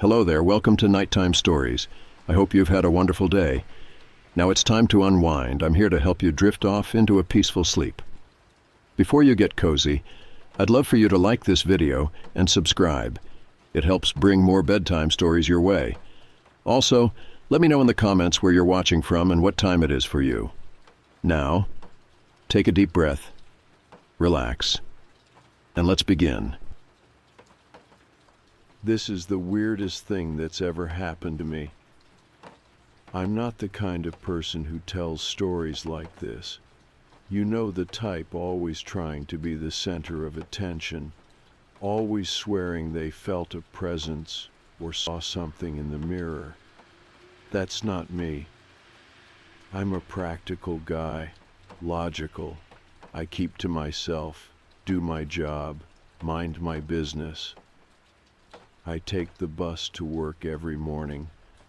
Hello there, welcome to Nighttime Stories. I hope you've had a wonderful day. Now it's time to unwind. I'm here to help you drift off into a peaceful sleep. Before you get cozy, I'd love for you to like this video and subscribe. It helps bring more bedtime stories your way. Also, let me know in the comments where you're watching from and what time it is for you. Now, take a deep breath, relax, and let's begin. This is the weirdest thing that's ever happened to me. I'm not the kind of person who tells stories like this. You know the type, always trying to be the center of attention, always swearing they felt a presence or saw something in the mirror. That's not me. I'm a practical guy, logical. I keep to myself, do my job, mind my business. I take the bus to work every morning.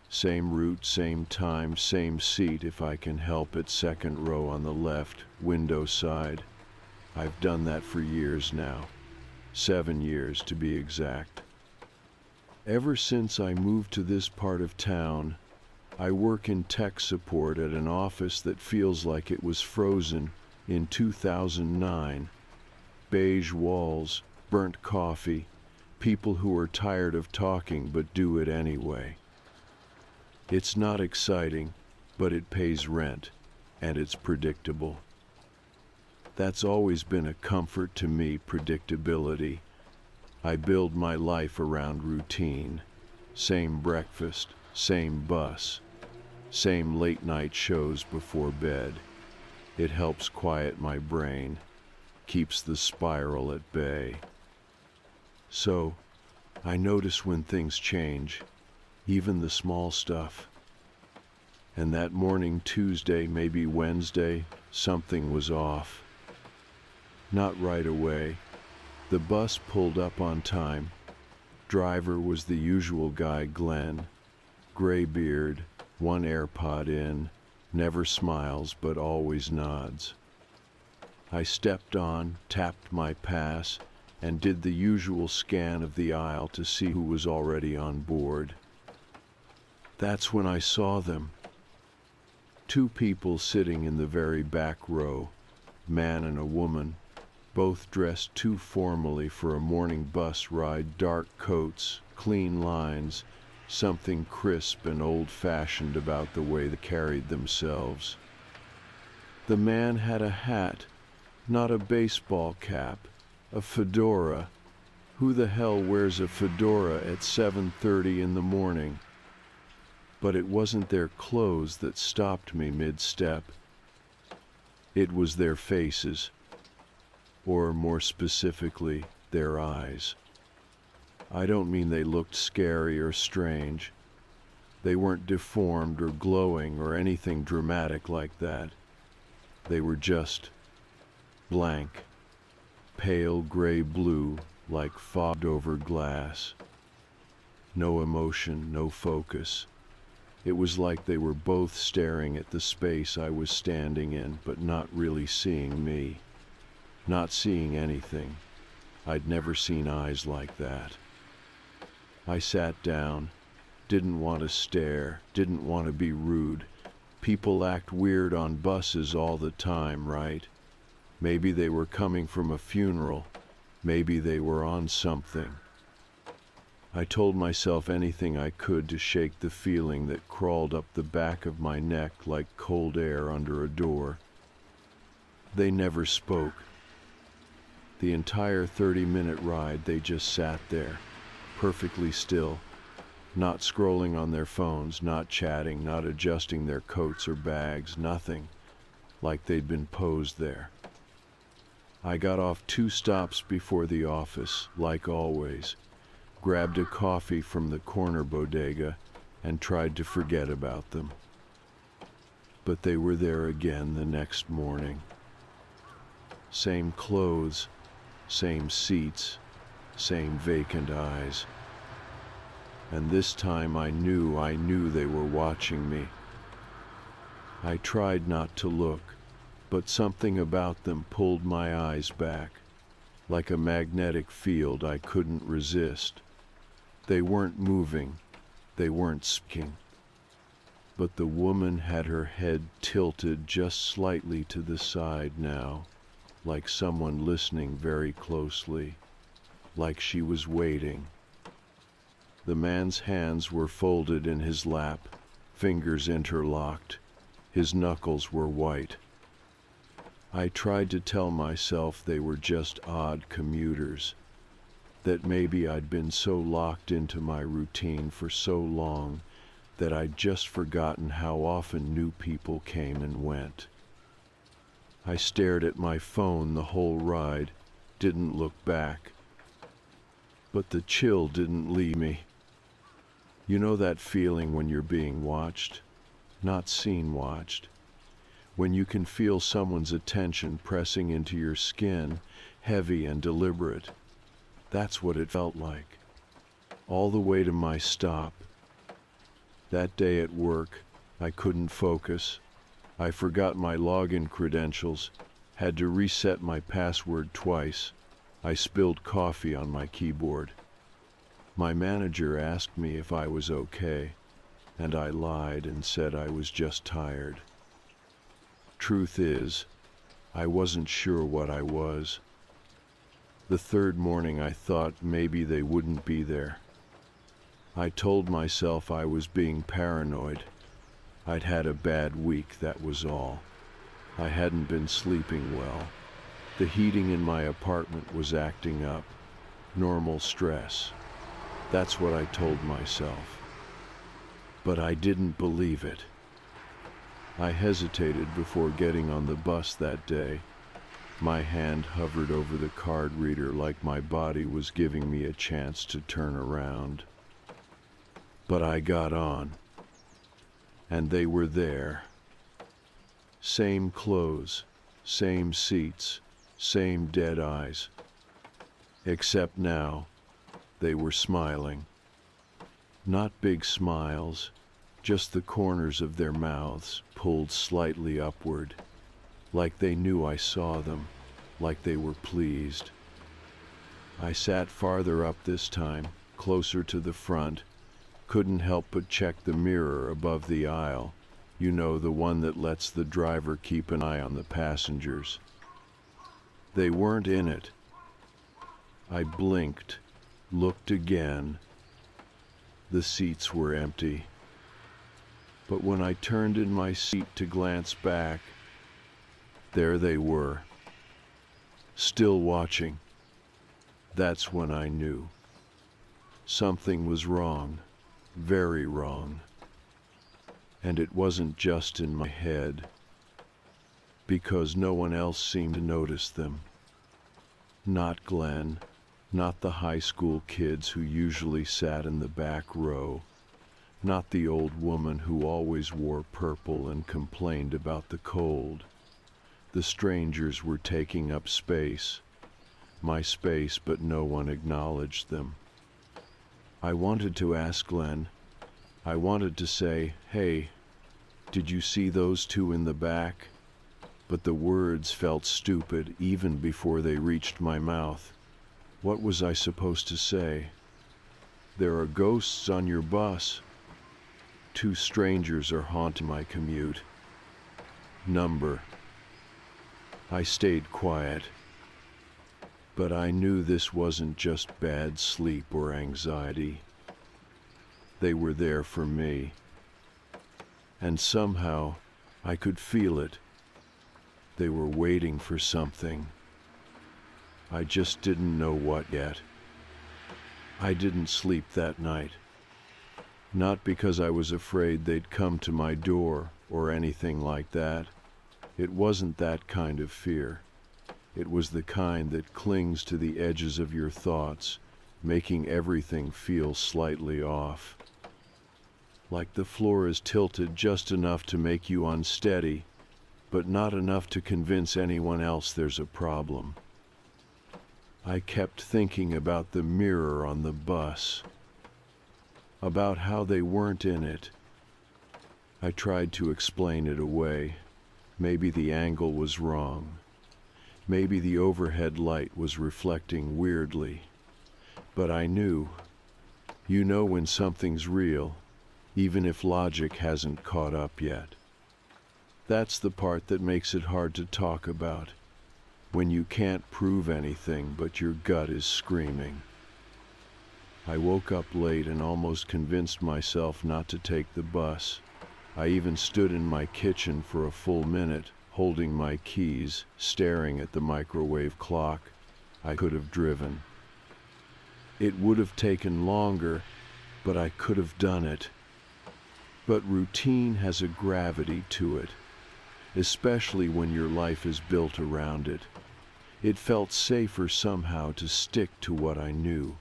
Same route, same time, same seat if I can help it, second row on the left, window side. I've done that for years now. 7 years to be exact. Ever since I moved to this part of town, I work in tech support at an office that feels like it was frozen in 2009. Beige walls, burnt coffee, people who are tired of talking but do it anyway. It's not exciting, but it pays rent, and it's predictable. That's always been a comfort to me, predictability. I build my life around routine. Same breakfast, same bus, same late night shows before bed. It helps quiet my brain, keeps the spiral at bay. So, I notice when things change, even the small stuff. And that morning, Tuesday, maybe Wednesday, something was off. Not right away. The bus pulled up on time. Driver was the usual guy, Glenn. Gray beard, one AirPod in, never smiles but always nods. I stepped on, tapped my pass, and did the usual scan of the aisle to see who was already on board. That's when I saw them. 2 people sitting in the very back row, man and a woman, both dressed too formally for a morning bus ride, dark coats, clean lines, something crisp and old-fashioned about the way they carried themselves. The man had a hat, not a baseball cap, a fedora. Who the hell wears a fedora at 7:30 in the morning? But it wasn't their clothes that stopped me mid-step. It was their faces, or more specifically, their eyes. I don't mean they looked scary or strange. They weren't deformed or glowing or anything dramatic like that. They were just blank. Pale gray blue, like fogged over glass. No emotion, no focus. It was like they were both staring at the space I was standing in, but not really seeing me. Not seeing anything. I'd never seen eyes like that. I sat down, didn't want to stare, didn't want to be rude. People act weird on buses all the time, right? Maybe they were coming from a funeral. Maybe they were on something. I told myself anything I could to shake the feeling that crawled up the back of my neck like cold air under a door. They never spoke. The entire 30-minute ride, they just sat there, perfectly still, not scrolling on their phones, not chatting, not adjusting their coats or bags, nothing, like they'd been posed there. I got off 2 stops before the office, like always, grabbed a coffee from the corner bodega, and tried to forget about them. But they were there again the next morning. Same clothes, same seats, same vacant eyes. And this time I knew they were watching me. I tried not to look, but something about them pulled my eyes back. Like a magnetic field I couldn't resist. They weren't moving, they weren't speaking. But the woman had her head tilted just slightly to the side now, like someone listening very closely, like she was waiting. The man's hands were folded in his lap, fingers interlocked. His knuckles were white. I tried to tell myself they were just odd commuters, that maybe I'd been so locked into my routine for so long that I'd just forgotten how often new people came and went. I stared at my phone the whole ride, didn't look back. But the chill didn't leave me. You know that feeling when you're being watched, not seen watched? When you can feel someone's attention pressing into your skin, heavy and deliberate. That's what it felt like. All the way to my stop. That day at work, I couldn't focus. I forgot my login credentials, had to reset my password twice. I spilled coffee on my keyboard. My manager asked me if I was okay, and I lied and said I was just tired. Truth is, I wasn't sure what I was. The third morning I thought maybe they wouldn't be there. I told myself I was being paranoid. I'd had a bad week, that was all. I hadn't been sleeping well. The heating in my apartment was acting up. Normal stress. That's what I told myself. But I didn't believe it. I hesitated before getting on the bus that day. My hand hovered over the card reader like my body was giving me a chance to turn around. But I got on. And they were there. Same clothes, same seats, same dead eyes. Except now, they were smiling. Not big smiles, just the corners of their mouths pulled slightly upward, like they knew I saw them, like they were pleased. I sat farther up this time, closer to the front, couldn't help but check the mirror above the aisle, you know, the one that lets the driver keep an eye on the passengers. They weren't in it. I blinked, looked again. The seats were empty. But when I turned in my seat to glance back, there they were, still watching. That's when I knew. Something was wrong, very wrong. And it wasn't just in my head, because no one else seemed to notice them. Not Glenn, not the high school kids who usually sat in the back row, not the old woman who always wore purple and complained about the cold. The strangers were taking up space, my space, but no one acknowledged them. I wanted to ask Glenn. I wanted to say, "Hey, did you see those two in the back?" But the words felt stupid even before they reached my mouth. What was I supposed to say? "There are ghosts on your bus. Two strangers are haunting my commute." Number. I stayed quiet. But I knew this wasn't just bad sleep or anxiety. They were there for me. And somehow I could feel it. They were waiting for something. I just didn't know what yet. I didn't sleep that night. Not because I was afraid they'd come to my door or anything like that. It wasn't that kind of fear. It was the kind that clings to the edges of your thoughts, making everything feel slightly off. Like the floor is tilted just enough to make you unsteady, but not enough to convince anyone else there's a problem. I kept thinking about the mirror on the bus, about how they weren't in it. I tried to explain it away. Maybe the angle was wrong. Maybe the overhead light was reflecting weirdly. But I knew, You know when something's real, even if logic hasn't caught up yet. That's the part that makes it hard to talk about, when you can't prove anything but your gut is screaming. I woke up late and almost convinced myself not to take the bus. I even stood in my kitchen for a full minute, holding my keys, staring at the microwave clock. I could have driven. It would have taken longer, but I could have done it. But routine has a gravity to it, especially when your life is built around it. It felt safer somehow to stick to what I knew.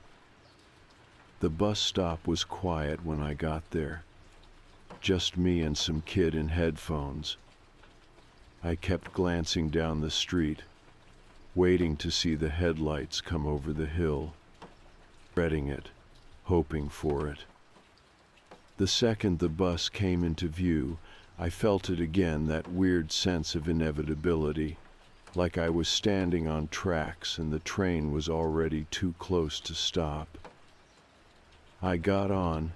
The bus stop was quiet when I got there. Just me and some kid in headphones. I kept glancing down the street, waiting to see the headlights come over the hill, dreading it, hoping for it. The second the bus came into view, I felt it again, that weird sense of inevitability, like I was standing on tracks and the train was already too close to stop. I got on.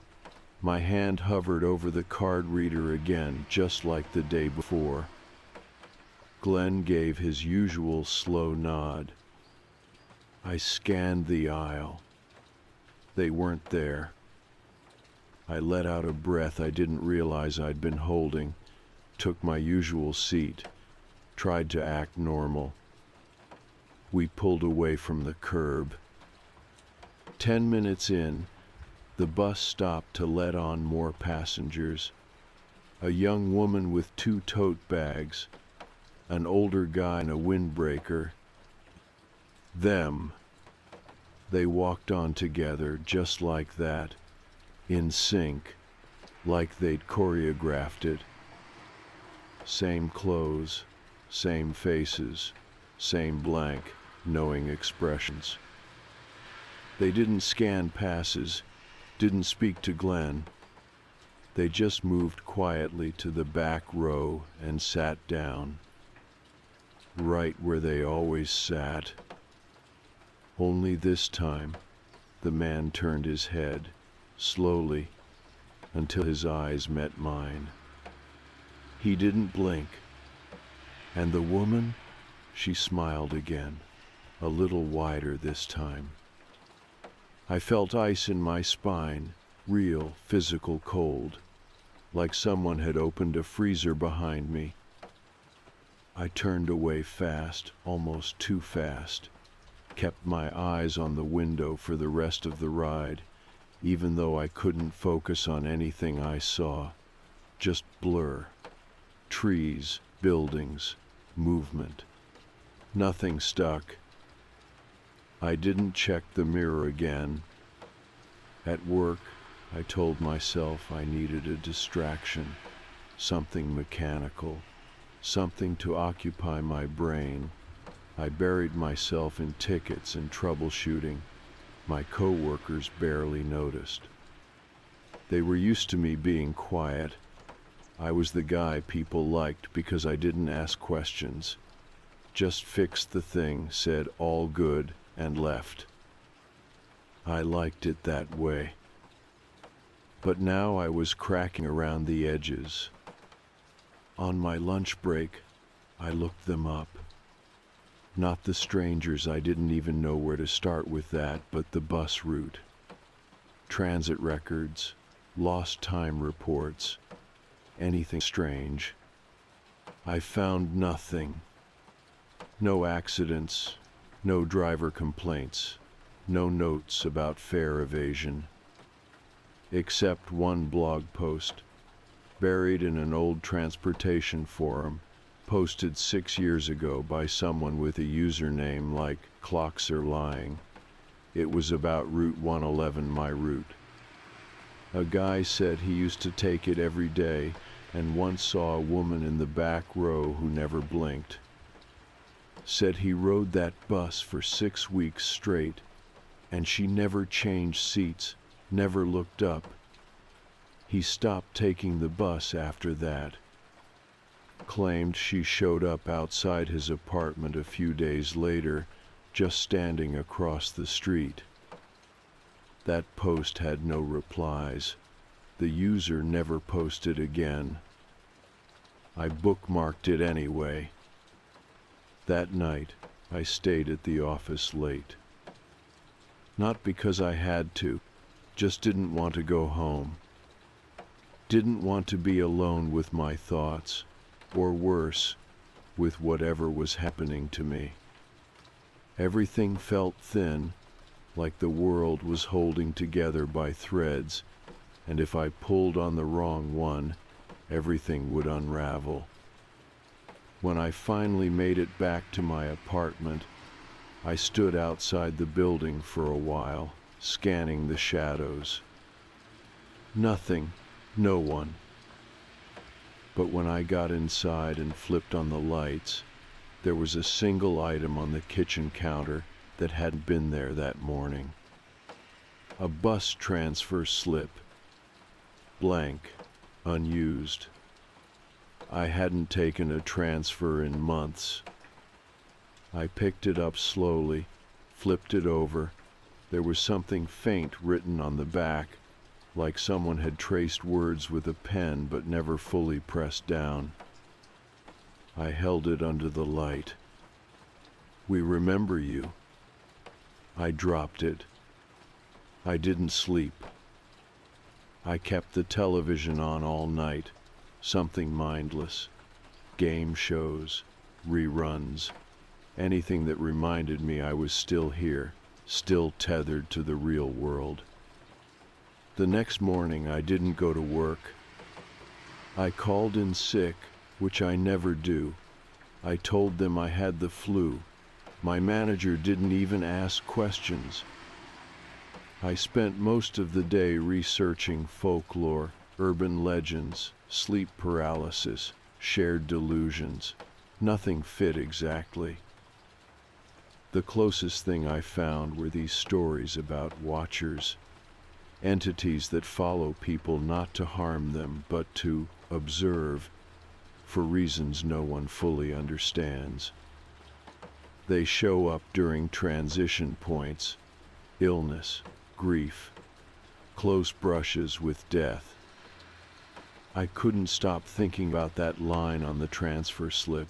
My hand hovered over the card reader again, just like the day before. Glenn gave his usual slow nod. I scanned the aisle. They weren't there. I let out a breath I didn't realize I'd been holding, took my usual seat, tried to act normal. We pulled away from the curb. 10 minutes in, the bus stopped to let on more passengers. A young woman with 2 tote bags, an older guy in a windbreaker. Them. They walked on together just like that, in sync, like they'd choreographed it. Same clothes, same faces, same blank, knowing expressions. They didn't scan passes, didn't speak to Glenn. They just moved quietly to the back row and sat down, right where they always sat. Only this time, the man turned his head, slowly, until his eyes met mine. He didn't blink. And the woman, she smiled again, a little wider this time. I felt ice in my spine, real, physical cold, like someone had opened a freezer behind me. I turned away fast, almost too fast, kept my eyes on the window for the rest of the ride, even though I couldn't focus on anything I saw, just blur. Trees, buildings, movement. Nothing stuck. I didn't check the mirror again. At work, I told myself I needed a distraction, something mechanical, something to occupy my brain. I buried myself in tickets and troubleshooting. My coworkers barely noticed. They were used to me being quiet. I was the guy people liked because I didn't ask questions. Just fixed the thing, said all good, and left. I liked it that way. But now I was cracking around the edges. On my lunch break, I looked them up. Not the strangers, I didn't even know where to start with that, but the bus route. Transit records, lost time reports, anything strange. I found nothing. No accidents, no driver complaints, no notes about fare evasion. Except one blog post, buried in an old transportation forum, posted 6 years ago by someone with a username like Clocks Are Lying. It was about Route 111, my route. A guy said he used to take it every day and once saw a woman in the back row who never blinked. Said he rode that bus for 6 weeks straight, and she never changed seats, never looked up. He stopped taking the bus after that. Claimed she showed up outside his apartment a few days later, just standing across the street. That post had no replies. The user never posted again. I bookmarked it anyway. That night, I stayed at the office late. Not because I had to, just didn't want to go home. Didn't want to be alone with my thoughts, or worse, with whatever was happening to me. Everything felt thin, like the world was holding together by threads, and if I pulled on the wrong one, everything would unravel. When I finally made it back to my apartment, I stood outside the building for a while, scanning the shadows. Nothing, no one. But when I got inside and flipped on the lights, there was a single item on the kitchen counter that hadn't been there that morning. A bus transfer slip. Blank, unused. I hadn't taken a transfer in months. I picked it up slowly, flipped it over. There was something faint written on the back, like someone had traced words with a pen but never fully pressed down. I held it under the light. "We remember you." I dropped it. I didn't sleep. I kept the television on all night, something mindless. Game shows, reruns, anything that reminded me I was still here, still tethered to the real world. The next morning I didn't go to work. I called in sick, which I never do. I told them I had the flu. My manager didn't even ask questions. I spent most of the day researching folklore, urban legends, sleep paralysis, shared delusions. Nothing fit exactly. The closest thing I found were these stories about watchers, entities that follow people not to harm them, but to observe, for reasons no one fully understands. They show up during transition points, illness, grief, close brushes with death. I couldn't stop thinking about that line on the transfer slip.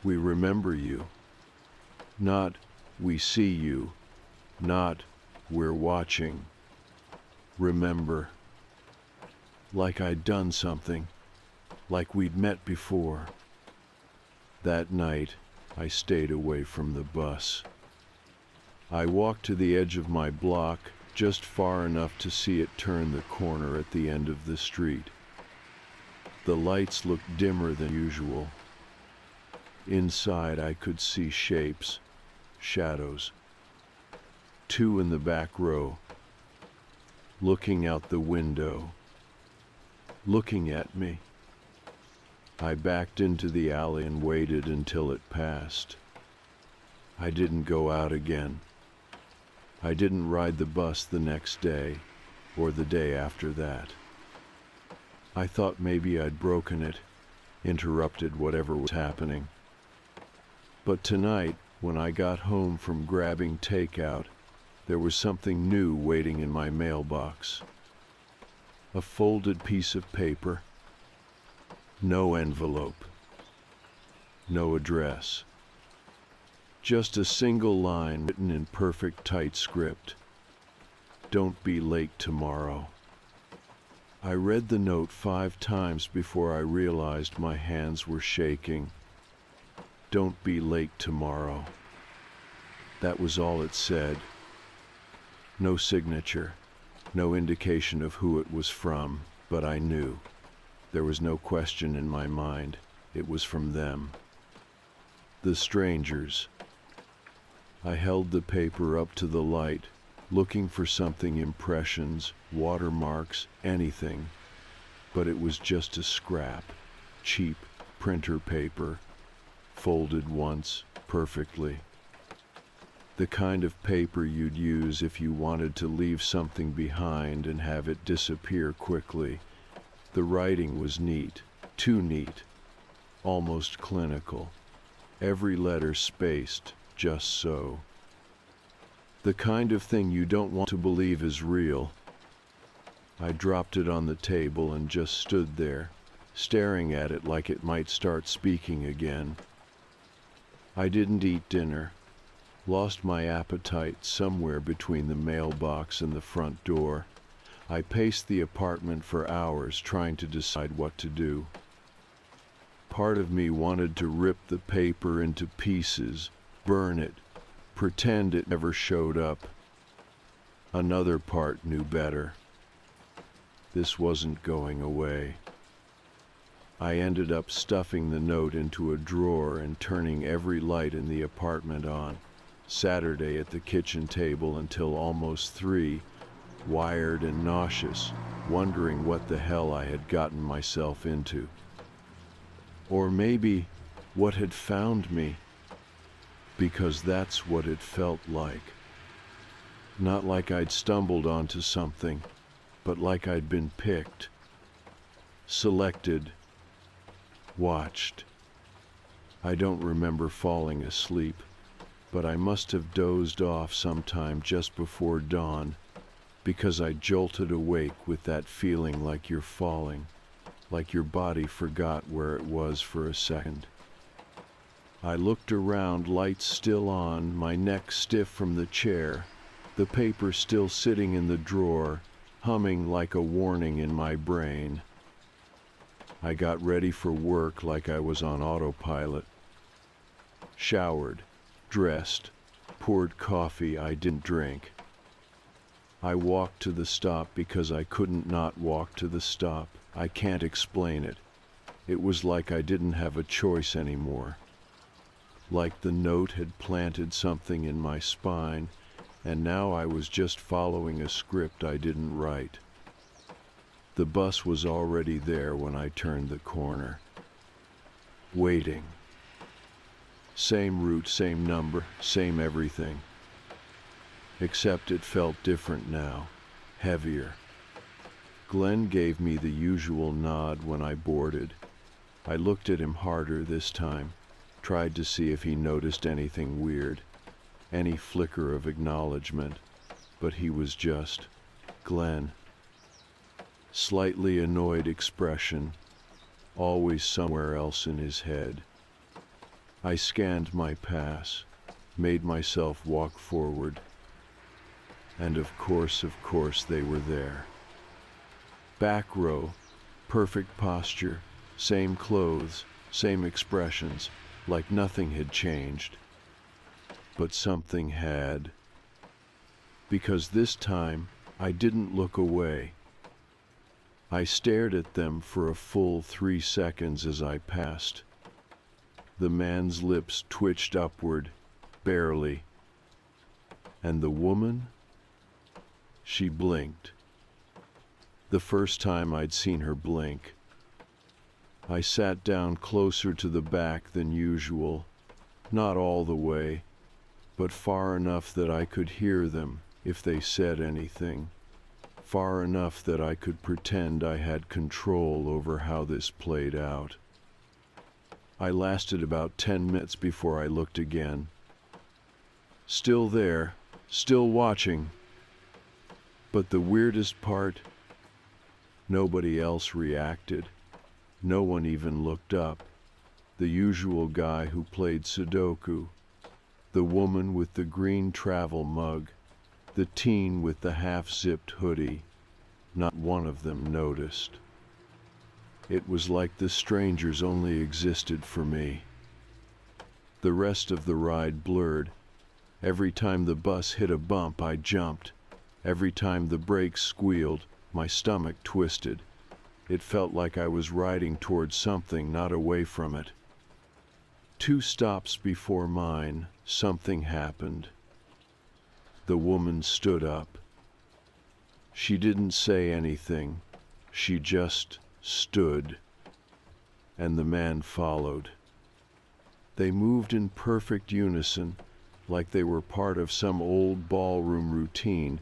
"We remember you." Not, "We see you." Not, "We're watching." Remember. Like I'd done something. Like we'd met before. That night, I stayed away from the bus. I walked to the edge of my block, just far enough to see it turn the corner at the end of the street. The lights looked dimmer than usual. Inside I could see shapes, shadows. Two in the back row, looking out the window, looking at me. I backed into the alley and waited until it passed. I didn't go out again. I didn't ride the bus the next day, or the day after that. I thought maybe I'd broken it, interrupted whatever was happening. But tonight, when I got home from grabbing takeout, there was something new waiting in my mailbox. A folded piece of paper. No envelope. No address. Just a single line written in perfect tight script. "Don't be late tomorrow." I read the note 5 times before I realized my hands were shaking. "Don't be late tomorrow." That was all it said. No signature, no indication of who it was from, but I knew. There was no question in my mind. It was from them. The strangers. I held the paper up to the light, looking for something, impressions, watermarks, anything. But it was just a scrap, cheap printer paper, folded once, perfectly. The kind of paper you'd use if you wanted to leave something behind and have it disappear quickly. The writing was neat, too neat, almost clinical. Every letter spaced, just so. The kind of thing you don't want to believe is real. I dropped it on the table and just stood there, staring at it like it might start speaking again. I didn't eat dinner, lost my appetite somewhere between the mailbox and the front door. I paced the apartment for hours trying to decide what to do. Part of me wanted to rip the paper into pieces, burn it, pretend it never showed up. Another part knew better. This wasn't going away. I ended up stuffing the note into a drawer and turning every light in the apartment on. Saturday at the kitchen table until almost 3, wired and nauseous, wondering what the hell I had gotten myself into. Or maybe what had found me, because that's what it felt like. Not like I'd stumbled onto something, but like I'd been picked, selected, watched. I don't remember falling asleep, but I must have dozed off sometime just before dawn, because I jolted awake with that feeling like you're falling, like your body forgot where it was for a second. I looked around, lights still on, my neck stiff from the chair, the paper still sitting in the drawer, humming like a warning in my brain. I got ready for work like I was on autopilot. Showered, dressed, poured coffee I didn't drink. I walked to the stop because I couldn't not walk to the stop. I can't explain it. It was like I didn't have a choice anymore. Like the note had planted something in my spine, and now I was just following a script I didn't write. The bus was already there when I turned the corner. Waiting. Same route, same number, same everything. Except it felt different now, heavier. Glenn gave me the usual nod when I boarded. I looked at him harder this time, tried to see if he noticed anything weird, any flicker of acknowledgement, but he was just Glenn. Slightly annoyed expression, always somewhere else in his head. I scanned my pass, made myself walk forward, and of course they were there. Back row, perfect posture, same clothes, same expressions, like nothing had changed. But something had. Because this time, I didn't look away. I stared at them for a full 3 seconds as I passed. The man's lips twitched upward, barely. And the woman? She blinked. The first time I'd seen her blink. I sat down closer to the back than usual, not all the way, but far enough that I could hear them if they said anything, far enough that I could pretend I had control over how this played out. I lasted about 10 minutes before I looked again. Still there, still watching. But the weirdest part, nobody else reacted. No one even looked up. The usual guy who played Sudoku, the woman with the green travel mug, the teen with the half-zipped hoodie. Not one of them noticed. It was like the strangers only existed for me. The rest of the ride blurred. Every time the bus hit a bump, I jumped. Every time the brakes squealed, my stomach twisted. It felt like I was riding towards something, not away from it. 2 stops before mine, something happened. The woman stood up. She didn't say anything. She just stood. And the man followed. They moved in perfect unison, like they were part of some old ballroom routine,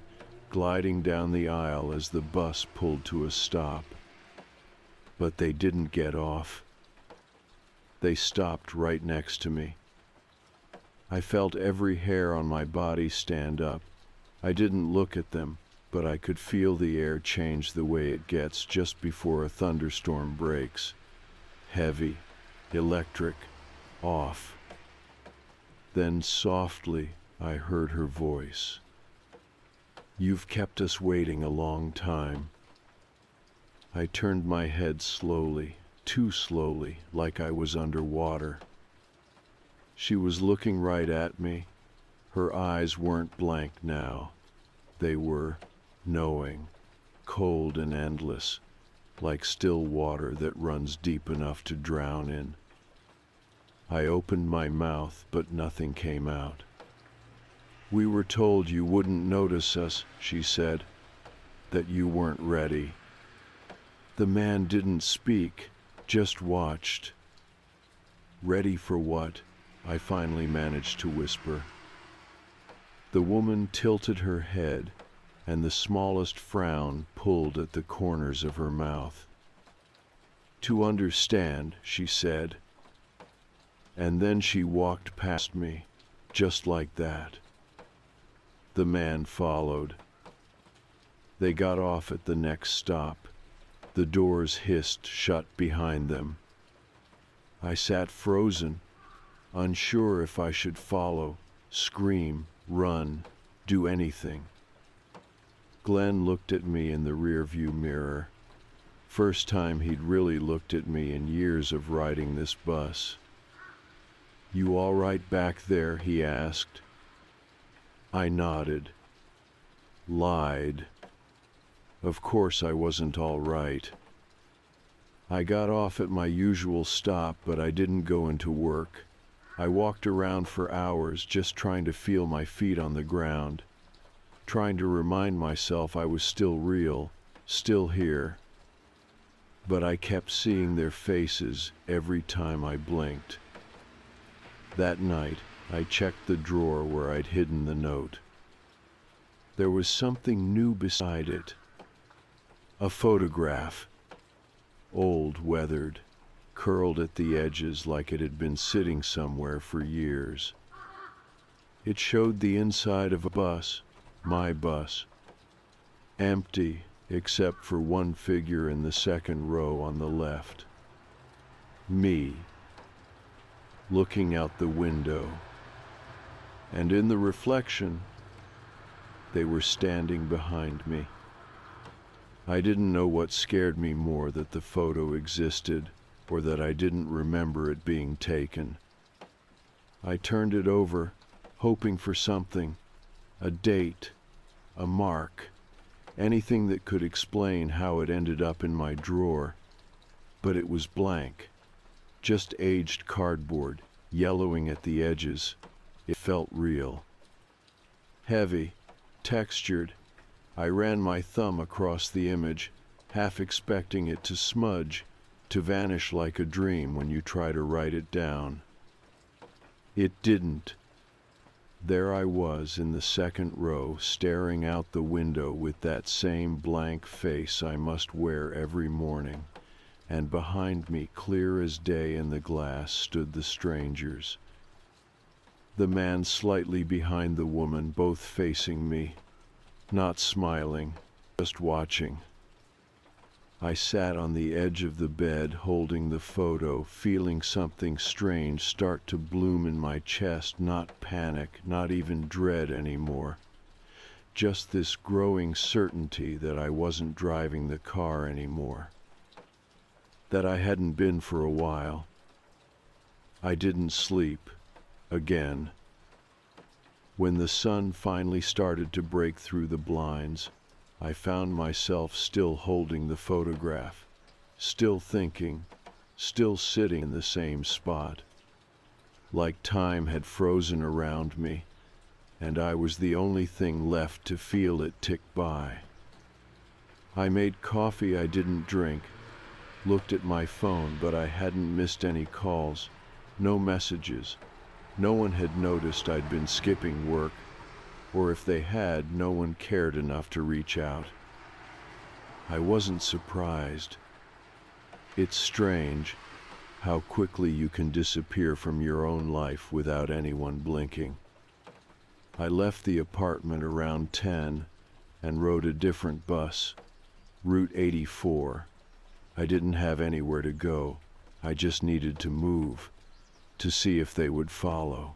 gliding down the aisle as the bus pulled to a stop. But they didn't get off. They stopped right next to me. I felt every hair on my body stand up. I didn't look at them, but I could feel the air change the way it gets just before a thunderstorm breaks. Heavy, electric, off. Then softly, I heard her voice. "You've kept us waiting a long time." I turned my head slowly, too slowly, like I was underwater. She was looking right at me. Her eyes weren't blank now. They were knowing, cold and endless, like still water that runs deep enough to drown in. I opened my mouth, but nothing came out. "We were told you wouldn't notice us," she said, "that you weren't ready." The man didn't speak, just watched. "Ready for what?" I finally managed to whisper. The woman tilted her head, and the smallest frown pulled at the corners of her mouth. "To understand," she said. And then she walked past me, just like that. The man followed. They got off at the next stop. The doors hissed shut behind them. I sat frozen, unsure if I should follow, scream, run, do anything. Glenn looked at me in the rearview mirror. First time he'd really looked at me in years of riding this bus. "You all right back there?" he asked. I nodded. Lied. Of course I wasn't all right. I got off at my usual stop, but I didn't go into work. I walked around for hours just trying to feel my feet on the ground, trying to remind myself I was still real, still here. But I kept seeing their faces every time I blinked. That night, I checked the drawer where I'd hidden the note. There was something new beside it. A photograph. Old, weathered, curled at the edges like it had been sitting somewhere for years. It showed the inside of a bus, my bus. Empty, except for one figure in the second row on the left. Me. Looking out the window. And in the reflection, they were standing behind me. I didn't know what scared me more, that the photo existed or that I didn't remember it being taken. I turned it over, hoping for something, a date, a mark, anything that could explain how it ended up in my drawer. But it was blank, just aged cardboard, yellowing at the edges. It felt real. Heavy, textured. I ran my thumb across the image, half expecting it to smudge, to vanish like a dream when you try to write it down. It didn't. There I was in the second row, staring out the window with that same blank face I must wear every morning, and behind me, clear as day in the glass, stood the strangers. The man slightly behind the woman, both facing me, not smiling, just watching. I sat on the edge of the bed, holding the photo, feeling something strange start to bloom in my chest, not panic, not even dread anymore. Just this growing certainty that I wasn't driving the car anymore. That I hadn't been for a while. I didn't sleep. Again. When the sun finally started to break through the blinds, I found myself still holding the photograph, still thinking, still sitting in the same spot. Like time had frozen around me, and I was the only thing left to feel it tick by. I made coffee I didn't drink, looked at my phone, but I hadn't missed any calls, no messages. No one had noticed I'd been skipping work, or if they had, no one cared enough to reach out. I wasn't surprised. It's strange, how quickly you can disappear from your own life without anyone blinking. I left the apartment around 10 and rode a different bus, Route 84. I didn't have anywhere to go. I just needed to move, to see if they would follow.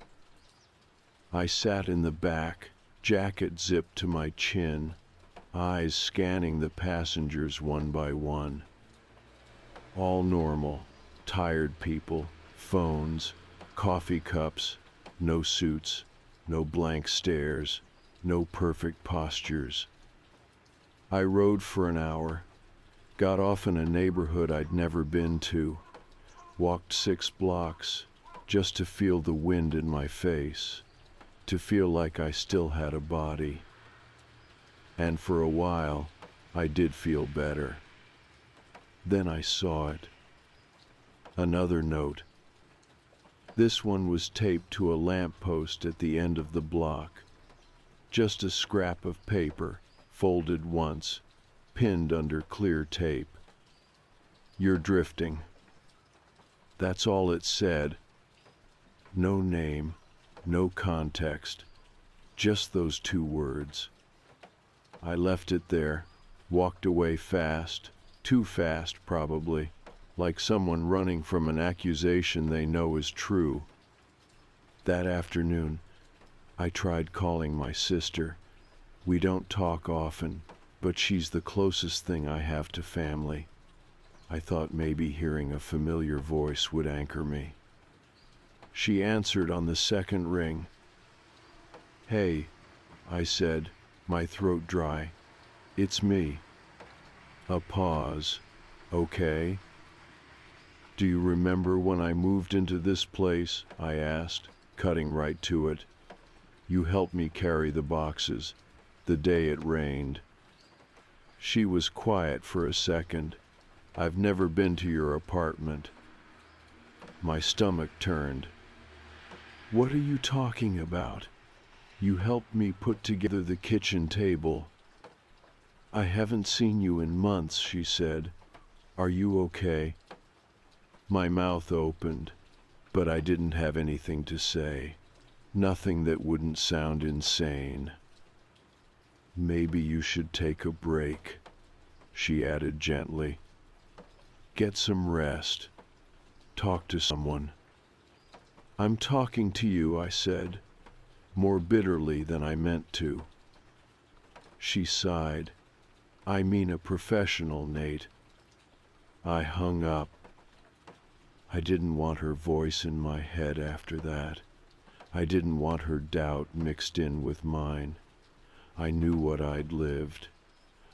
I sat in the back, jacket zipped to my chin, eyes scanning the passengers one by one. All normal, tired people, phones, coffee cups, no suits, no blank stares, no perfect postures. I rode for an hour, got off in a neighborhood I'd never been to, walked 6 blocks just to feel the wind in my face, to feel like I still had a body. And for a while, I did feel better. Then I saw it. Another note. This one was taped to a lamppost at the end of the block. Just a scrap of paper, folded once, pinned under clear tape. "You're drifting." That's all it said. No name, no context, just those 2 words. I left it there, walked away fast, too fast probably, like someone running from an accusation they know is true. That afternoon, I tried calling my sister. We don't talk often, but she's the closest thing I have to family. I thought maybe hearing a familiar voice would anchor me. She answered on the second ring. "Hey," I said, my throat dry. "It's me." A pause. "Okay?" "Do you remember when I moved into this place?" I asked, cutting right to it. "You helped me carry the boxes, the day it rained." She was quiet for a second. "I've never been to your apartment." My stomach turned. "What are you talking about? You helped me put together the kitchen table." "I haven't seen you in months," she said. "Are you okay?" My mouth opened, but I didn't have anything to say. Nothing that wouldn't sound insane. "Maybe you should take a break," she added gently. "Get some rest. Talk to someone." "I'm talking to you," I said, more bitterly than I meant to. She sighed. "I mean a professional, Nate." I hung up. I didn't want her voice in my head after that. I didn't want her doubt mixed in with mine. I knew what I'd lived.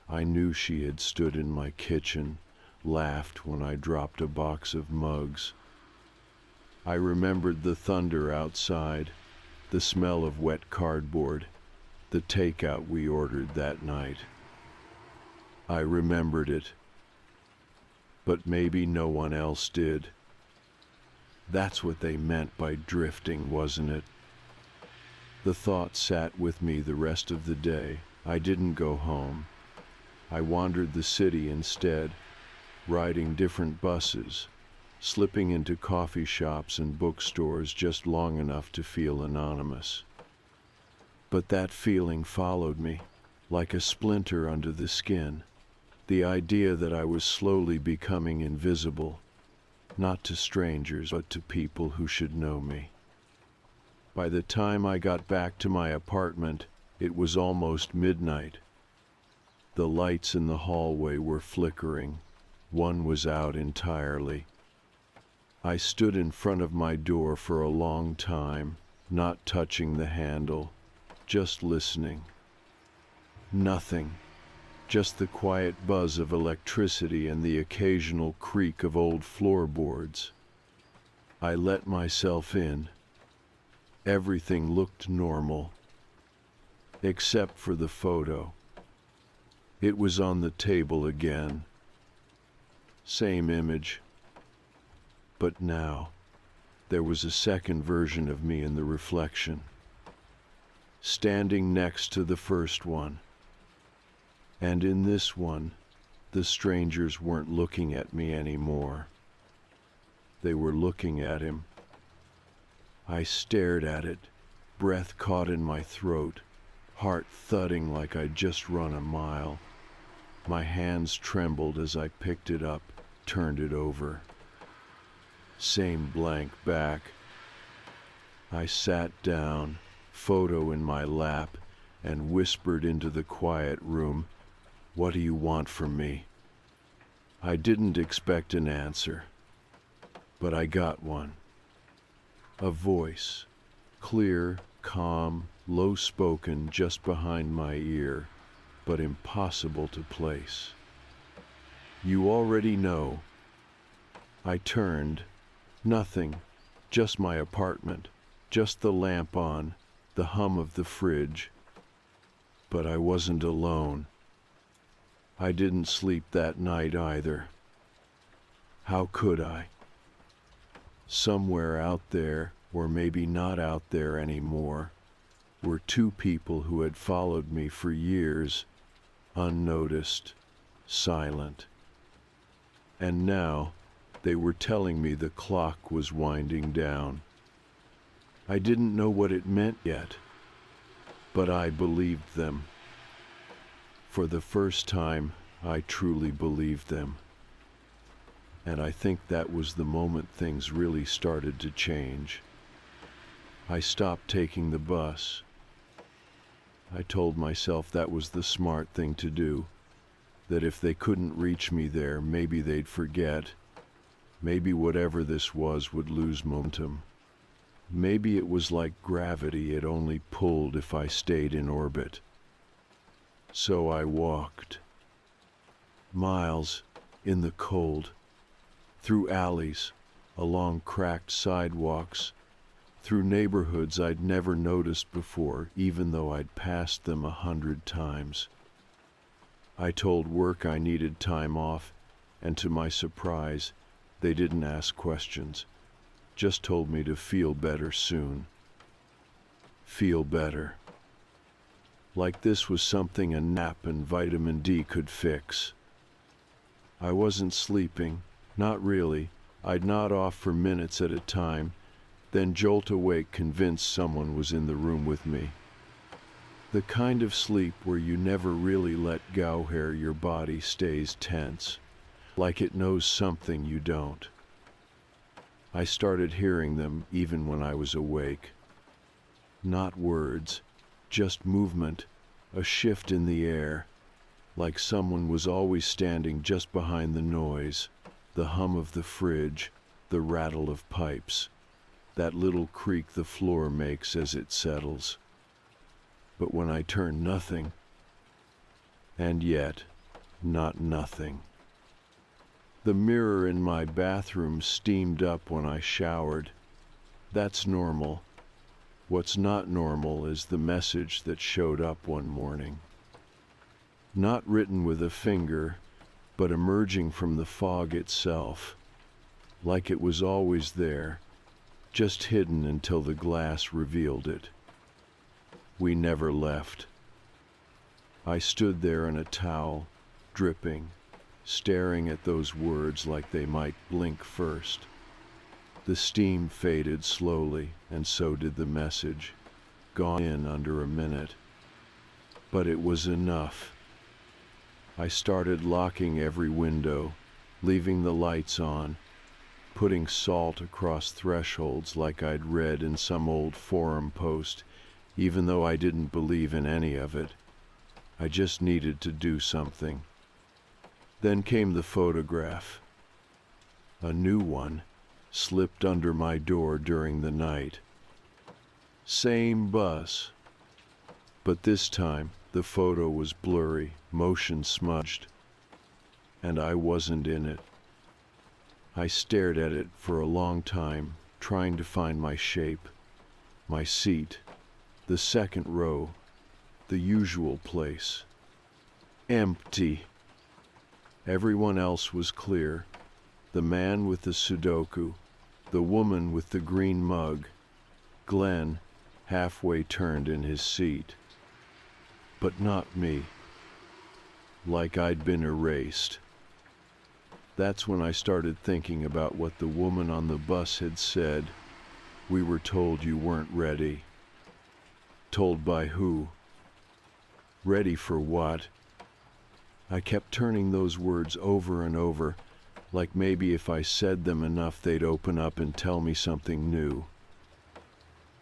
I knew she had stood in my kitchen, laughed when I dropped a box of mugs. I remembered the thunder outside, the smell of wet cardboard, the takeout we ordered that night. I remembered it. But maybe no one else did. That's what they meant by drifting, wasn't it? The thought sat with me the rest of the day. I didn't go home. I wandered the city instead, riding different buses, slipping into coffee shops and bookstores just long enough to feel anonymous. But that feeling followed me, like a splinter under the skin, the idea that I was slowly becoming invisible, not to strangers but to people who should know me. By the time I got back to my apartment, it was almost midnight. The lights in the hallway were flickering. One was out entirely. I stood in front of my door for a long time, not touching the handle, just listening. Nothing, just the quiet buzz of electricity and the occasional creak of old floorboards. I let myself in. Everything looked normal, except for the photo. It was on the table again. Same image. But now, there was a second version of me in the reflection, standing next to the first one. And in this one, the strangers weren't looking at me anymore. they were looking at him. I stared at it, breath caught in my throat, heart thudding like I'd just run a mile. My hands trembled as I picked it up, turned it over. Same blank back. I sat down, photo in my lap, and whispered into the quiet room, "What do you want from me?" I didn't expect an answer, but I got one. A voice, clear, calm, low-spoken just behind my ear, but impossible to place. "You already know." I turned. Nothing, just my apartment, just the lamp on, the hum of the fridge. But I wasn't alone. I didn't sleep that night either. How could I? Somewhere out there, or maybe not out there anymore, were two people who had followed me for years, unnoticed, silent. And now, they were telling me the clock was winding down. I didn't know what it meant yet, but I believed them. For the first time, I truly believed them. And I think that was the moment things really started to change. I stopped taking the bus. I told myself that was the smart thing to do, that if they couldn't reach me there, maybe they'd forget. Maybe whatever this was would lose momentum. Maybe it was like gravity, it only pulled if I stayed in orbit. So I walked. Miles, in the cold, through alleys, along cracked sidewalks, through neighborhoods I'd never noticed before, even though I'd passed them 100 times. I told work I needed time off, and to my surprise, they didn't ask questions, just told me to feel better soon. Feel better. Like this was something a nap and vitamin D could fix. I wasn't sleeping, not really. I'd nod off for minutes at a time, then jolt awake convinced someone was in the room with me. The kind of sleep where you never really let go, where your body stays tense, like it knows something you don't. I started hearing them even when I was awake. Not words, just movement, a shift in the air, like someone was always standing just behind the noise, the hum of the fridge, the rattle of pipes, that little creak the floor makes as it settles. But when I turned, nothing. And yet, not nothing. The mirror in my bathroom steamed up when I showered. That's normal. What's not normal is the message that showed up one morning. Not written with a finger, but emerging from the fog itself, like it was always there, just hidden until the glass revealed it. We never left. I stood there in a towel, dripping, staring at those words like they might blink first. The steam faded slowly, and so did the message, gone in under a minute. But it was enough. I started locking every window, leaving the lights on, putting salt across thresholds like I'd read in some old forum post, even though I didn't believe in any of it. I just needed to do something. Then came the photograph. A new one, slipped under my door during the night. Same bus, but this time the photo was blurry, motion smudged, and I wasn't in it. I stared at it for a long time, trying to find my shape, my seat, the second row, the usual place. Empty. Everyone else was clear. The man with the Sudoku, the woman with the green mug, Glenn, halfway turned in his seat. But not me. Like I'd been erased. That's when I started thinking about what the woman on the bus had said. We were told you weren't ready. Told by who? Ready for what? I kept turning those words over and over, like maybe if I said them enough they'd open up and tell me something new.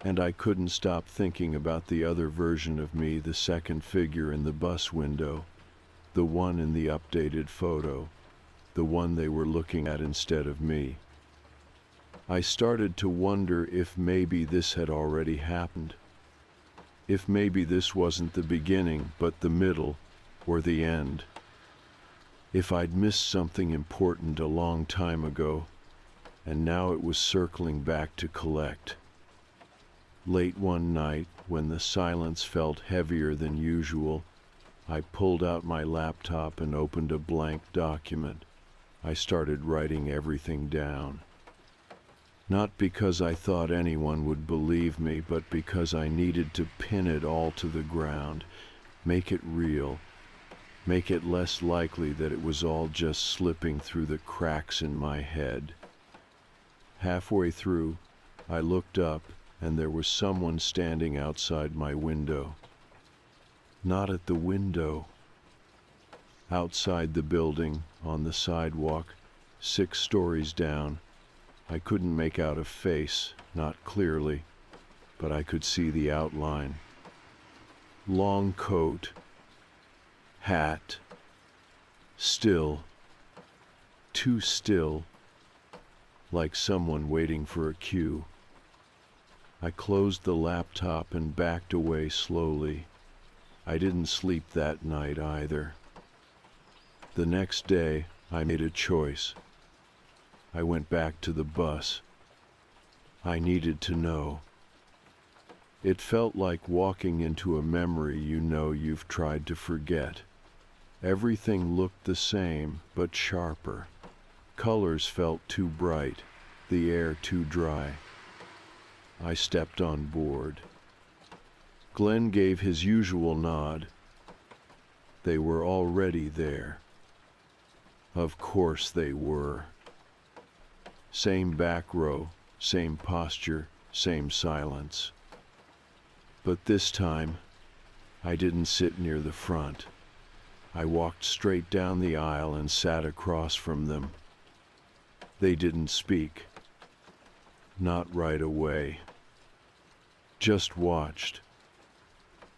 And I couldn't stop thinking about the other version of me, the second figure in the bus window, the one in the updated photo, the one they were looking at instead of me. I started to wonder if maybe this had already happened. If maybe this wasn't the beginning, but the middle, or the end. If I'd missed something important a long time ago, and now it was circling back to collect. Late one night, when the silence felt heavier than usual, I pulled out my laptop and opened a blank document. I started writing everything down. Not because I thought anyone would believe me, but because I needed to pin it all to the ground, make it real, make it less likely that it was all just slipping through the cracks in my head. Halfway through, I looked up, and there was someone standing outside my window. Not at the window. Outside the building, on the sidewalk, 6 stories down. I couldn't make out a face, not clearly, but I could see the outline. Long coat, hat, still, too still, like someone waiting for a cue. I closed the laptop and backed away slowly. I didn't sleep that night either. The next day, I made a choice. I went back to the bus. I needed to know. It felt like walking into a memory you know you've tried to forget. Everything looked the same, but sharper. Colors felt too bright, the air too dry. I stepped on board. Glenn gave his usual nod. They were already there. Of course they were. Same back row, same posture, same silence. But this time, I didn't sit near the front. I walked straight down the aisle and sat across from them. They didn't speak. Not right away. Just watched.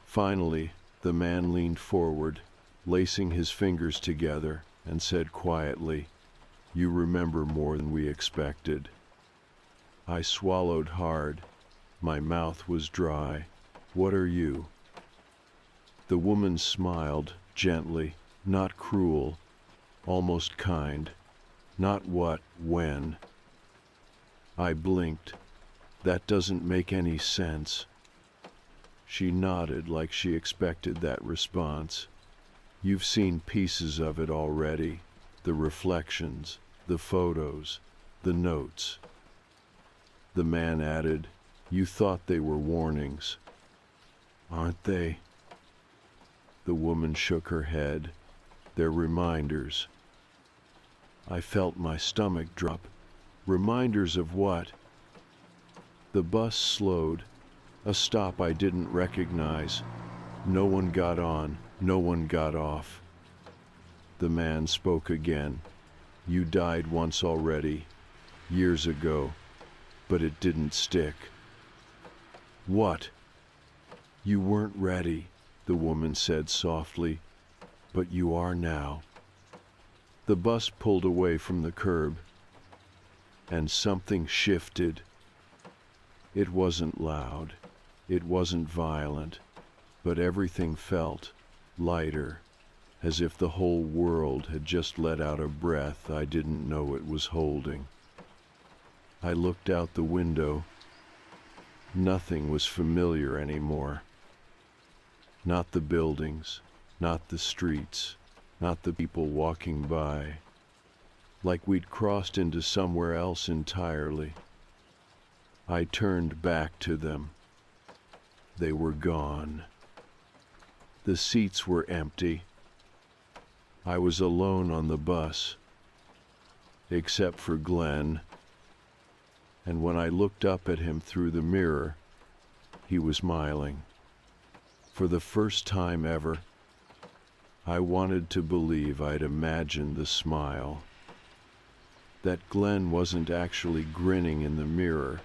Finally, the man leaned forward, lacing his fingers together, and said quietly, "You remember more than we expected." I swallowed hard. My mouth was dry. "What are you?" The woman smiled, gently, not cruel, almost kind. Not what, when. I blinked. That doesn't make any sense. She nodded like she expected that response. You've seen pieces of it already. The reflections, the photos, the notes. The man added, "You thought they were warnings. Aren't they?" The woman shook her head. "They're reminders." I felt my stomach drop. Reminders of what? The bus slowed. A stop I didn't recognize. No one got on, no one got off. The man spoke again. "You died once already, years ago, but it didn't stick." "What?" "You weren't ready," the woman said softly, "but you are now." The bus pulled away from the curb, and something shifted. It wasn't loud, it wasn't violent, but everything felt lighter, as if the whole world had just let out a breath I didn't know it was holding. I looked out the window. Nothing was familiar anymore. Not the buildings, not the streets, not the people walking by. Like we'd crossed into somewhere else entirely. I turned back to them. They were gone. The seats were empty. I was alone on the bus. except for Glenn. And when I looked up at him through the mirror, he was smiling. For the first time ever, I wanted to believe I'd imagined the smile. That Glenn wasn't actually grinning in the mirror,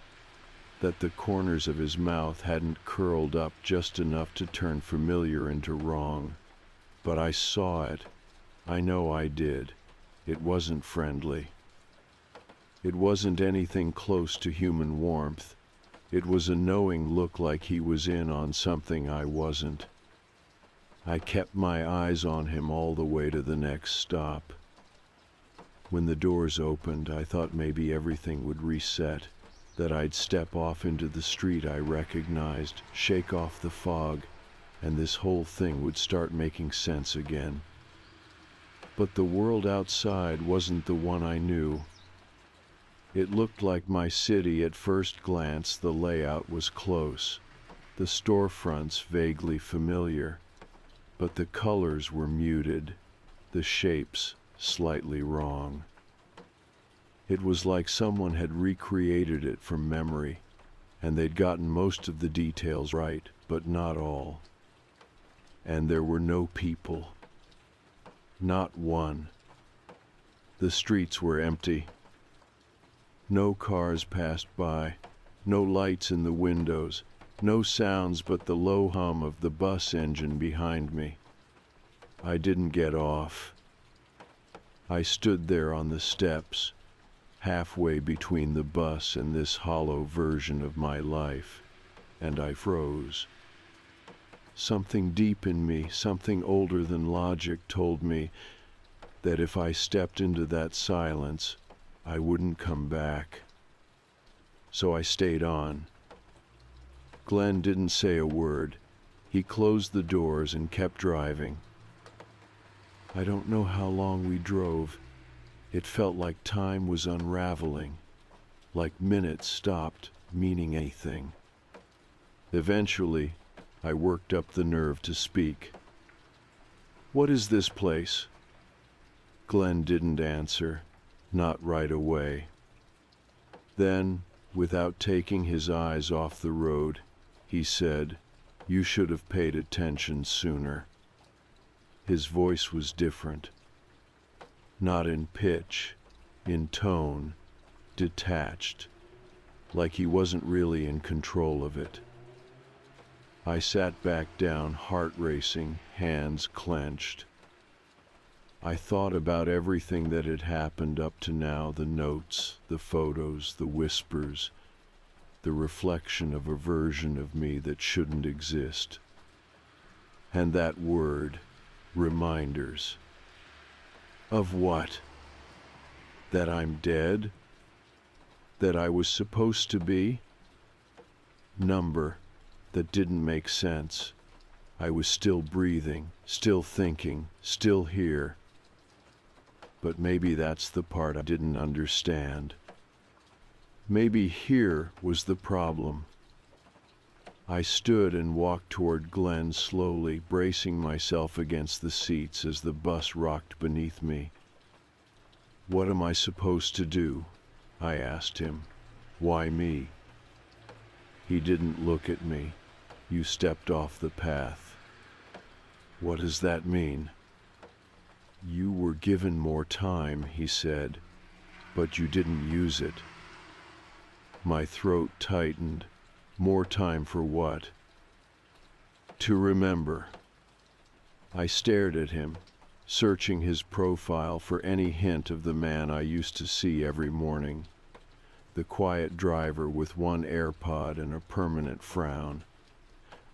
that the corners of his mouth hadn't curled up just enough to turn familiar into wrong. But I saw it. I know I did. It wasn't friendly. It wasn't anything close to human warmth. It was a knowing look like he was in on something I wasn't. I kept my eyes on him all the way to the next stop. When the doors opened, I thought maybe everything would reset, that I'd step off into the street I recognized, shake off the fog, and this whole thing would start making sense again. But the world outside wasn't the one I knew. It looked like my city at first glance. The layout was close, the storefronts vaguely familiar, but the colors were muted, the shapes slightly wrong. It was like someone had recreated it from memory, and they'd gotten most of the details right, but not all. And there were no people. Not one. The streets were empty. No cars passed by, no lights in the windows, no sounds but the low hum of the bus engine behind me. I didn't get off. I stood there on the steps, halfway between the bus and this hollow version of my life, and I froze. Something deep in me, something older than logic, told me that if I stepped into that silence, I wouldn't come back. So I stayed on. Glenn didn't say a word. He closed the doors and kept driving. I don't know how long we drove. It felt like time was unraveling, like minutes stopped meaning anything. Eventually, I worked up the nerve to speak. "What is this place?" Glenn didn't answer. Not right away. Then, without taking his eyes off the road, he said, "You should have paid attention sooner." His voice was different. Not in pitch, in tone, detached, like he wasn't really in control of it. I sat back down, heart racing, hands clenched. I thought about everything that had happened up to now, the notes, the photos, the whispers, the reflection of a version of me that shouldn't exist. And that word, reminders. Of what? That I'm dead? That I was supposed to be? Number that didn't make sense. I was still breathing, still thinking, still here. But maybe that's the part I didn't understand. Maybe here was the problem. I stood and walked toward Glenn slowly, bracing myself against the seats as the bus rocked beneath me. "What am I supposed to do?" I asked him. "Why me?" He didn't look at me. "You stepped off the path." "What does that mean?" "You were given more time," he said, "but you didn't use it." My throat tightened. More time for what? To remember. I stared at him, searching his profile for any hint of the man I used to see every morning. The quiet driver with one AirPod and a permanent frown.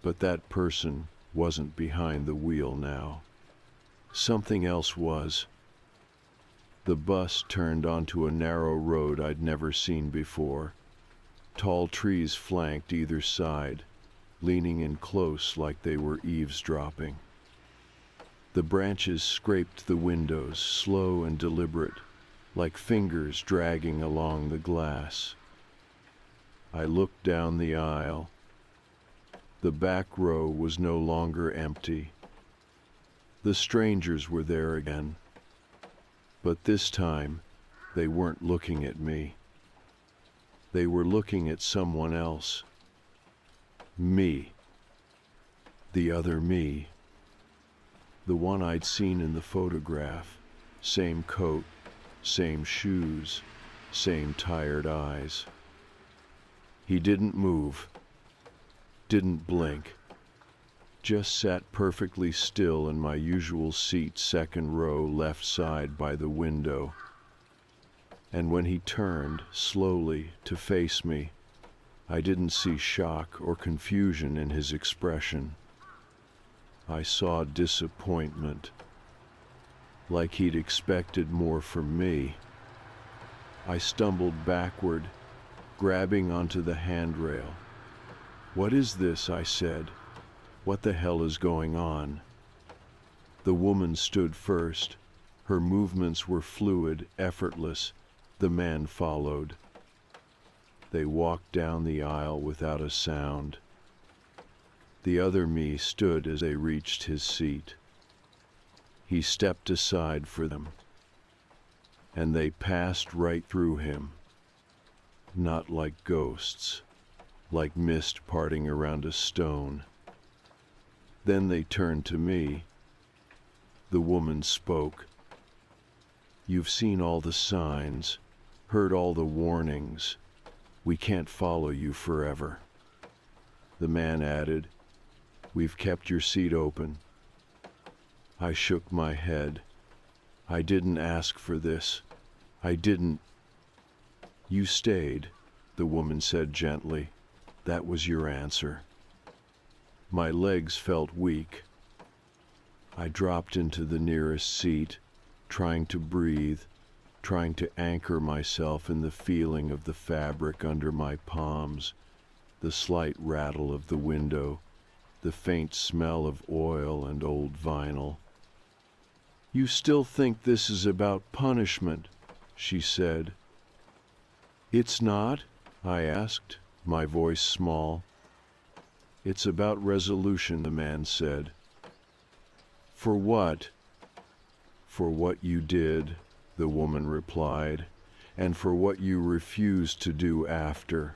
But that person wasn't behind the wheel now. Something else was. The bus turned onto a narrow road I'd never seen before. Tall trees flanked either side, leaning in close like they were eavesdropping. The branches scraped the windows, slow and deliberate, like fingers dragging along the glass. I looked down the aisle. The back row was no longer empty. The strangers were there again. But this time, They weren't looking at me. They were looking at someone else. Me. The other me. The one I'd seen in the photograph. Same coat, same shoes, same tired eyes. He didn't move, didn't blink, just sat perfectly still in my usual seat, second row, left side by the window. And when he turned, slowly, to face me, I didn't see shock or confusion in his expression. I saw disappointment, like he'd expected more from me. I stumbled backward, grabbing onto the handrail. "What is this?" I said. "What the hell is going on?" The woman stood first. Her movements were fluid, effortless. The man followed. They walked down the aisle without a sound. The other me stood as they reached his seat. He stepped aside for them, and they passed right through him, not like ghosts, like mist parting around a stone. Then they turned to me. The woman spoke. "You've seen all the signs, heard all the warnings. We can't follow you forever." The man added, "We've kept your seat open." I shook my head. "I didn't ask for this. I didn't." "You stayed," the woman said gently. "That was your answer." My legs felt weak. I dropped into the nearest seat, trying to breathe, trying to anchor myself in the feeling of the fabric under my palms, the slight rattle of the window, the faint smell of oil and old vinyl. "You still think this is about punishment?" she said. "It's not?" I asked, my voice small. "It's about resolution," the man said. "For what?" "For what you did," the woman replied, "and for what you refused to do after."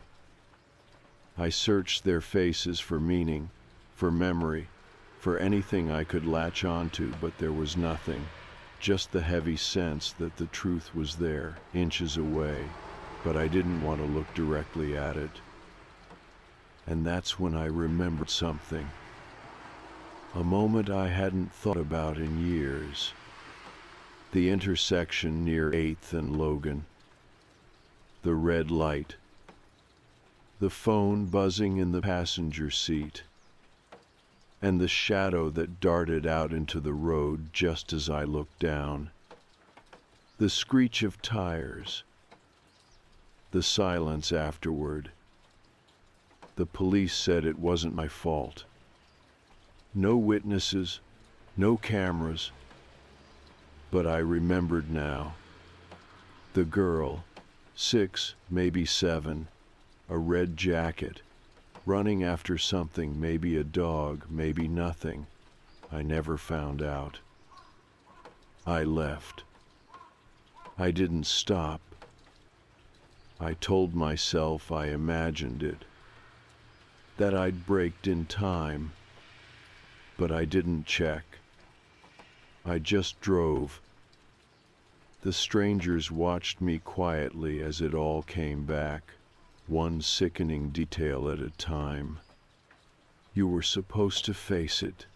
I searched their faces for meaning, for memory, for anything I could latch onto, but there was nothing, just the heavy sense that the truth was there, inches away, but I didn't want to look directly at it. And that's when I remembered something, a moment I hadn't thought about in years. The intersection near 8th and Logan. The red light. The phone buzzing in the passenger seat. And the shadow that darted out into the road just as I looked down. The screech of tires. The silence afterward. The police said it wasn't my fault. No witnesses, no cameras. But I remembered now. The girl, 6, maybe 7, a red jacket, running after something, maybe a dog, maybe nothing. I never found out. I left. I didn't stop. I told myself I imagined it, that I'd braked in time, but I didn't check. I just drove. The strangers watched me quietly as it all came back, one sickening detail at a time. "You were supposed to face it,"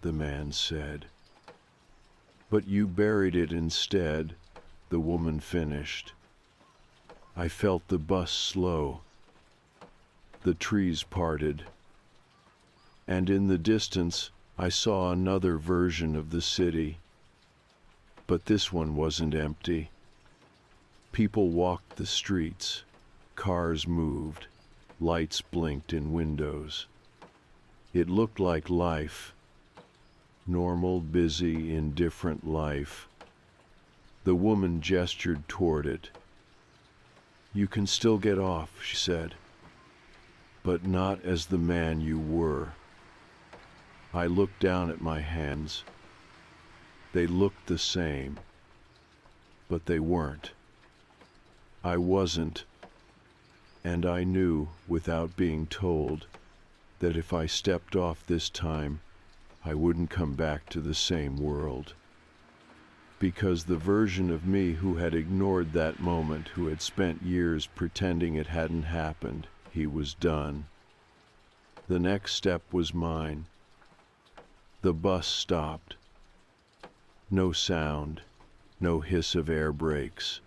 the man said. "But you buried it instead," the woman finished. I felt the bus slow. The trees parted. And in the distance, I saw another version of the city. But this one wasn't empty. People walked the streets. Cars moved. Lights blinked in windows. It looked like life. Normal, busy, indifferent life. The woman gestured toward it. "You can still get off," she said. "But not as the man you were." I looked down at my hands. They looked the same, but they weren't. I wasn't, and I knew, without being told, that if I stepped off this time, I wouldn't come back to the same world. Because the version of me who had ignored that moment, who had spent years pretending it hadn't happened, he was done. The next step was mine. The bus stopped. No sound, no hiss of air brakes,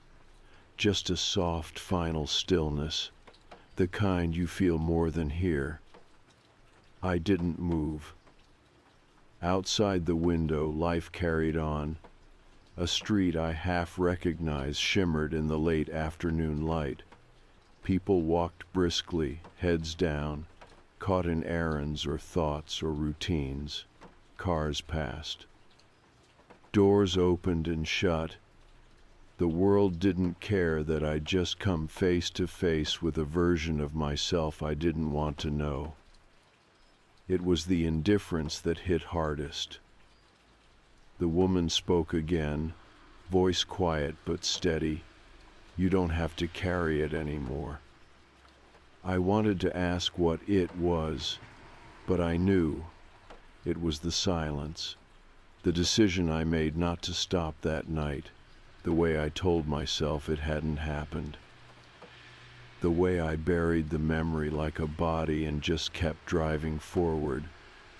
just a soft final stillness, the kind you feel more than here. I didn't move. Outside the window, life carried on. A street I half recognized shimmered in the late afternoon light. People walked briskly, heads down, caught in errands or thoughts or routines. Cars passed. Doors opened and shut. The world didn't care that I'd just come face to face with a version of myself I didn't want to know. It was the indifference that hit hardest. The woman spoke again, voice quiet but steady. You don't have to carry it anymore. I wanted to ask what it was, but I knew. It was the silence, the decision I made not to stop that night, the way I told myself it hadn't happened. The way I buried the memory like a body and just kept driving forward,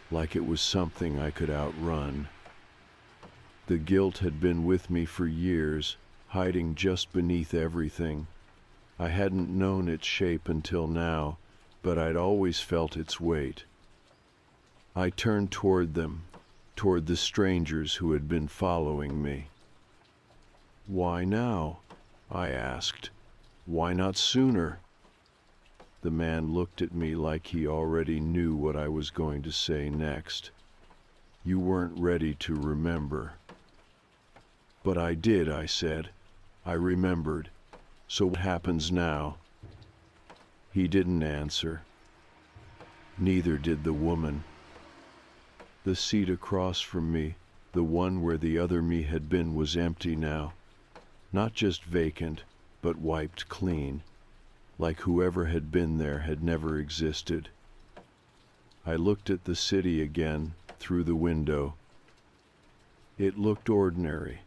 like it was something I could outrun. The guilt had been with me for years, hiding just beneath everything. I hadn't known its shape until now, but I'd always felt its weight. I turned toward them, toward the strangers who had been following me. "Why now?" I asked. "Why not sooner?" The man looked at me like he already knew what I was going to say next. "You weren't ready to remember." "But I did," I said. "I remembered. So what happens now?" He didn't answer. Neither did the woman. The seat across from me, the one where the other me had been, was empty now. Not just vacant, but wiped clean, like whoever had been there had never existed. I looked at the city again, through the window. It looked ordinary,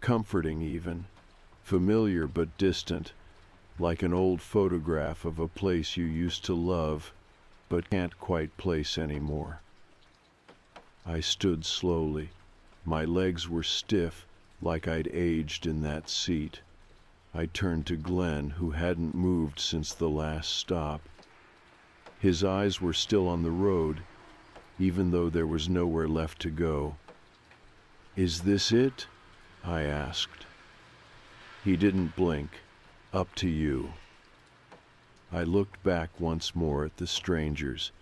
comforting even, familiar but distant, like an old photograph of a place you used to love, but can't quite place anymore. I stood slowly. My legs were stiff, like I'd aged in that seat. I turned to Glenn, who hadn't moved since the last stop. His eyes were still on the road, even though there was nowhere left to go. "Is this it?" I asked. He didn't blink. "Up to you." I looked back once more at the strangers.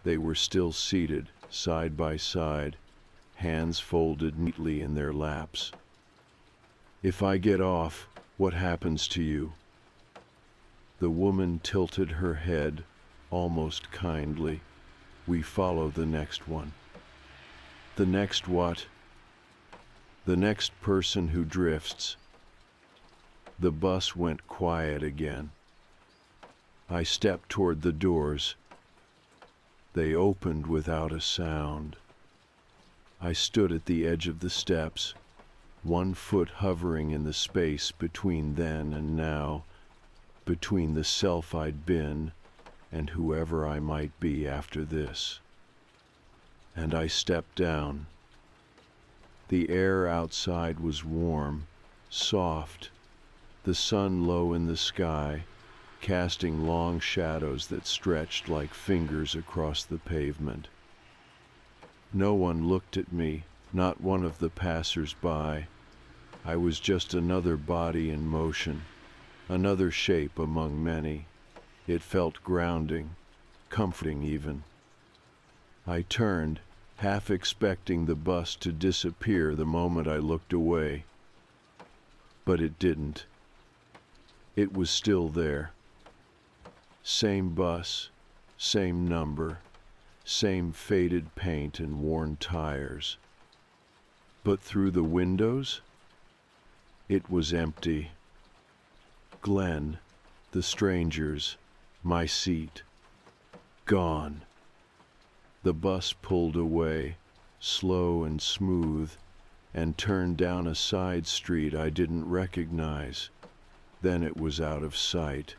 They were still seated, side by side, hands folded neatly in their laps. "If I get off, what happens to you?" The woman tilted her head, almost kindly. "We follow the next one." "The next what?" "The next person who drifts." The bus went quiet again. I stepped toward the doors. They opened without a sound. I stood at the edge of the steps, one foot hovering in the space between then and now, between the self I'd been and whoever I might be after this. And I stepped down. The air outside was warm, soft, the sun low in the sky, casting long shadows that stretched like fingers across the pavement. No one looked at me, not one of the passers-by. I was just another body in motion, another shape among many. It felt grounding, comforting even. I turned, half expecting the bus to disappear the moment I looked away. But it didn't. It was still there. Same bus, same number, same faded paint and worn tires. But through the windows, it was empty. Glenn, the strangers, my seat. Gone. The bus pulled away, slow and smooth, and turned down a side street I didn't recognize. Then it was out of sight.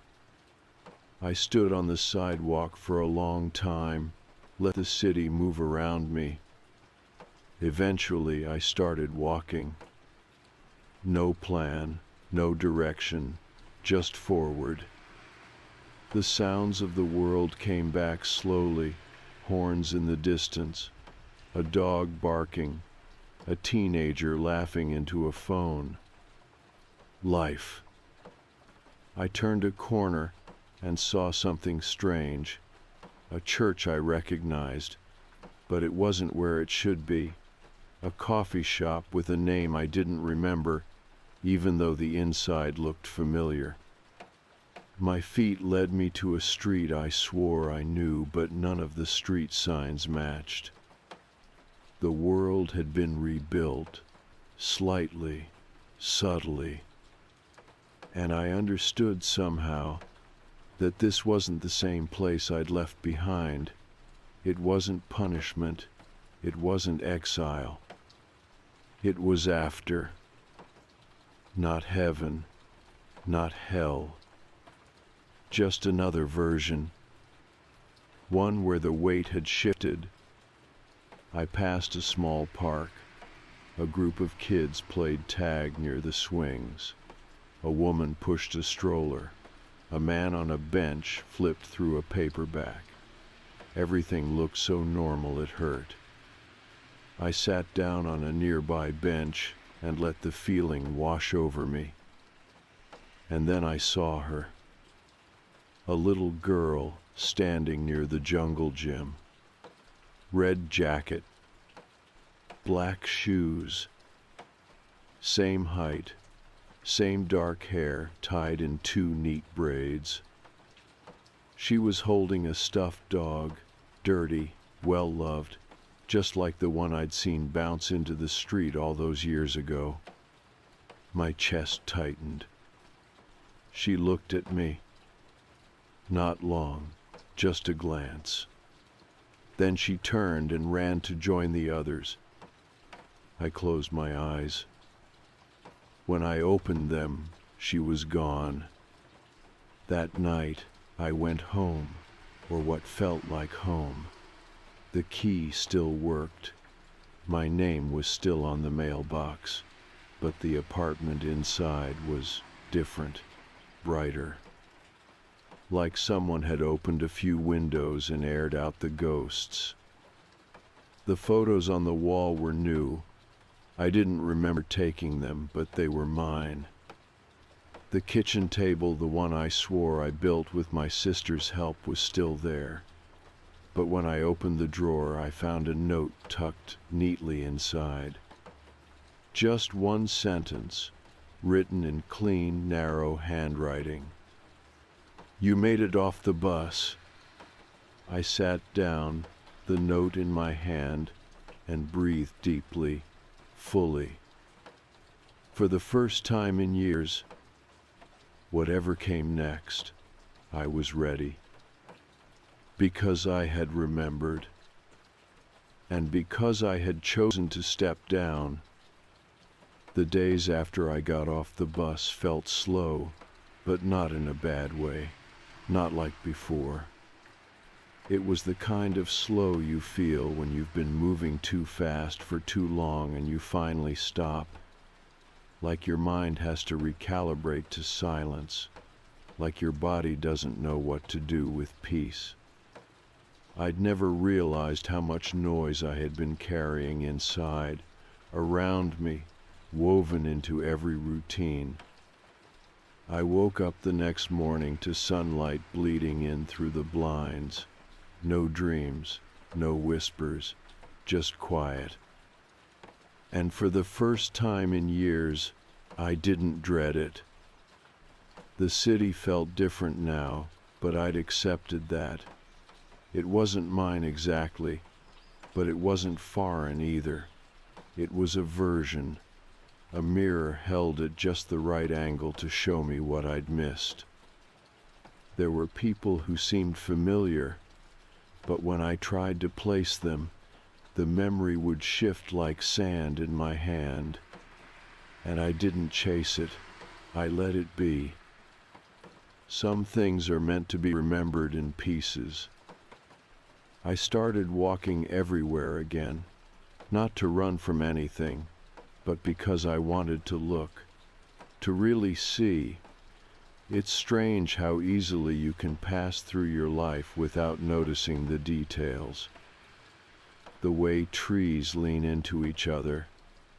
I stood on the sidewalk for a long time, let the city move around me. Eventually, I started walking. No plan, no direction, just forward. The sounds of the world came back slowly, horns in the distance, a dog barking, a teenager laughing into a phone. Life. I turned a corner and saw something strange. A church I recognized, but it wasn't where it should be. A coffee shop with a name I didn't remember, even though the inside looked familiar. My feet led me to a street I swore I knew, but none of the street signs matched. The world had been rebuilt, slightly, subtly, and I understood somehow that this wasn't the same place I'd left behind. It wasn't punishment, it wasn't exile. It was after. Not heaven, not hell. Just another version. One where the weight had shifted. I passed a small park. A group of kids played tag near the swings. A woman pushed a stroller. A man on a bench flipped through a paperback. Everything looked so normal it hurt. I sat down on a nearby bench and let the feeling wash over me. And then I saw her. A little girl standing near the jungle gym. Red jacket. Black shoes. Same height. Same dark hair tied in 2 neat braids. She was holding a stuffed dog, dirty, well-loved, just like the one I'd seen bounce into the street all those years ago. My chest tightened. She looked at me. Not long, just a glance. Then she turned and ran to join the others. I closed my eyes. When I opened them, she was gone. That night, I went home, or what felt like home. The key still worked. My name was still on the mailbox, but the apartment inside was different, brighter. Like someone had opened a few windows and aired out the ghosts. The photos on the wall were new. I didn't remember taking them, but they were mine. The kitchen table, the one I swore I built with my sister's help, was still there. But when I opened the drawer, I found a note tucked neatly inside. Just one sentence, written in clean, narrow handwriting. You made it off the bus. I sat down, the note in my hand, and breathed deeply, fully. For the first time in years, whatever came next, I was ready. Because I had remembered, and because I had chosen to step down. The days after I got off the bus felt slow, but not in a bad way, not like before. It was the kind of slow you feel when you've been moving too fast for too long and you finally stop. Like your mind has to recalibrate to silence, like your body doesn't know what to do with peace. I'd never realized how much noise I had been carrying inside, around me, woven into every routine. I woke up the next morning to sunlight bleeding in through the blinds. No dreams, no whispers, just quiet. And for the first time in years, I didn't dread it. The city felt different now, but I'd accepted that. It wasn't mine exactly, but it wasn't foreign either. It was a version, a mirror held at just the right angle to show me what I'd missed. There were people who seemed familiar, but when I tried to place them, the memory would shift like sand in my hand. And I didn't chase it, I let it be. Some things are meant to be remembered in pieces. I started walking everywhere again, not to run from anything, but because I wanted to look, to really see. It's strange how easily you can pass through your life without noticing the details. The way trees lean into each other,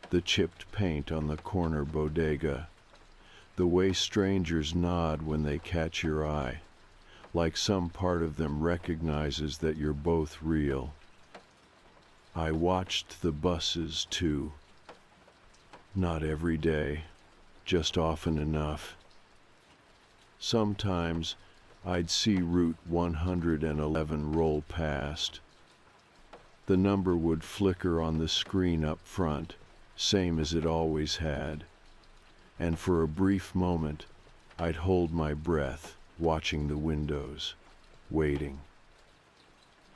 the chipped paint on the corner bodega, the way strangers nod when they catch your eye, like some part of them recognizes that you're both real. I watched the buses too. Not every day, just often enough. Sometimes I'd see Route 111 roll past. The number would flicker on the screen up front, same as it always had. And for a brief moment, I'd hold my breath, watching the windows, waiting.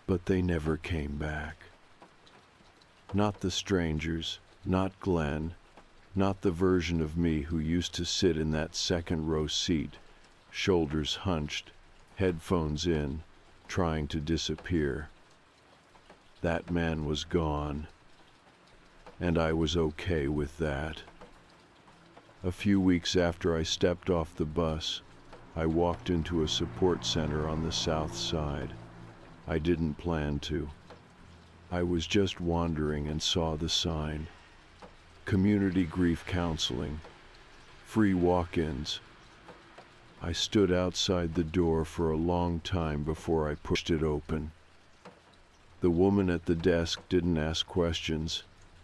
But they never came back. Not the strangers, not Glenn, not the version of me who used to sit in that second row seat, shoulders hunched, headphones in, trying to disappear. That man was gone, and I was okay with that. A few weeks after I stepped off the bus, I walked into a support center on the south side. I didn't plan to. I was just wandering and saw the sign. Community grief counseling. Free walk-ins. I stood outside the door for a long time before I pushed it open. The woman at the desk didn't ask questions.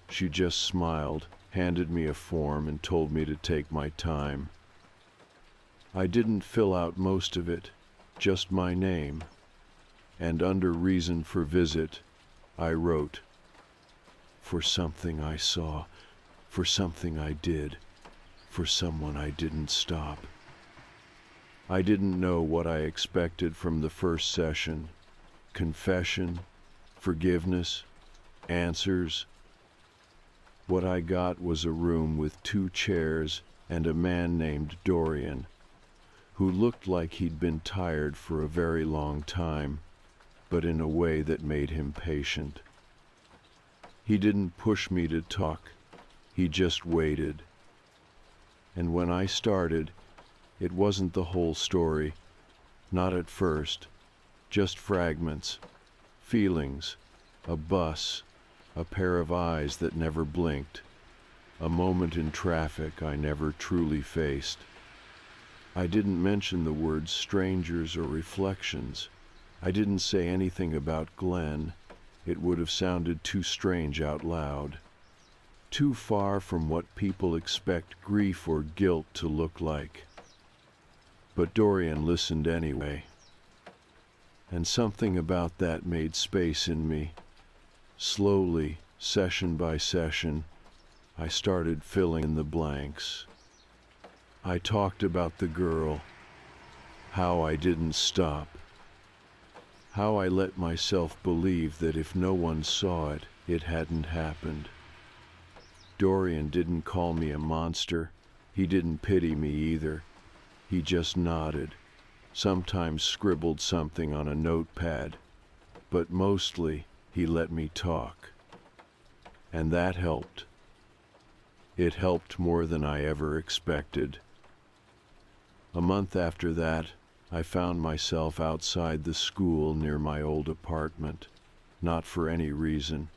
She just smiled, handed me a form, and told me to take my time. I didn't fill out most of it, just my name. And under reason for visit, I wrote, for something I saw, for something I did, for someone I didn't stop. I didn't know what I expected from the first session. Confession, forgiveness, answers. What I got was a room with 2 chairs and a man named Dorian, who looked like he'd been tired for a very long time, but in a way that made him patient. He didn't push me to talk, he just waited. And when I started, it wasn't the whole story, not at first, just fragments, feelings, a bus, a pair of eyes that never blinked, a moment in traffic I never truly faced. I didn't mention the words strangers or reflections. I didn't say anything about Glenn. It would have sounded too strange out loud. Too far from what people expect grief or guilt to look like. But Dorian listened anyway. And something about that made space in me. Slowly, session by session, I started filling in the blanks. I talked about the girl, how I didn't stop, how I let myself believe that if no one saw it, it hadn't happened. Dorian didn't call me a monster. He didn't pity me either. He just nodded, sometimes scribbled something on a notepad, but mostly he let me talk. And that helped. It helped more than I ever expected. A month after that, I found myself outside the school near my old apartment, not for any reason.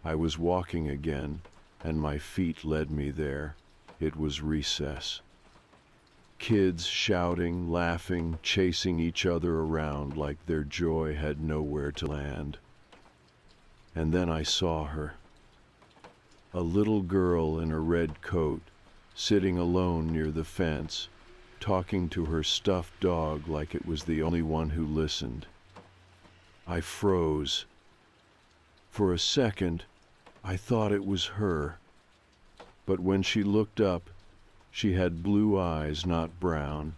I was walking again, and my feet led me there. It was recess. Kids shouting, laughing, chasing each other around like their joy had nowhere to land. And then I saw her. A little girl in a red coat, sitting alone near the fence, talking to her stuffed dog like it was the only one who listened. I froze. For a second, I thought it was her. But when she looked up, she had blue eyes, not brown,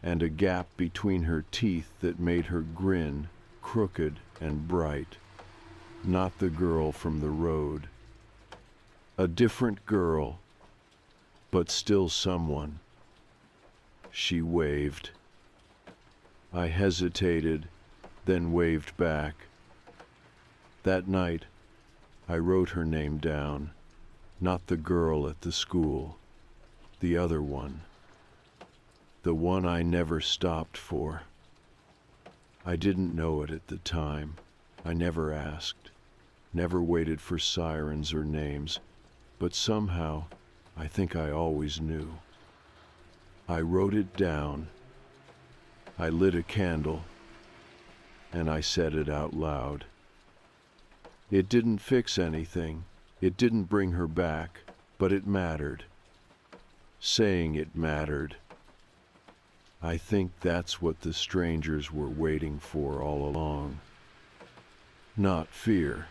and a gap between her teeth that made her grin crooked and bright. Not the girl from the road. A different girl, but still someone. She waved. I hesitated, then waved back. That night, I wrote her name down. Not the girl at the school, the other one. The one I never stopped for. I didn't know it at the time. I never asked, never waited for sirens or names, but somehow I think I always knew. I wrote it down. I lit a candle, and I said it out loud. It didn't fix anything. It didn't bring her back, but it mattered. Saying it mattered. I think that's what the strangers were waiting for all along. Not fear,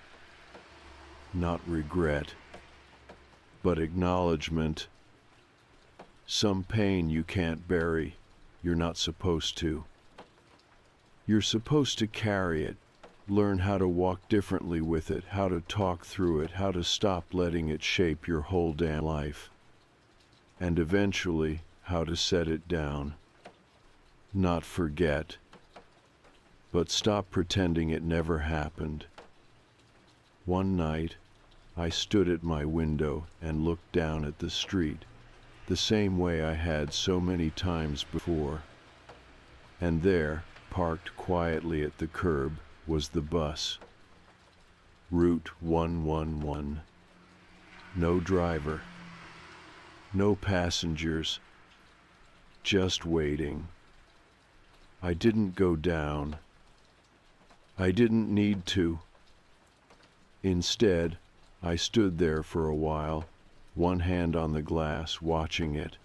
not regret, but acknowledgement. Some pain you can't bury, you're not supposed to. You're supposed to carry it, learn how to walk differently with it, how to talk through it, how to stop letting it shape your whole damn life. And eventually, how to set it down. Not forget, but stop pretending it never happened. One night, I stood at my window and looked down at the street, the same way I had so many times before. And there, parked quietly at the curb, was the bus. Route 111. No driver. No passengers. Just waiting. I didn't go down. I didn't need to. Instead, I stood there for a while, one hand on the glass, watching it.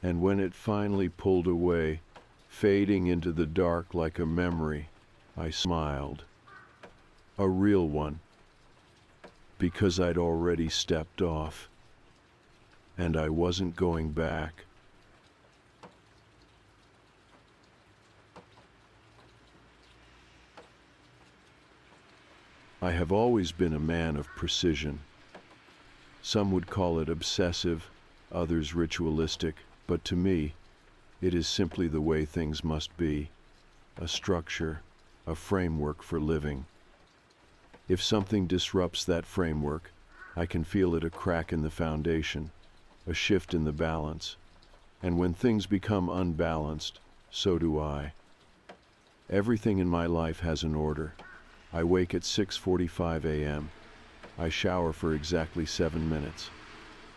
And when it finally pulled away, fading into the dark like a memory, I smiled. A real one. Because I'd already stepped off. And I wasn't going back. I have always been a man of precision. Some would call it obsessive, others ritualistic, but to me, it is simply the way things must be, a structure, a framework for living. If something disrupts that framework, I can feel it a crack in the foundation, a shift in the balance, and when things become unbalanced, so do I. Everything in my life has an order. I wake at 6:45 a.m. I shower for exactly 7 minutes.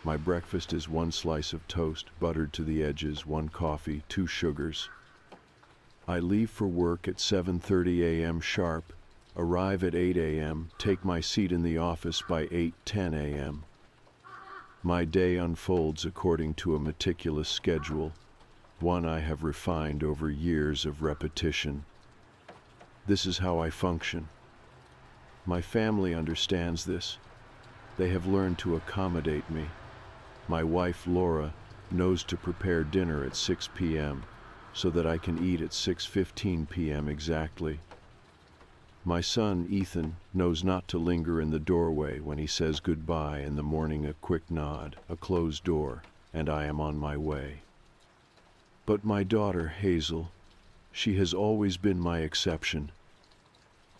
My breakfast is 1 slice of toast, buttered to the edges, 1 coffee, 2 sugars. I leave for work at 7:30 a.m. sharp, arrive at 8 a.m., take my seat in the office by 8:10 a.m. My day unfolds according to a meticulous schedule, one I have refined over years of repetition. This is how I function. My family understands this. They have learned to accommodate me. My wife, Laura, knows to prepare dinner at 6 p.m. so that I can eat at 6:15 p.m. exactly. My son, Ethan, knows not to linger in the doorway when he says goodbye in the morning, a quick nod, a closed door, and I am on my way. But my daughter, Hazel, she has always been my exception.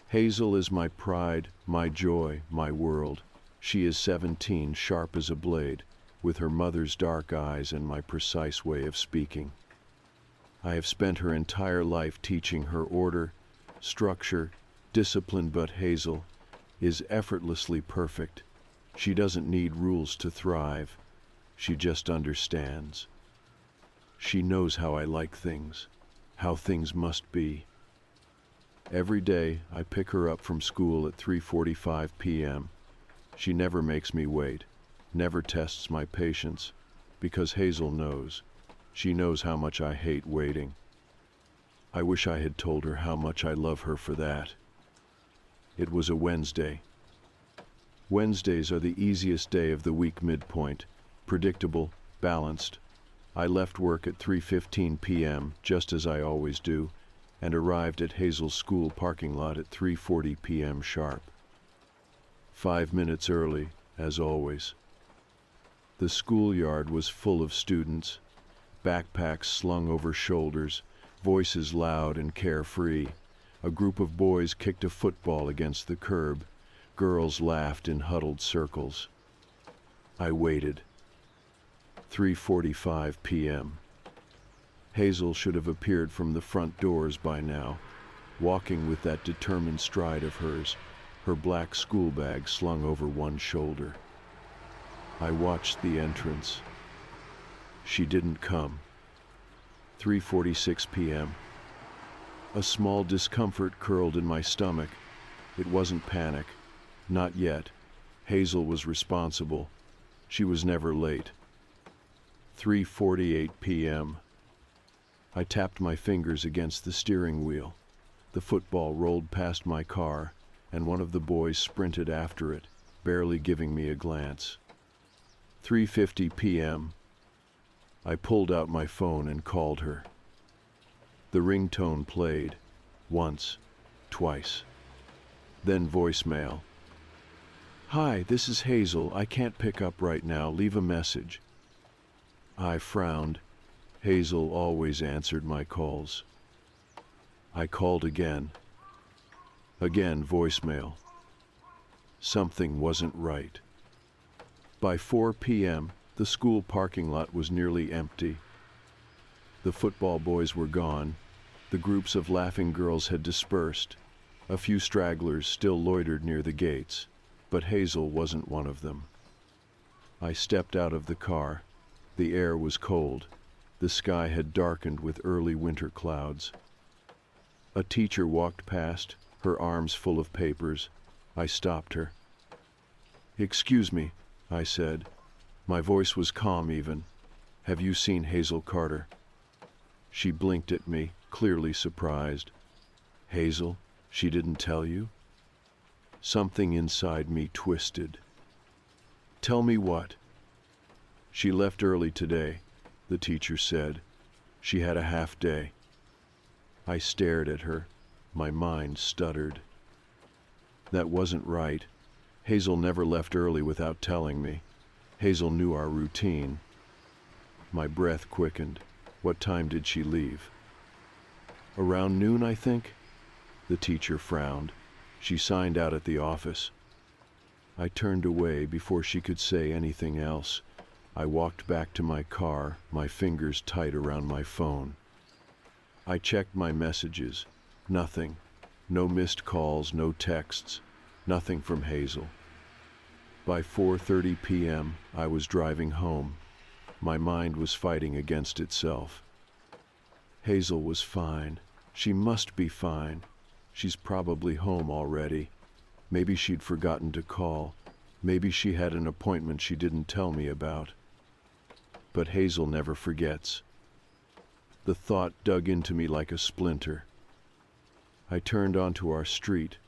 Hazel is my pride, my joy, my world. She is 17, sharp as a blade, with her mother's dark eyes and my precise way of speaking. I have spent her entire life teaching her order, structure, discipline, but Hazel is effortlessly perfect. She doesn't need rules to thrive. She just understands. She knows how I like things, how things must be. Every day I pick her up from school at 3:45 p.m. She never makes me wait, never tests my patience, because Hazel knows. She knows how much I hate waiting. I wish I had told her how much I love her for that. It was a Wednesday. Wednesdays are the easiest day of the week midpoint. Predictable, balanced. I left work at 3:15 p.m., just as I always do, and arrived at Hazel's school parking lot at 3:40 p.m. sharp. 5 minutes early, as always. The schoolyard was full of students, backpacks slung over shoulders, voices loud and carefree. A group of boys kicked a football against the curb. Girls laughed in huddled circles. I waited. 3:45 p.m. Hazel should have appeared from the front doors by now, walking with that determined stride of hers, her black school bag slung over one shoulder. I watched the entrance. She didn't come. 3:46 p.m. A small discomfort curled in my stomach. It wasn't panic. Not yet. Hazel was responsible. She was never late. 3:48 p.m. I tapped my fingers against the steering wheel. The football rolled past my car, and one of the boys sprinted after it, barely giving me a glance. 3:50 p.m. I pulled out my phone and called her. The ringtone played, once, twice. Then voicemail. "Hi, this is Hazel. I can't pick up right now. Leave a message." I frowned. Hazel always answered my calls. I called again. Again voicemail. Something wasn't right. By 4 p.m., the school parking lot was nearly empty. The football boys were gone. The groups of laughing girls had dispersed. A few stragglers still loitered near the gates, but Hazel wasn't one of them. I stepped out of the car. The air was cold. The sky had darkened with early winter clouds. A teacher walked past, her arms full of papers. I stopped her. "Excuse me," I said. My voice was calm even. "Have you seen Hazel Carter?" She blinked at me, clearly surprised. "Hazel? She didn't tell you?" Something inside me twisted. "Tell me what?" "She left early today," the teacher said. "She had a half day." I stared at her. My mind stuttered. That wasn't right. Hazel never left early without telling me. Hazel knew our routine. My breath quickened. What time did she leave? "Around noon, I think." The teacher frowned. She signed out at the office. I turned away before she could say anything else. I walked back to my car, my fingers tight around my phone. I checked my messages. Nothing. No missed calls, no texts. Nothing from Hazel. By 4:30 p.m., I was driving home. My mind was fighting against itself. Hazel was fine. She must be fine. She's probably home already. Maybe she'd forgotten to call. Maybe she had an appointment she didn't tell me about. But Hazel never forgets. The thought dug into me like a splinter. I turned onto our street,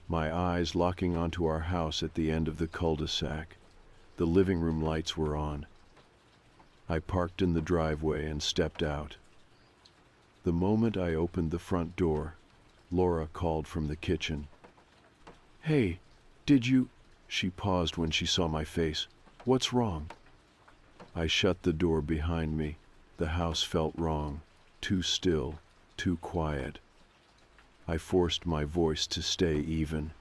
my eyes locking onto our house at the end of the cul-de-sac. The living room lights were on. I parked in the driveway and stepped out. The moment I opened the front door, Laura called from the kitchen. "Hey, did you—" She paused when she saw my face. "What's wrong?" I shut the door behind me. The house felt wrong. Too still, too quiet. I forced my voice to stay even.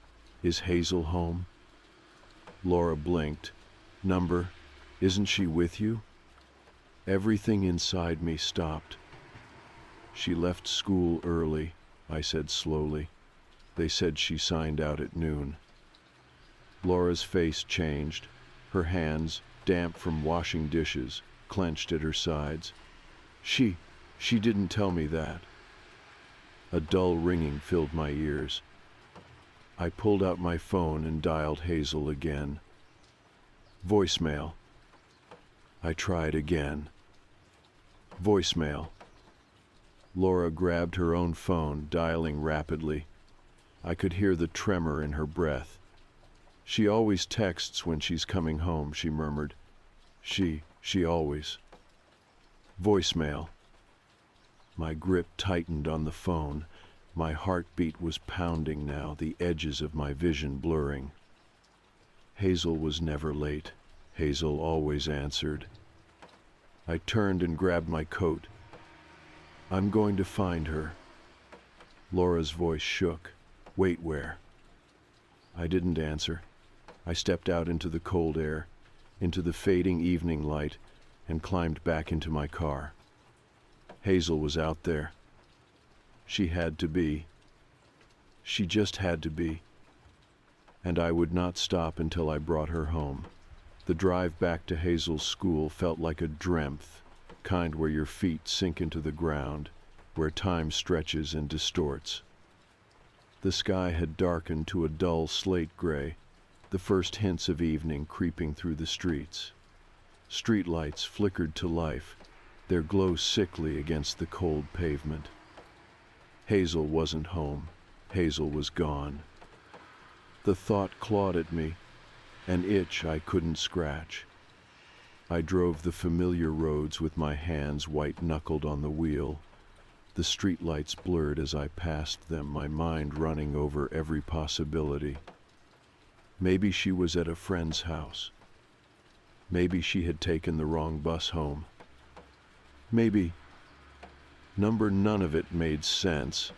"Is Hazel home?" Laura blinked. "Number, isn't she with you?" Everything inside me stopped. "She left school early," I said slowly. "They said she signed out at noon." Laura's face changed. Her hands, damp from washing dishes, clenched at her sides. She didn't tell me that." A dull ringing filled my ears. I pulled out my phone and dialed Hazel again. Voicemail. I tried again. Voicemail. Laura grabbed her own phone, dialing rapidly. I could hear the tremor in her breath. She always texts when she's coming home, she murmured. She always. Voicemail. My grip tightened on the phone. My heartbeat was pounding now, the edges of my vision blurring. Hazel was never late. Hazel always answered. I turned and grabbed my coat. I'm going to find her. Laura's voice shook. Wait, where? I didn't answer. I stepped out into the cold air, into the fading evening light, and climbed back into my car. Hazel was out there. She had to be. She just had to be. And I would not stop until I brought her home. The drive back to Hazel's school felt like a dreamt, kind where your feet sink into the ground, where time stretches and distorts. The sky had darkened to a dull slate gray, the first hints of evening creeping through the streets. Streetlights flickered to life, their glow sickly against the cold pavement. Hazel wasn't home. Hazel was gone. The thought clawed at me, an itch I couldn't scratch. I drove the familiar roads with my hands white-knuckled on the wheel. The streetlights blurred as I passed them, my mind running over every possibility. Maybe she was at a friend's house. Maybe she had taken the wrong bus home. Maybe. None of it made sense.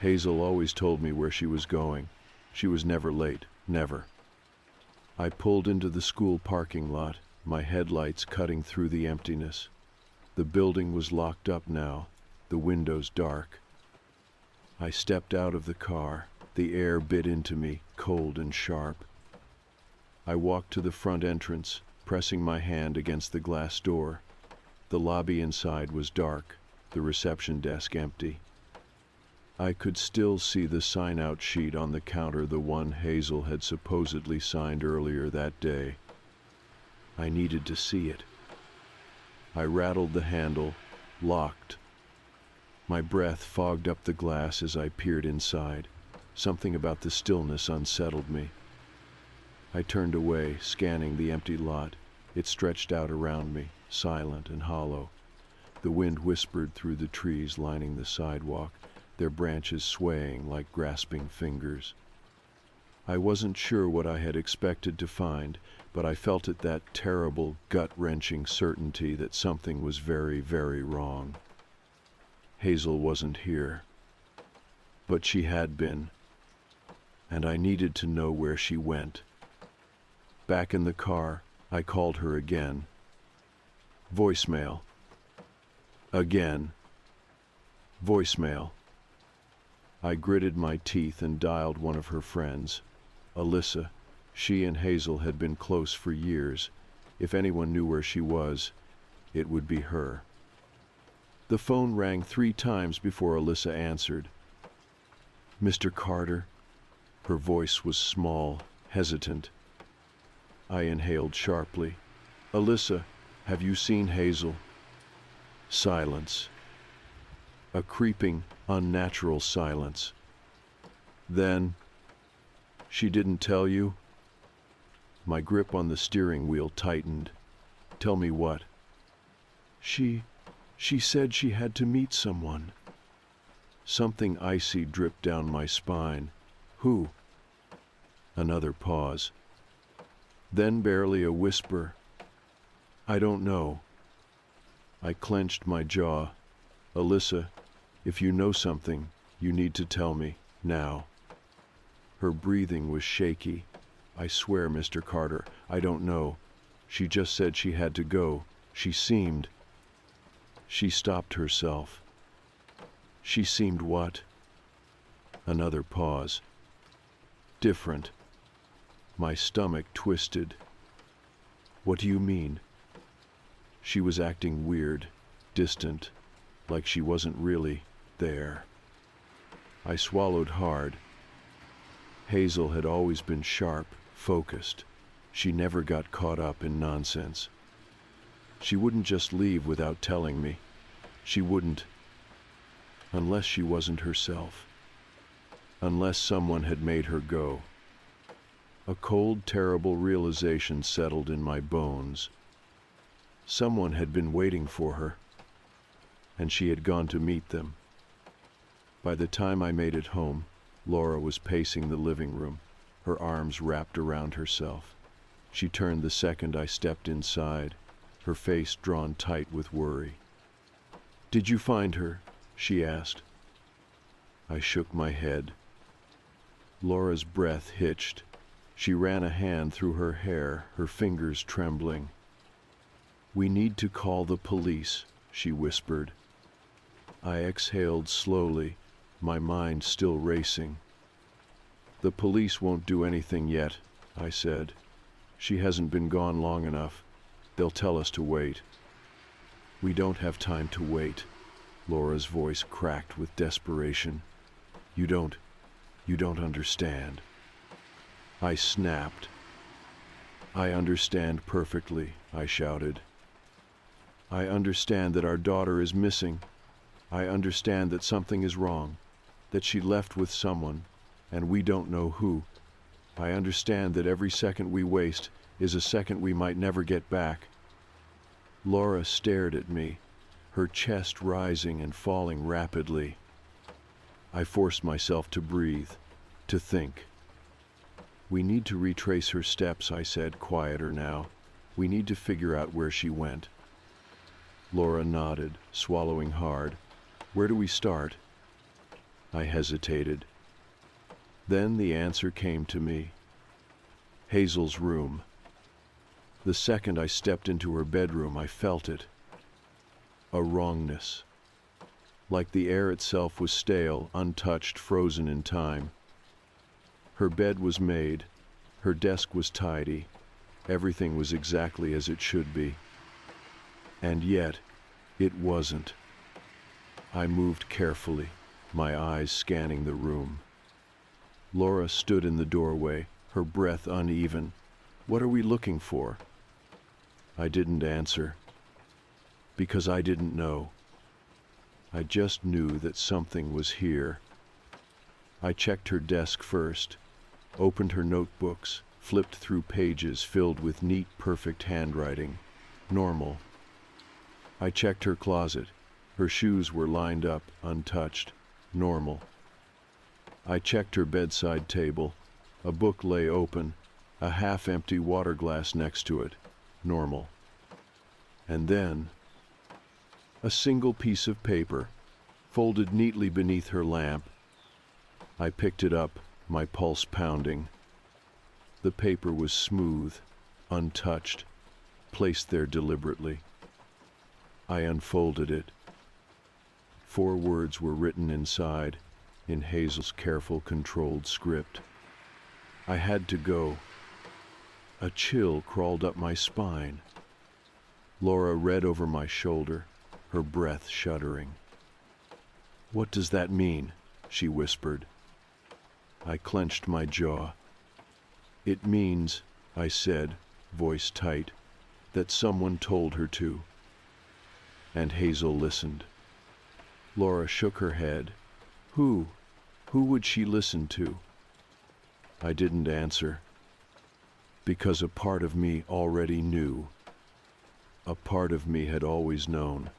Hazel always told me where she was going. She was never late, never. I pulled into the school parking lot, my headlights cutting through the emptiness. The building was locked up now, the windows dark. I stepped out of the car. The air bit into me, cold and sharp. I walked to the front entrance, pressing my hand against the glass door. The lobby inside was dark, the reception desk empty. I could still see the sign-out sheet on the counter, the one Hazel had supposedly signed earlier that day. I needed to see it. I rattled the handle, locked. My breath fogged up the glass as I peered inside. Something about the stillness unsettled me. I turned away, scanning the empty lot. It stretched out around me, silent and hollow. The wind whispered through the trees lining the sidewalk, their branches swaying like grasping fingers. I wasn't sure what I had expected to find, but I felt it, that terrible, gut-wrenching certainty that something was very, very wrong. Hazel wasn't here. But she had been. And I needed to know where she went. Back in the car, I called her again. Voicemail. Again. Voicemail. I gritted my teeth and dialed one of her friends. Alyssa. She and Hazel had been close for years. If anyone knew where she was, it would be her. The phone rang 3 times before Alyssa answered. Mr. Carter? Her voice was small, hesitant. I inhaled sharply. Alyssa, have you seen Hazel? Silence. A creeping, unnatural silence. Then, she didn't tell you? My grip on the steering wheel tightened. Tell me what? She said she had to meet someone. Something icy dripped down my spine. Who? Another pause. Then barely a whisper. I don't know. I clenched my jaw. Alyssa, if you know something, you need to tell me, now. Her breathing was shaky. I swear, Mr. Carter, I don't know. She just said she had to go. She seemed... She stopped herself. She seemed what? Another pause. Different. My stomach twisted. What do you mean? She was acting weird, distant, like she wasn't really there. I swallowed hard. Hazel had always been sharp, focused. She never got caught up in nonsense. She wouldn't just leave without telling me. She wouldn't. Unless she wasn't herself. Unless someone had made her go. A cold, terrible realization settled in my bones. Someone had been waiting for her, and she had gone to meet them. By the time I made it home, Laura was pacing the living room, her arms wrapped around herself. She turned the second I stepped inside, her face drawn tight with worry. "Did you find her?" she asked. I shook my head. Laura's breath hitched. She ran a hand through her hair, her fingers trembling. "We need to call the police," she whispered. I exhaled slowly, my mind still racing. "The police won't do anything yet," I said. "She hasn't been gone long enough. They'll tell us to wait." "We don't have time to wait." Laura's voice cracked with desperation. You don't understand." I snapped. "I understand perfectly," I shouted. "I understand that our daughter is missing. I understand that something is wrong, that she left with someone, and we don't know who. I understand that every second we waste is a second we might never get back." Laura stared at me, her chest rising and falling rapidly. I forced myself to breathe, to think. "We need to retrace her steps," I said, quieter now. "We need to figure out where she went." Laura nodded, swallowing hard. "Where do we start?" I hesitated. Then the answer came to me. Hazel's room. The second I stepped into her bedroom, I felt it. A wrongness. Like the air itself was stale, untouched, frozen in time. Her bed was made, her desk was tidy, everything was exactly as it should be. And yet, it wasn't. I moved carefully, my eyes scanning the room. Laura stood in the doorway, her breath uneven. "What are we looking for?" I didn't answer, because I didn't know. I just knew that something was here. I checked her desk first, opened her notebooks, flipped through pages filled with neat, perfect handwriting. Normal. I checked her closet. Her shoes were lined up, untouched. Normal. I checked her bedside table. A book lay open, a half-empty water glass next to it. Normal. And then, a single piece of paper, folded neatly beneath her lamp. I picked it up, my pulse pounding. The paper was smooth, untouched, placed there deliberately. I unfolded it. 4 words were written inside, in Hazel's careful, controlled script. I had to go. A chill crawled up my spine. Laura read over my shoulder, her breath shuddering. "What does that mean?" she whispered. I clenched my jaw. "It means," I said, voice tight, "that someone told her to." And Hazel listened. Laura shook her head. Who? Who would she listen to? I didn't answer, because a part of me already knew. A part of me had always known.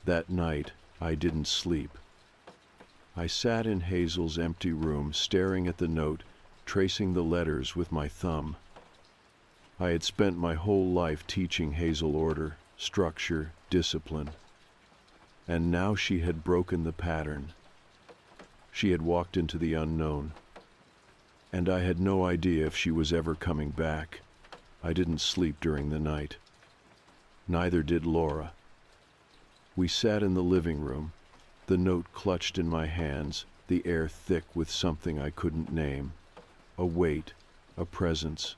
That night, I didn't sleep. I sat in Hazel's empty room, staring at the note, tracing the letters with my thumb. I had spent my whole life teaching Hazel order, structure, discipline. And now she had broken the pattern. She had walked into the unknown. And I had no idea if she was ever coming back. I didn't sleep during the night. Neither did Laura. We sat in the living room, the note clutched in my hands, the air thick with something I couldn't name. A weight, a presence,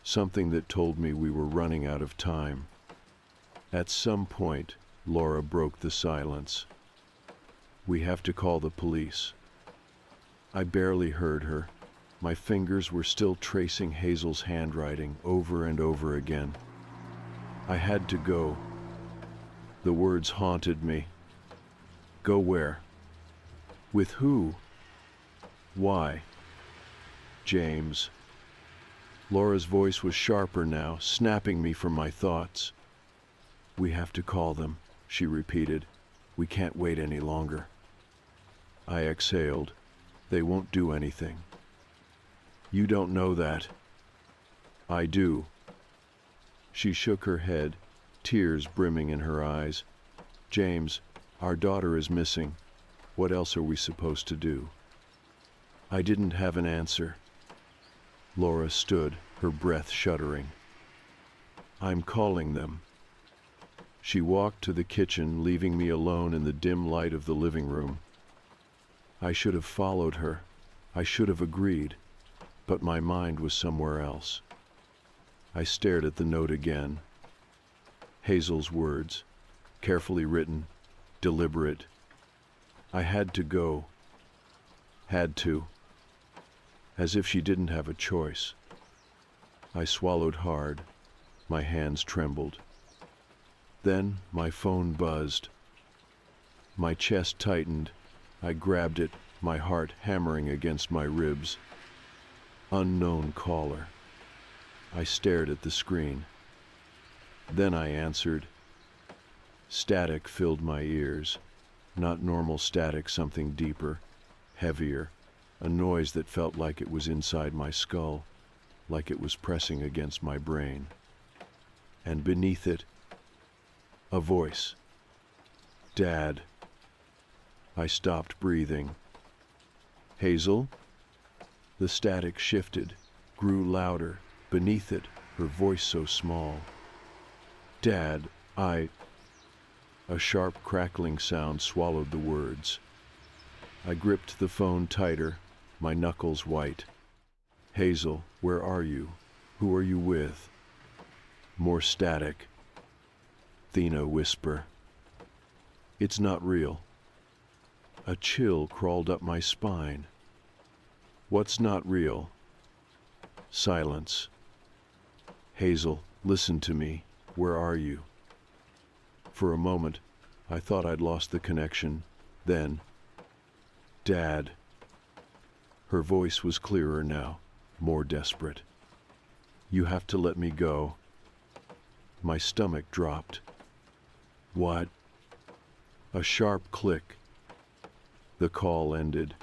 something that told me we were running out of time. At some point, Laura broke the silence. "We have to call the police." I barely heard her. My fingers were still tracing Hazel's handwriting over and over again. I had to go. The words haunted me. Go where? With who? Why? James. Laura's voice was sharper now, snapping me from my thoughts. "We have to call them," she repeated. "We can't wait any longer." I exhaled. "They won't do anything." "You don't know that." "I do." She shook her head, tears brimming in her eyes. "James, our daughter is missing. What else are we supposed to do?" I didn't have an answer. Laura stood, her breath shuddering. "I'm calling them." She walked to the kitchen, leaving me alone in the dim light of the living room. I should have followed her. I should have agreed, but my mind was somewhere else. I stared at the note again. Hazel's words, carefully written, deliberate. I had to go. Had to. As if she didn't have a choice. I swallowed hard. My hands trembled. Then my phone buzzed. My chest tightened. I grabbed it, my heart hammering against my ribs. Unknown caller. I stared at the screen. Then I answered. Static filled my ears. Not normal static, something deeper, heavier, a noise that felt like it was inside my skull, like it was pressing against my brain. And beneath it, a voice. "Dad." I stopped breathing. "Hazel?" The static shifted, grew louder. Beneath it, her voice so small. "Dad, A sharp crackling sound swallowed the words. I gripped the phone tighter, my knuckles white. "Hazel, where are you? Who are you with?" More static. Thena whisper. "It's not real." A chill crawled up my spine. "What's not real?" Silence. "Hazel, listen to me. Where are you?" For a moment, I thought I'd lost the connection. Then, "Dad." Her voice was clearer now, more desperate. "You have to let me go." My stomach dropped. "What?" A sharp click. The call ended.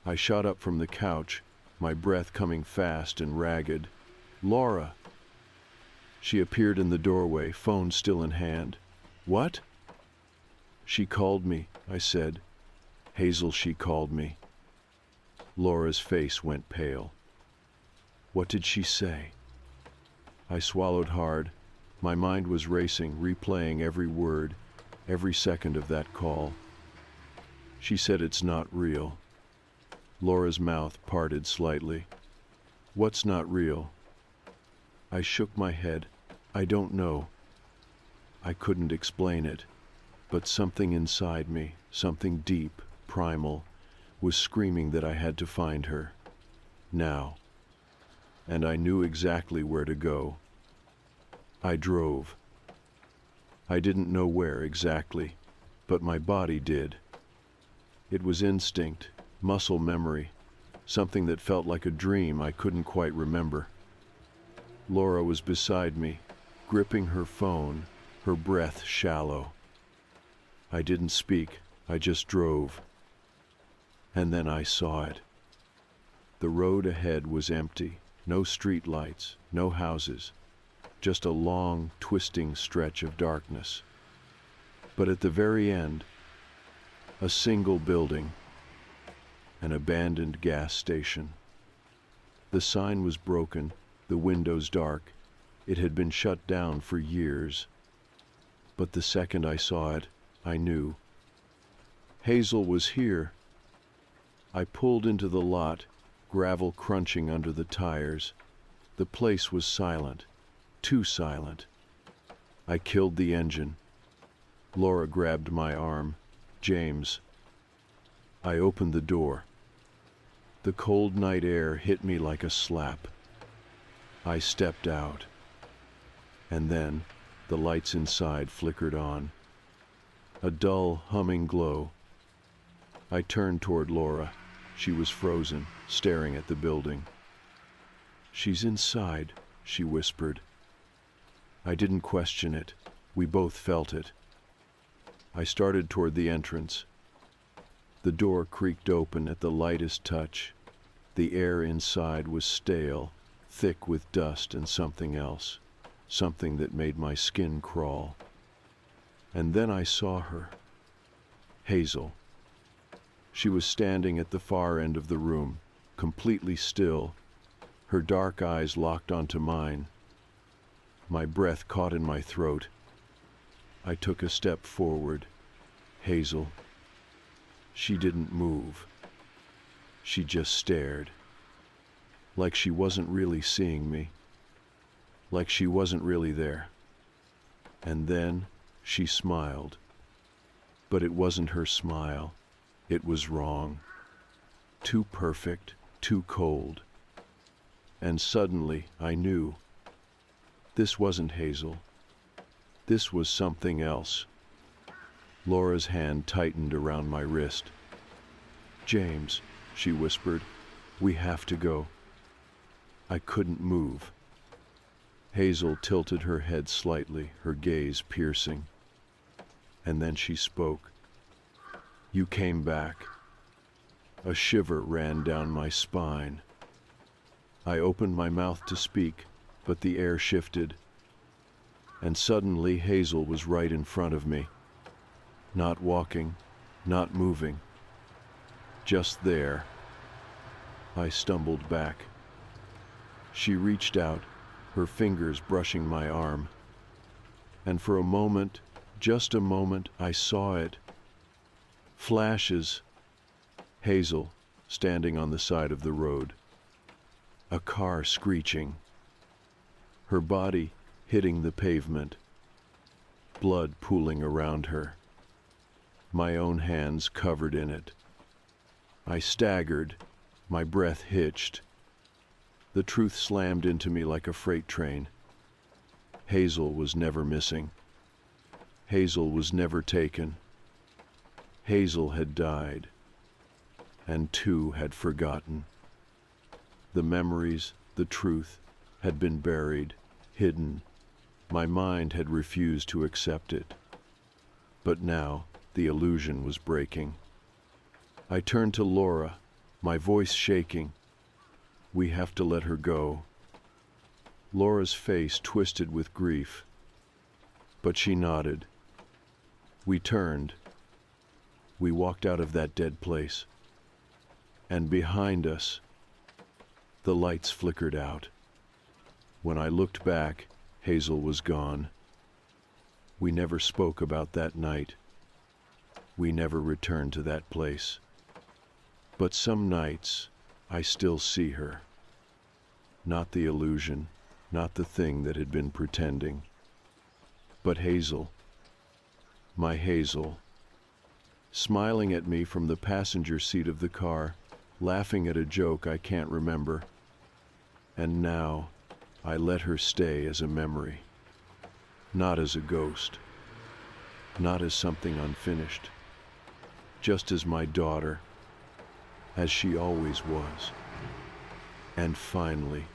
I shot up from the couch, my breath coming fast and ragged. "Laura!" She appeared in the doorway, phone still in hand. "What?" "She called me," I said. "Hazel, she called me." Laura's face went pale. "What did she say?" I swallowed hard. My mind was racing, replaying every word, every second of that call. "She said it's not real." Laura's mouth parted slightly. "What's not real?" I shook my head. "I don't know." I couldn't explain it, but something inside me, something deep, primal, was screaming that I had to find her. Now. And I knew exactly where to go. I drove. I didn't know where exactly, but my body did. It was instinct, muscle memory, something that felt like a dream I couldn't quite remember. Laura was beside me, gripping her phone, her breath shallow. I didn't speak, I just drove. And then I saw it. The road ahead was empty, no street lights, no houses, just a long, twisting stretch of darkness. But at the very end, a single building, an abandoned gas station. The sign was broken, the windows dark. It had been shut down for years. But the second I saw it, I knew. Hazel was here. I pulled into the lot, gravel crunching under the tires. The place was silent, too silent. I killed the engine. Laura grabbed my arm. "James." I opened the door. The cold night air hit me like a slap. I stepped out. And then, the lights inside flickered on. A dull, humming glow. I turned toward Laura. She was frozen, staring at the building. "She's inside," she whispered. I didn't question it. We both felt it. I started toward the entrance. The door creaked open at the lightest touch. The air inside was stale, thick with dust and something else, something that made my skin crawl. And then I saw her. Hazel. She was standing at the far end of the room, completely still, her dark eyes locked onto mine. My breath caught in my throat. I took a step forward. Hazel. She didn't move. She just stared. Like she wasn't really seeing me. Like she wasn't really there. And then she smiled. But it wasn't her smile. It was wrong. Too perfect, too cold. And suddenly I knew. This wasn't Hazel. This was something else. Laura's hand tightened around my wrist. "James," she whispered, "we have to go." I couldn't move. Hazel tilted her head slightly, her gaze piercing. And then she spoke. "You came back." A shiver ran down my spine. I opened my mouth to speak, but the air shifted. And suddenly Hazel was right in front of me. Not walking, not moving. Just there. I stumbled back. She reached out, her fingers brushing my arm. And for a moment, just a moment, I saw it. Flashes. Hazel, standing on the side of the road. A car screeching. Her body hitting the pavement. Blood pooling around her. My own hands covered in it. I staggered, my breath hitched. The truth slammed into me like a freight train. Hazel was never missing. Hazel was never taken. Hazel had died, and two had forgotten. The memories, the truth, had been buried, hidden. My mind had refused to accept it. But now, the illusion was breaking. I turned to Laura, my voice shaking. "We have to let her go." Laura's face twisted with grief. But she nodded. We turned. We walked out of that dead place. And behind us, the lights flickered out. When I looked back, Hazel was gone. We never spoke about that night. We never returned to that place. But some nights, I still see her. Not the illusion, not the thing that had been pretending. But Hazel, my Hazel, smiling at me from the passenger seat of the car, laughing at a joke I can't remember. And now, I let her stay as a memory. Not as a ghost. Not as something unfinished. Just as my daughter, as she always was. And finally,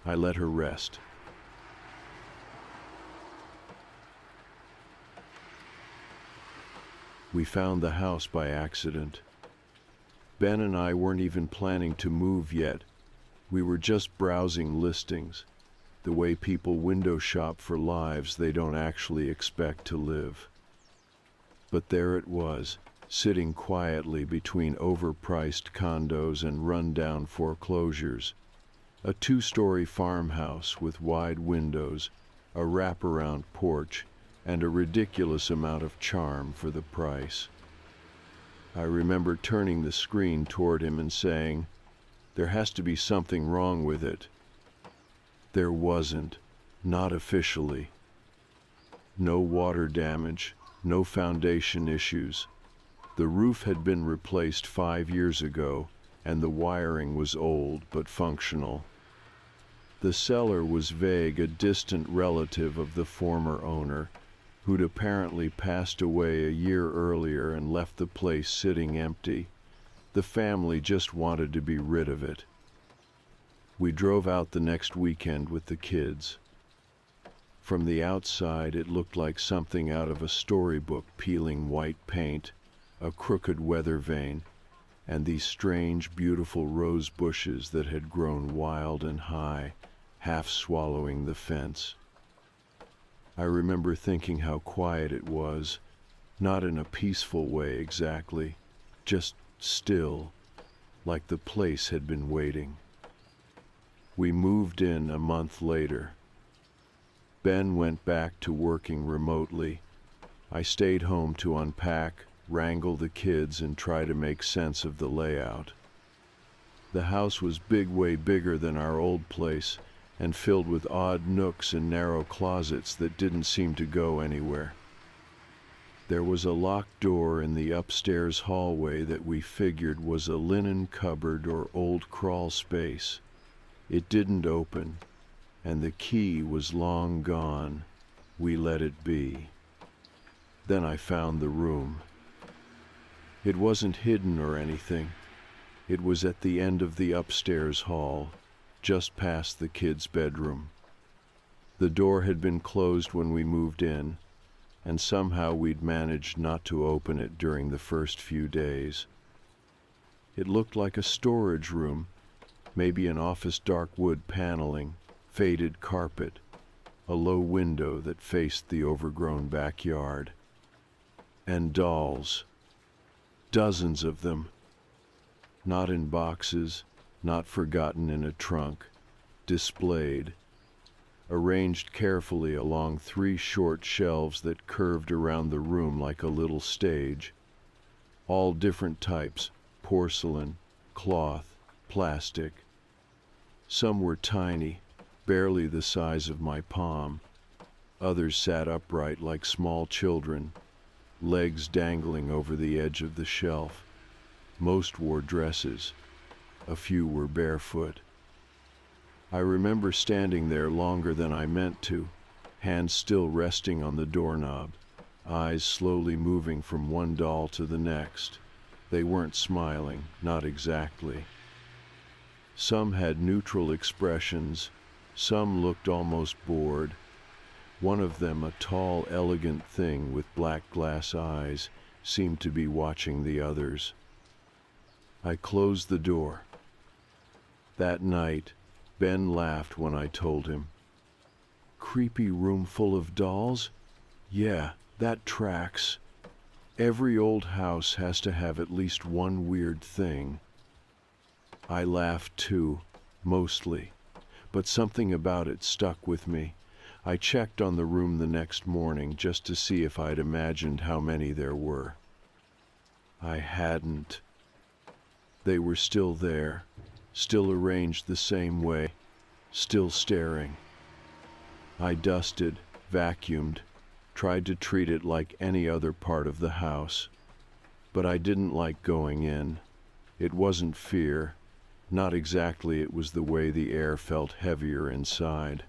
I let her rest. We found the house by accident. Ben and I weren't even planning to move yet. We were just browsing listings, the way people window shop for lives they don't actually expect to live. But there it was, sitting quietly between overpriced condos and run-down foreclosures. A two-story farmhouse with wide windows, a wraparound porch, and a ridiculous amount of charm for the price. I remember turning the screen toward him and saying, "There has to be something wrong with it." There wasn't, not officially. No water damage, no foundation issues. The roof had been replaced 5 years ago, and the wiring was old but functional. The seller was vague, a distant relative of the former owner, who'd apparently passed away a year earlier and left the place sitting empty. The family just wanted to be rid of it. We drove out the next weekend with the kids. From the outside, it looked like something out of a storybook, peeling white paint, a crooked weather vane, and these strange, beautiful rose bushes that had grown wild and high, half swallowing the fence. I remember thinking how quiet it was, not in a peaceful way exactly, just still, like the place had been waiting. We moved in a month later. Ben went back to working remotely. I stayed home to unpack, wrangle the kids, and try to make sense of the layout. The house was big, way bigger than our old place, and filled with odd nooks and narrow closets that didn't seem to go anywhere. There was a locked door in the upstairs hallway that we figured was a linen cupboard or old crawl space. It didn't open, and the key was long gone. We let it be. Then I found the room. It wasn't hidden or anything. It was at the end of the upstairs hall, just past the kids' bedroom. The door had been closed when we moved in, and somehow we'd managed not to open it during the first few days. It looked like a storage room, maybe an office, dark wood paneling, faded carpet, a low window that faced the overgrown backyard. And dolls. Dozens of them. Not in boxes, not forgotten in a trunk, displayed, arranged carefully along 3 short shelves that curved around the room like a little stage. All different types, porcelain, cloth, plastic. Some were tiny, barely the size of my palm. Others sat upright like small children, legs dangling over the edge of the shelf. Most wore dresses. A few were barefoot. I remember standing there longer than I meant to, hands still resting on the doorknob, eyes slowly moving from one doll to the next. They weren't smiling, not exactly. Some had neutral expressions, some looked almost bored. One of them, a tall, elegant thing with black glass eyes, seemed to be watching the others. I closed the door. That night, Ben laughed when I told him. Creepy room full of dolls? Yeah, that tracks. Every old house has to have at least one weird thing. I laughed too, mostly, but something about it stuck with me. I checked on the room the next morning just to see if I'd imagined how many there were. I hadn't. They were still there, still arranged the same way, still staring. I dusted, vacuumed, tried to treat it like any other part of the house. But I didn't like going in. It wasn't fear. Not exactly. It was the way the air felt heavier inside.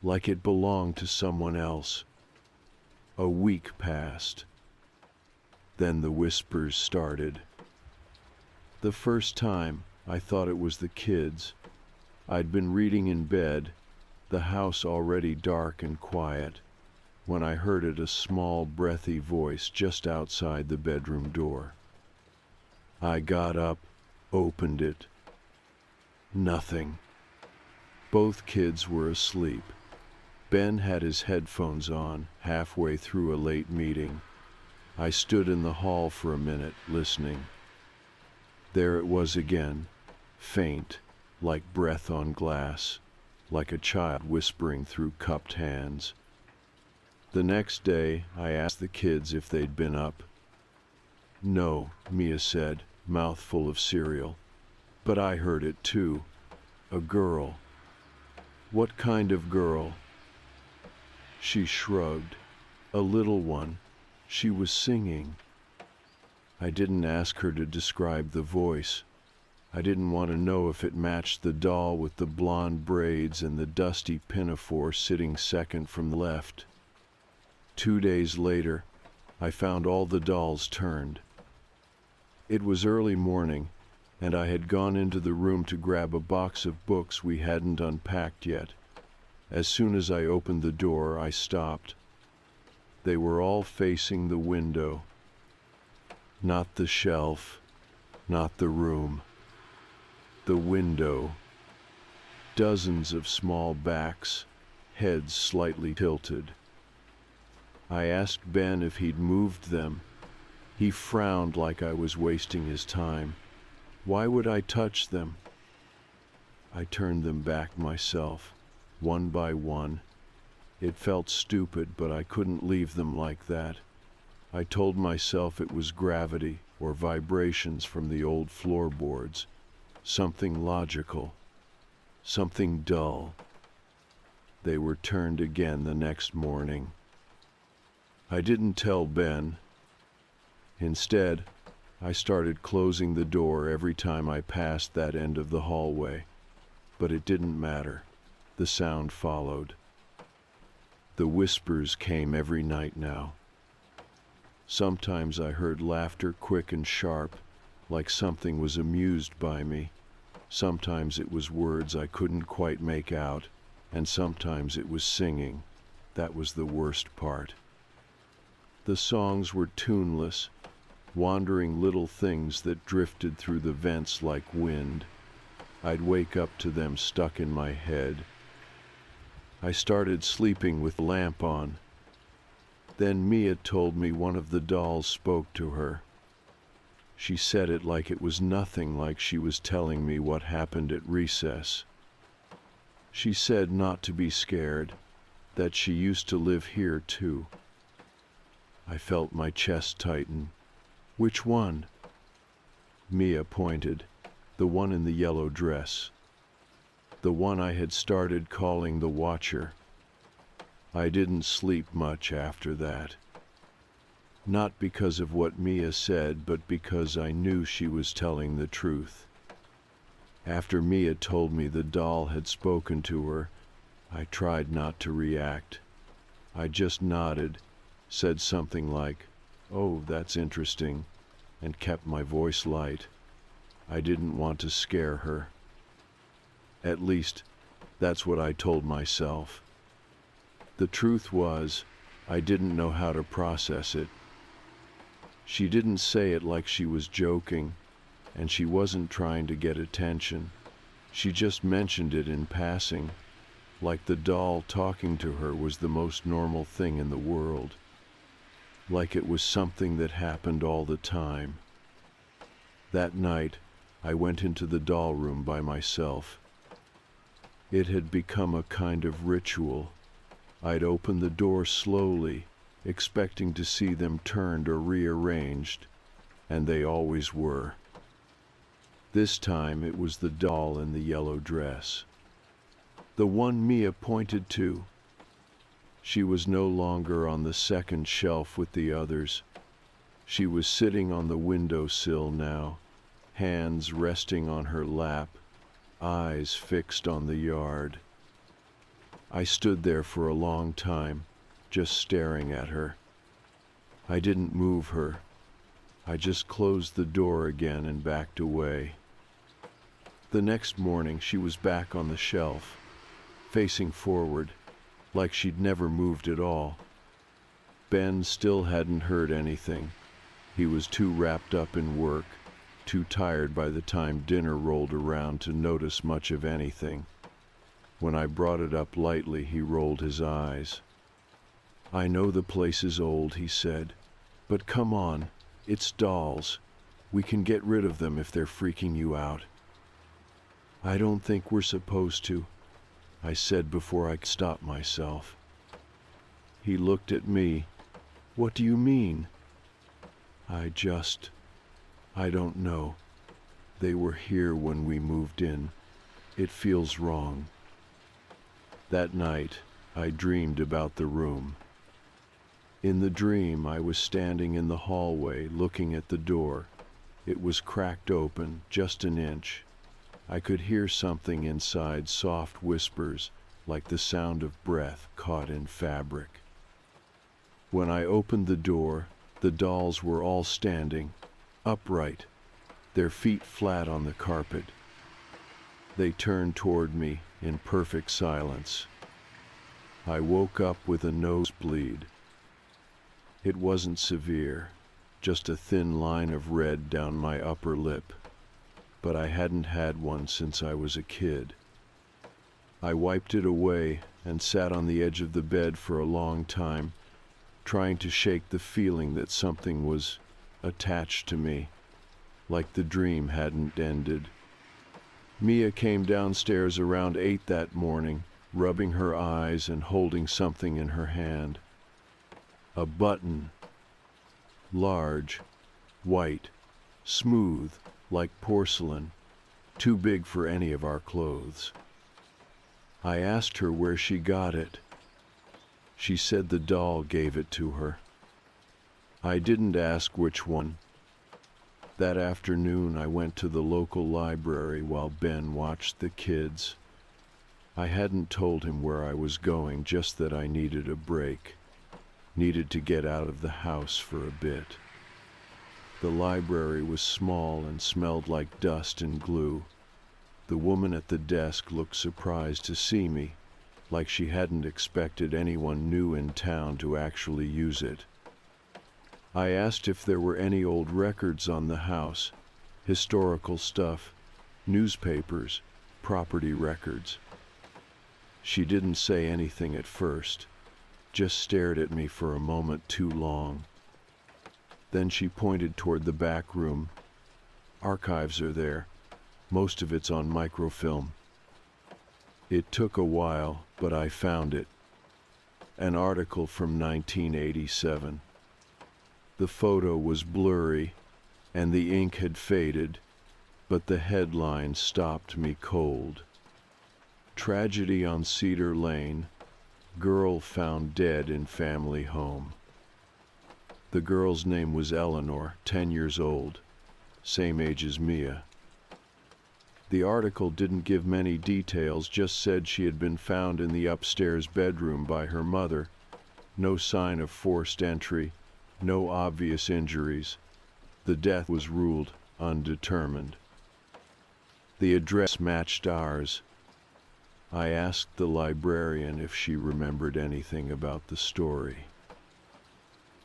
Like it belonged to someone else. A week passed. Then the whispers started. The first time, I thought it was the kids. I'd been reading in bed, the house already dark and quiet, when I heard it, a small, breathy voice just outside the bedroom door. I got up, opened it. Nothing. Both kids were asleep. Ben had his headphones on, halfway through a late meeting. I stood in the hall for a minute, listening. There it was again, faint, like breath on glass, like a child whispering through cupped hands. The next day, I asked the kids if they'd been up. No, Mia said, mouthful of cereal. But I heard it too. A girl. What kind of girl? She shrugged. A little one. She was singing. I didn't ask her to describe the voice. I didn't want to know if it matched the doll with the blonde braids and the dusty pinafore sitting second from the left. 2 days later, I found all the dolls turned. It was early morning, and I had gone into the room to grab a box of books we hadn't unpacked yet. As soon as I opened the door, I stopped. They were all facing the window. Not the shelf, not the room. The window. Dozens of small backs, heads slightly tilted. I asked Ben if he'd moved them. He frowned like I was wasting his time. Why would I touch them? I turned them back myself, one by one. It felt stupid, but I couldn't leave them like that. I told myself it was gravity or vibrations from the old floorboards. Something logical. Something dull. They were turned again the next morning. I didn't tell Ben. Instead, I started closing the door every time I passed that end of the hallway. But it didn't matter. The sound followed. The whispers came every night now. Sometimes I heard laughter quick and sharp, like something was amused by me. Sometimes it was words I couldn't quite make out, and sometimes it was singing. That was the worst part. The songs were tuneless, wandering little things that drifted through the vents like wind. I'd wake up to them stuck in my head. I started sleeping with the lamp on. Then Mia told me one of the dolls spoke to her. She said it like it was nothing, like she was telling me what happened at recess. She said not to be scared, that she used to live here too. I felt my chest tighten. Which one? Mia pointed. The one in the yellow dress. The one I had started calling the Watcher. I didn't sleep much after that. Not because of what Mia said, but because I knew she was telling the truth. After Mia told me the doll had spoken to her, I tried not to react. I just nodded, said something like, "Oh, that's interesting," and kept my voice light. I didn't want to scare her. At least, that's what I told myself. The truth was, I didn't know how to process it. She didn't say it like she was joking, and she wasn't trying to get attention. She just mentioned it in passing, like the doll talking to her was the most normal thing in the world. Like it was something that happened all the time. That night, I went into the doll room by myself. It had become a kind of ritual. I'd open the door slowly, expecting to see them turned or rearranged, and they always were. This time it was the doll in the yellow dress. The one Mia pointed to. She was no longer on the second shelf with the others. She was sitting on the windowsill now, hands resting on her lap, eyes fixed on the yard. I stood there for a long time, just staring at her. I didn't move her. I just closed the door again and backed away. The next morning she was back on the shelf, facing forward, like she'd never moved at all. Ben still hadn't heard anything. He was too wrapped up in work, too tired by the time dinner rolled around to notice much of anything. When I brought it up lightly, he rolled his eyes. "I know the place is old," he said, "but come on, it's dolls. We can get rid of them if they're freaking you out." "I don't think we're supposed to," I said before I could stop myself. He looked at me. "What do you mean?" I don't know. They were here when we moved in. It feels wrong." That night, I dreamed about the room. In the dream, I was standing in the hallway looking at the door. It was cracked open, just an inch. I could hear something inside, soft whispers, like the sound of breath caught in fabric. When I opened the door, the dolls were all standing, upright. their feet flat on the carpet. They turned toward me in perfect silence. I woke up with a nosebleed. It wasn't severe, just a thin line of red down my upper lip, but I hadn't had one since I was a kid. I wiped it away and sat on the edge of the bed for a long time, trying to shake the feeling that something was attached to me, like the dream hadn't ended. Mia came downstairs around 8 that morning, rubbing her eyes and holding something in her hand. A button. Large, white, smooth, like porcelain, too big for any of our clothes. I asked her where she got it. She said the doll gave it to her. I didn't ask which one. That afternoon I went to the local library while Ben watched the kids. I hadn't told him where I was going, just that I needed a break. Needed to get out of the house for a bit. The library was small and smelled like dust and glue. The woman at the desk looked surprised to see me, like she hadn't expected anyone new in town to actually use it. I asked if there were any old records on the house, historical stuff, newspapers, property records. She didn't say anything at first, just stared at me for a moment too long. Then she pointed toward the back room. Archives are there. Most of it's on microfilm. It took a while, but I found it. An article from 1987. The photo was blurry, and the ink had faded, but the headline stopped me cold. Tragedy on Cedar Lane. Girl found dead in family home. The girl's name was Eleanor, 10 years old, same age as Mia. The article didn't give many details, just said she had been found in the upstairs bedroom by her mother. No sign of forced entry, no obvious injuries. The death was ruled undetermined. The address matched ours. I asked the librarian if she remembered anything about the story.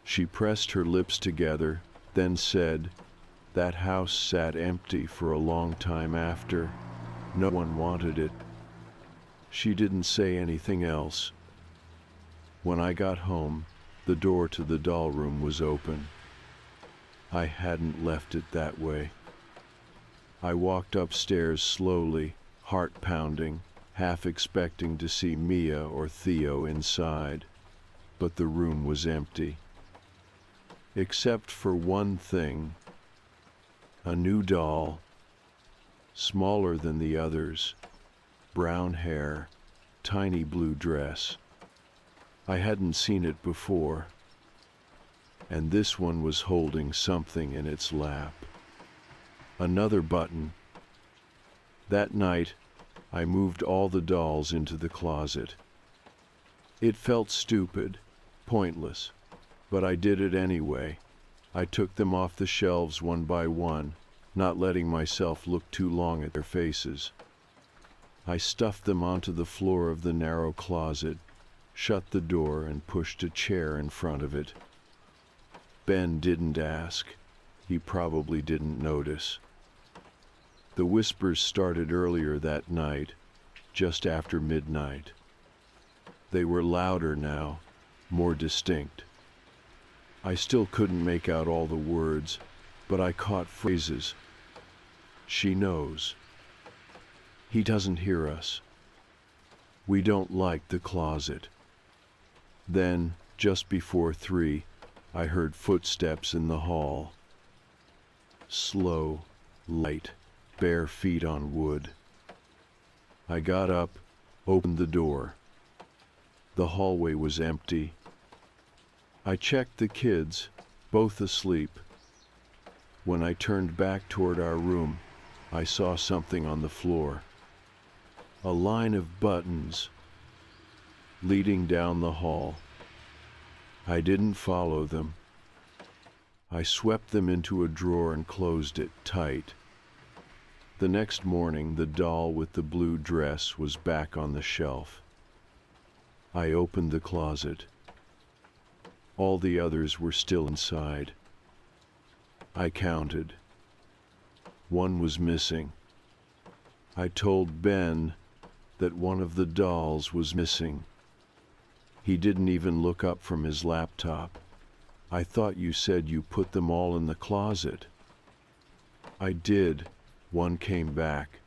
She pressed her lips together, then said, "That house sat empty for a long time after. No one wanted it." She didn't say anything else. When I got home, the door to the doll room was open. I hadn't left it that way. I walked upstairs slowly, heart pounding, half expecting to see Mia or Theo inside, but the room was empty. Except for one thing. A new doll, smaller than the others, brown hair, tiny blue dress. I hadn't seen it before, and this one was holding something in its lap. Another button. That night, I moved all the dolls into the closet. It felt stupid, pointless, but I did it anyway. I took them off the shelves one by one, not letting myself look too long at their faces. I stuffed them onto the floor of the narrow closet, shut the door, and pushed a chair in front of it. Ben didn't ask. He probably didn't notice. The whispers started earlier that night, just after midnight. They were louder now, more distinct. I still couldn't make out all the words, but I caught phrases. She knows. He doesn't hear us. We don't like the closet. Then, just before 3, I heard footsteps in the hall. Slow, light, bare feet on wood. I got up, opened the door. The hallway was empty. I checked the kids, both asleep. When I turned back toward our room, I saw something on the floor. A line of buttons leading down the hall. I didn't follow them. I swept them into a drawer and closed it tight, The next morning, the doll with the blue dress was back on the shelf. I opened the closet. All the others were still inside. I counted. One was missing. I told Ben that one of the dolls was missing. He didn't even look up from his laptop. I thought you said you put them all in the closet. I did. One came back.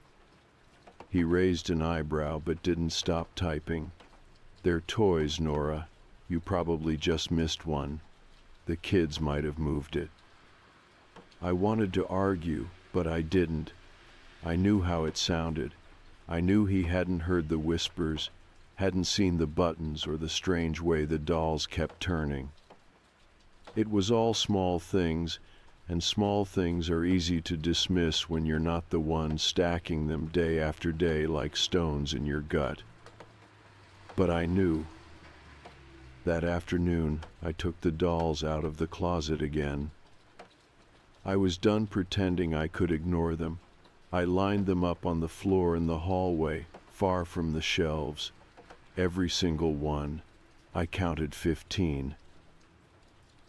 He raised an eyebrow but didn't stop typing. They're toys, Nora. You probably just missed one. The kids might have moved it. I wanted to argue, but I didn't. I knew how it sounded. I knew he hadn't heard the whispers, hadn't seen the buttons or the strange way the dolls kept turning. It was all small things, and small things are easy to dismiss when you're not the one stacking them day after day like stones in your gut. But I knew. That afternoon, I took the dolls out of the closet again. I was done pretending I could ignore them. I lined them up on the floor in the hallway, far from the shelves. Every single one. I counted 15.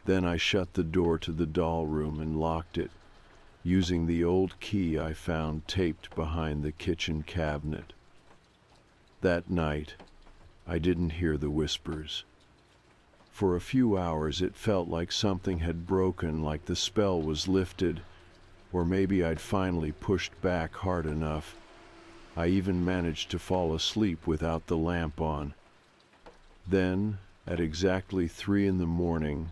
Then I shut the door to the doll room and locked it, using the old key I found taped behind the kitchen cabinet. That night, I didn't hear the whispers. For a few hours it felt like something had broken, like the spell was lifted, or maybe I'd finally pushed back hard enough. I even managed to fall asleep without the lamp on. Then, at exactly 3 in the morning,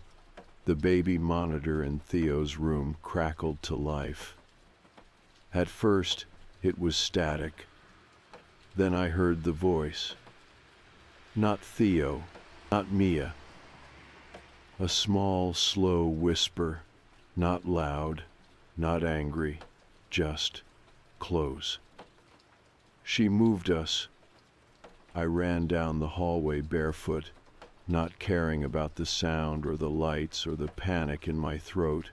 the baby monitor in Theo's room crackled to life. At first, it was static. Then I heard the voice. Not Theo, not Mia. A small, slow whisper, not loud, not angry, just close. She moved us. I ran down the hallway barefoot, not caring about the sound or the lights or the panic in my throat.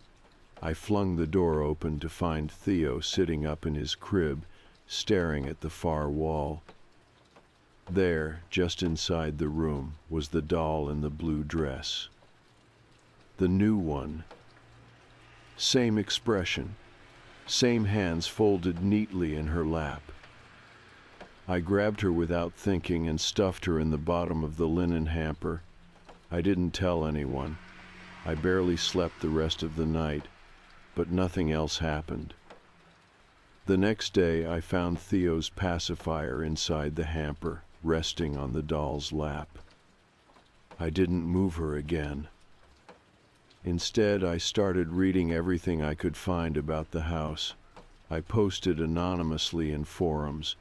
I flung the door open to find Theo sitting up in his crib, staring at the far wall. There, just inside the room, was the doll in the blue dress. The new one. Same expression, same hands folded neatly in her lap. I grabbed her without thinking and stuffed her in the bottom of the linen hamper. I didn't tell anyone. I barely slept the rest of the night, but nothing else happened. The next day I found Theo's pacifier inside the hamper, resting on the doll's lap. I didn't move her again. Instead, I started reading everything I could find about the house. I posted anonymously in forums,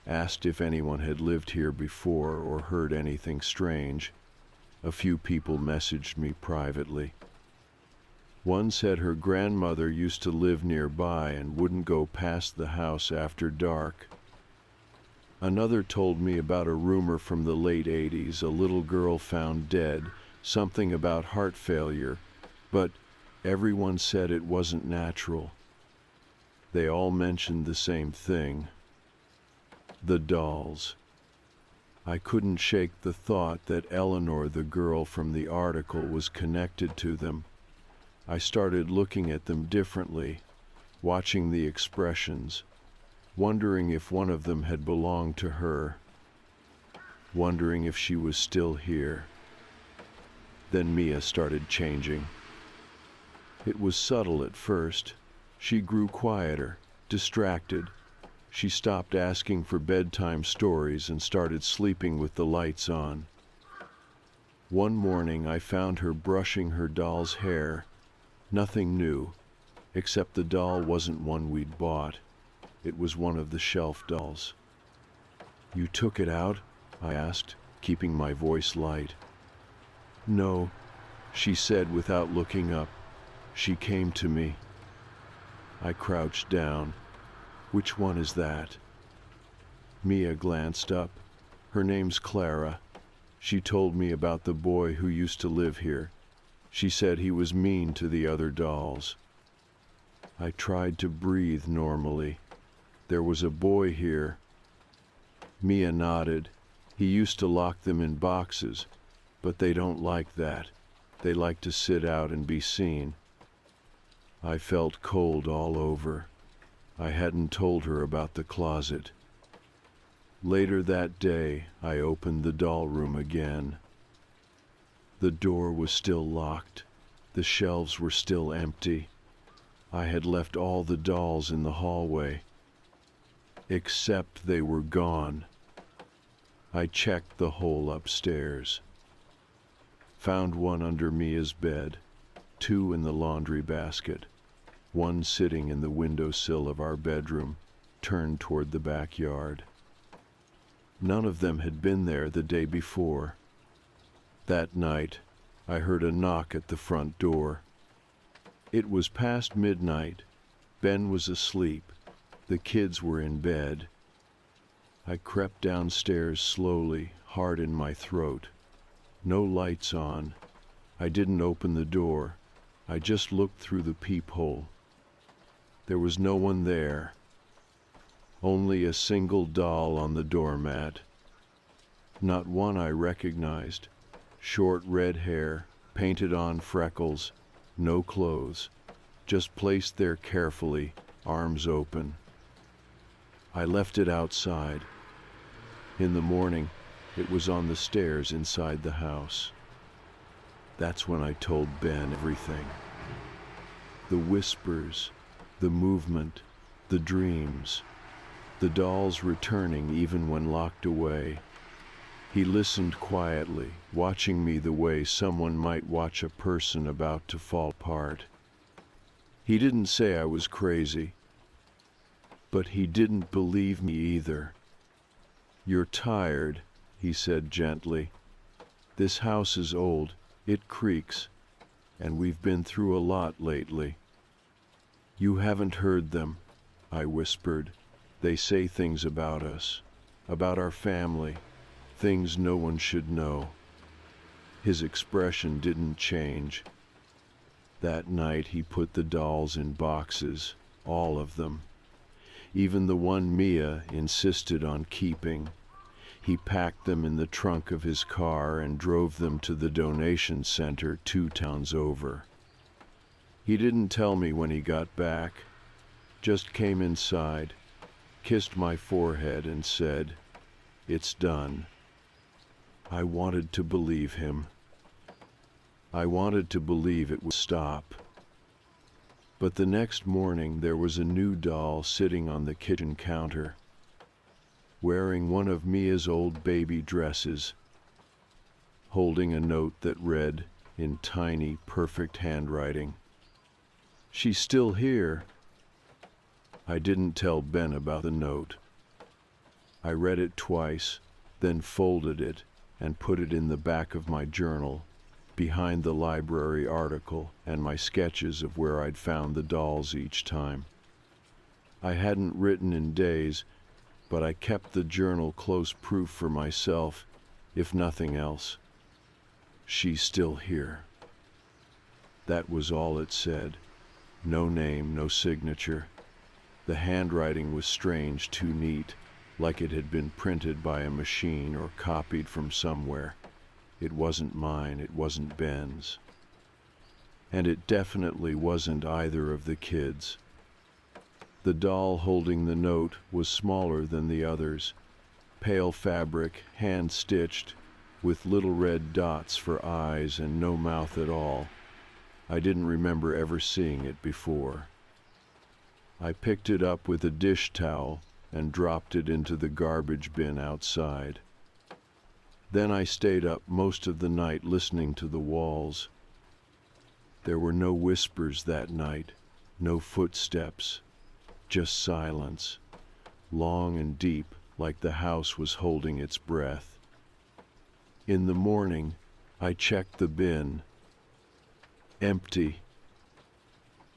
asked if anyone had lived here before or heard anything strange. A few people messaged me privately. One said her grandmother used to live nearby and wouldn't go past the house after dark. Another told me about a rumor from the late 80s, a little girl found dead, something about heart failure, but everyone said it wasn't natural. They all mentioned the same thing. The dolls. I couldn't shake the thought that Eleanor, the girl from the article, was connected to them. I started looking at them differently, watching the expressions, wondering if one of them had belonged to her, wondering if she was still here. Then Mia started changing. It was subtle at first. She grew quieter, distracted. She stopped asking for bedtime stories and started sleeping with the lights on. One morning I found her brushing her doll's hair. Nothing new, except the doll wasn't one we'd bought. It was one of the shelf dolls. "You took it out?" I asked, keeping my voice light. "No," she said without looking up. "She came to me." I crouched down. "Which one is that?" Mia glanced up. "Her name's Clara. She told me about the boy who used to live here. She said he was mean to the other dolls." I tried to breathe normally. There was a boy here. Mia nodded. He used to lock them in boxes, but they don't like that. They like to sit out and be seen. I felt cold all over. I hadn't told her about the closet. Later that day, I opened the doll room again. The door was still locked. The shelves were still empty. I had left all the dolls in the hallway. Except they were gone. I checked the hole upstairs. Found one under Mia's bed, 2 in the laundry basket, 1 sitting in the windowsill of our bedroom, turned toward the backyard. None of them had been there the day before. That night, I heard a knock at the front door. It was past midnight. Ben was asleep. The kids were in bed. I crept downstairs slowly, heart in my throat. No lights on. I didn't open the door. I just looked through the peephole. There was no one there. Only a single doll on the doormat. Not one I recognized. Short red hair, painted on freckles, no clothes. Just placed there carefully, arms open. I left it outside. In the morning, it was on the stairs inside the house. That's when I told Ben everything. The whispers, the movement, the dreams, the dolls returning even when locked away. He listened quietly, watching me the way someone might watch a person about to fall apart. He didn't say I was crazy, but he didn't believe me either. "You're tired," he said gently. "This house is old, it creaks, and we've been through a lot lately." "You haven't heard them," I whispered. "They say things about us, about our family, things no one should know." His expression didn't change. That night he put the dolls in boxes, all of them. Even the one Mia insisted on keeping. He packed them in the trunk of his car and drove them to the donation center 2 towns over. He didn't tell me when he got back, just came inside, kissed my forehead and said, "It's done." I wanted to believe him. I wanted to believe it would stop. But the next morning there was a new doll sitting on the kitchen counter, wearing one of Mia's old baby dresses, holding a note that read in tiny, perfect handwriting, "She's still here." I didn't tell Ben about the note. I read it twice, then folded it and put it in the back of my journal, behind the library article and my sketches of where I'd found the dolls each time. I hadn't written in days, but I kept the journal close proof for myself, if nothing else. She's still here. That was all it said. No name, no signature. The handwriting was strange, too neat, like it had been printed by a machine or copied from somewhere. It wasn't mine, it wasn't Ben's. And it definitely wasn't either of the kids. The doll holding the note was smaller than the others, pale fabric, hand-stitched, with little red dots for eyes and no mouth at all. I didn't remember ever seeing it before. I picked it up with a dish towel and dropped it into the garbage bin outside. Then I stayed up most of the night listening to the walls. There were no whispers that night, no footsteps, just silence, long and deep, like the house was holding its breath. In the morning, I checked the bin. Empty.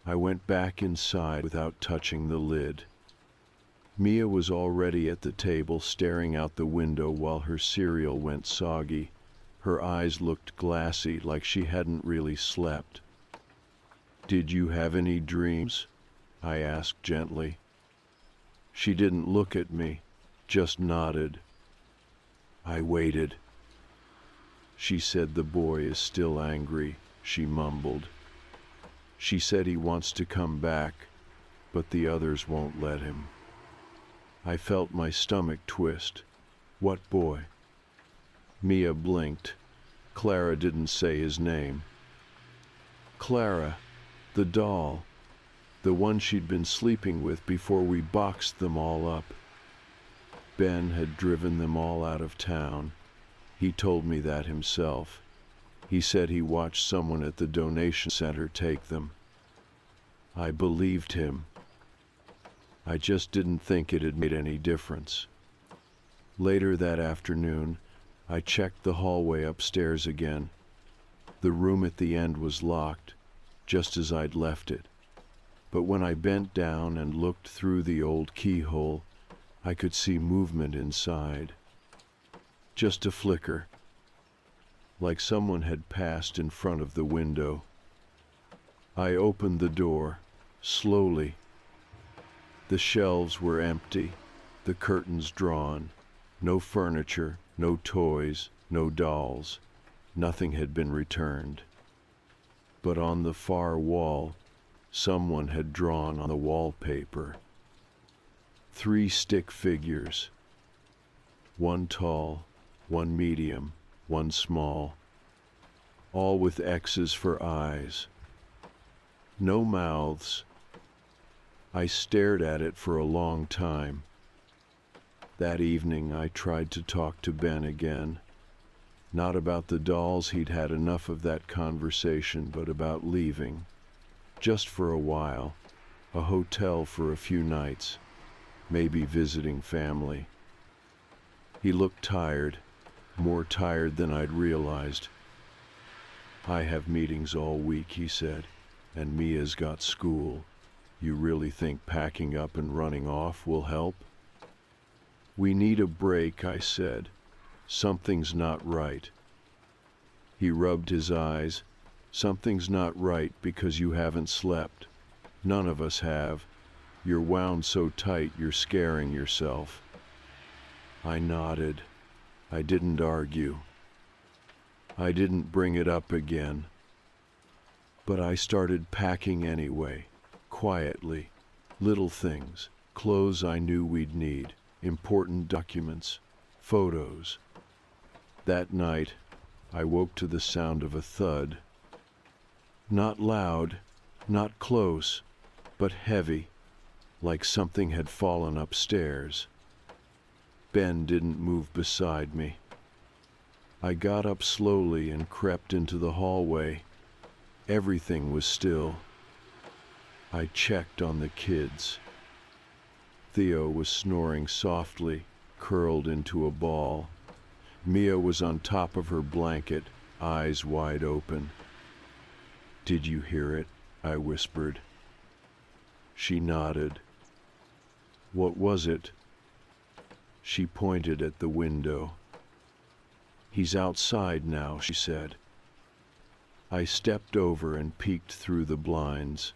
I went back inside without touching the lid. Mia was already at the table staring out the window while her cereal went soggy. Her eyes looked glassy, like she hadn't really slept. "Did you have any dreams?" I asked gently. She didn't look at me, just nodded. I waited. She said the boy is still angry, she mumbled. She said he wants to come back, but the others won't let him. I felt my stomach twist. What boy? Mia blinked. Clara didn't say his name. Clara, the doll, the one she'd been sleeping with before we boxed them all up. Ben had driven them all out of town. He told me that himself. He said he watched someone at the donation center take them. I believed him. I just didn't think it had made any difference. Later that afternoon, I checked the hallway upstairs again. The room at the end was locked, just as I'd left it. But when I bent down and looked through the old keyhole, I could see movement inside. Just a flicker, like someone had passed in front of the window. I opened the door, slowly. The shelves were empty, the curtains drawn. No furniture, no toys, no dolls. Nothing had been returned. But on the far wall, someone had drawn on the wallpaper 3 stick figures. One tall, one medium, one small. All with X's for eyes. No mouths. I stared at it for a long time. That evening I tried to talk to Ben again. Not about the dolls, he'd had enough of that conversation, but about leaving. Just for a while. A hotel for a few nights. Maybe visiting family. He looked tired, more tired than I'd realized. I have meetings all week, he said, and Mia's got school. You really think packing up and running off will help? We need a break, I said. Something's not right. He rubbed his eyes. Something's not right because you haven't slept. None of us have. You're wound so tight you're scaring yourself. I nodded. I didn't argue. I didn't bring it up again. But I started packing anyway, quietly. Little things, clothes I knew we'd need, important documents, photos. That night, I woke to the sound of a thud. Not loud, not close, but heavy, like something had fallen upstairs. Ben didn't move beside me. I got up slowly and crept into the hallway. Everything was still. I checked on the kids. Theo was snoring softly, curled into a ball. Mia was on top of her blanket, eyes wide open. "Did you hear it?" I whispered. She nodded. "What was it?" She pointed at the window. "He's outside now," she said. I stepped over and peeked through the blinds.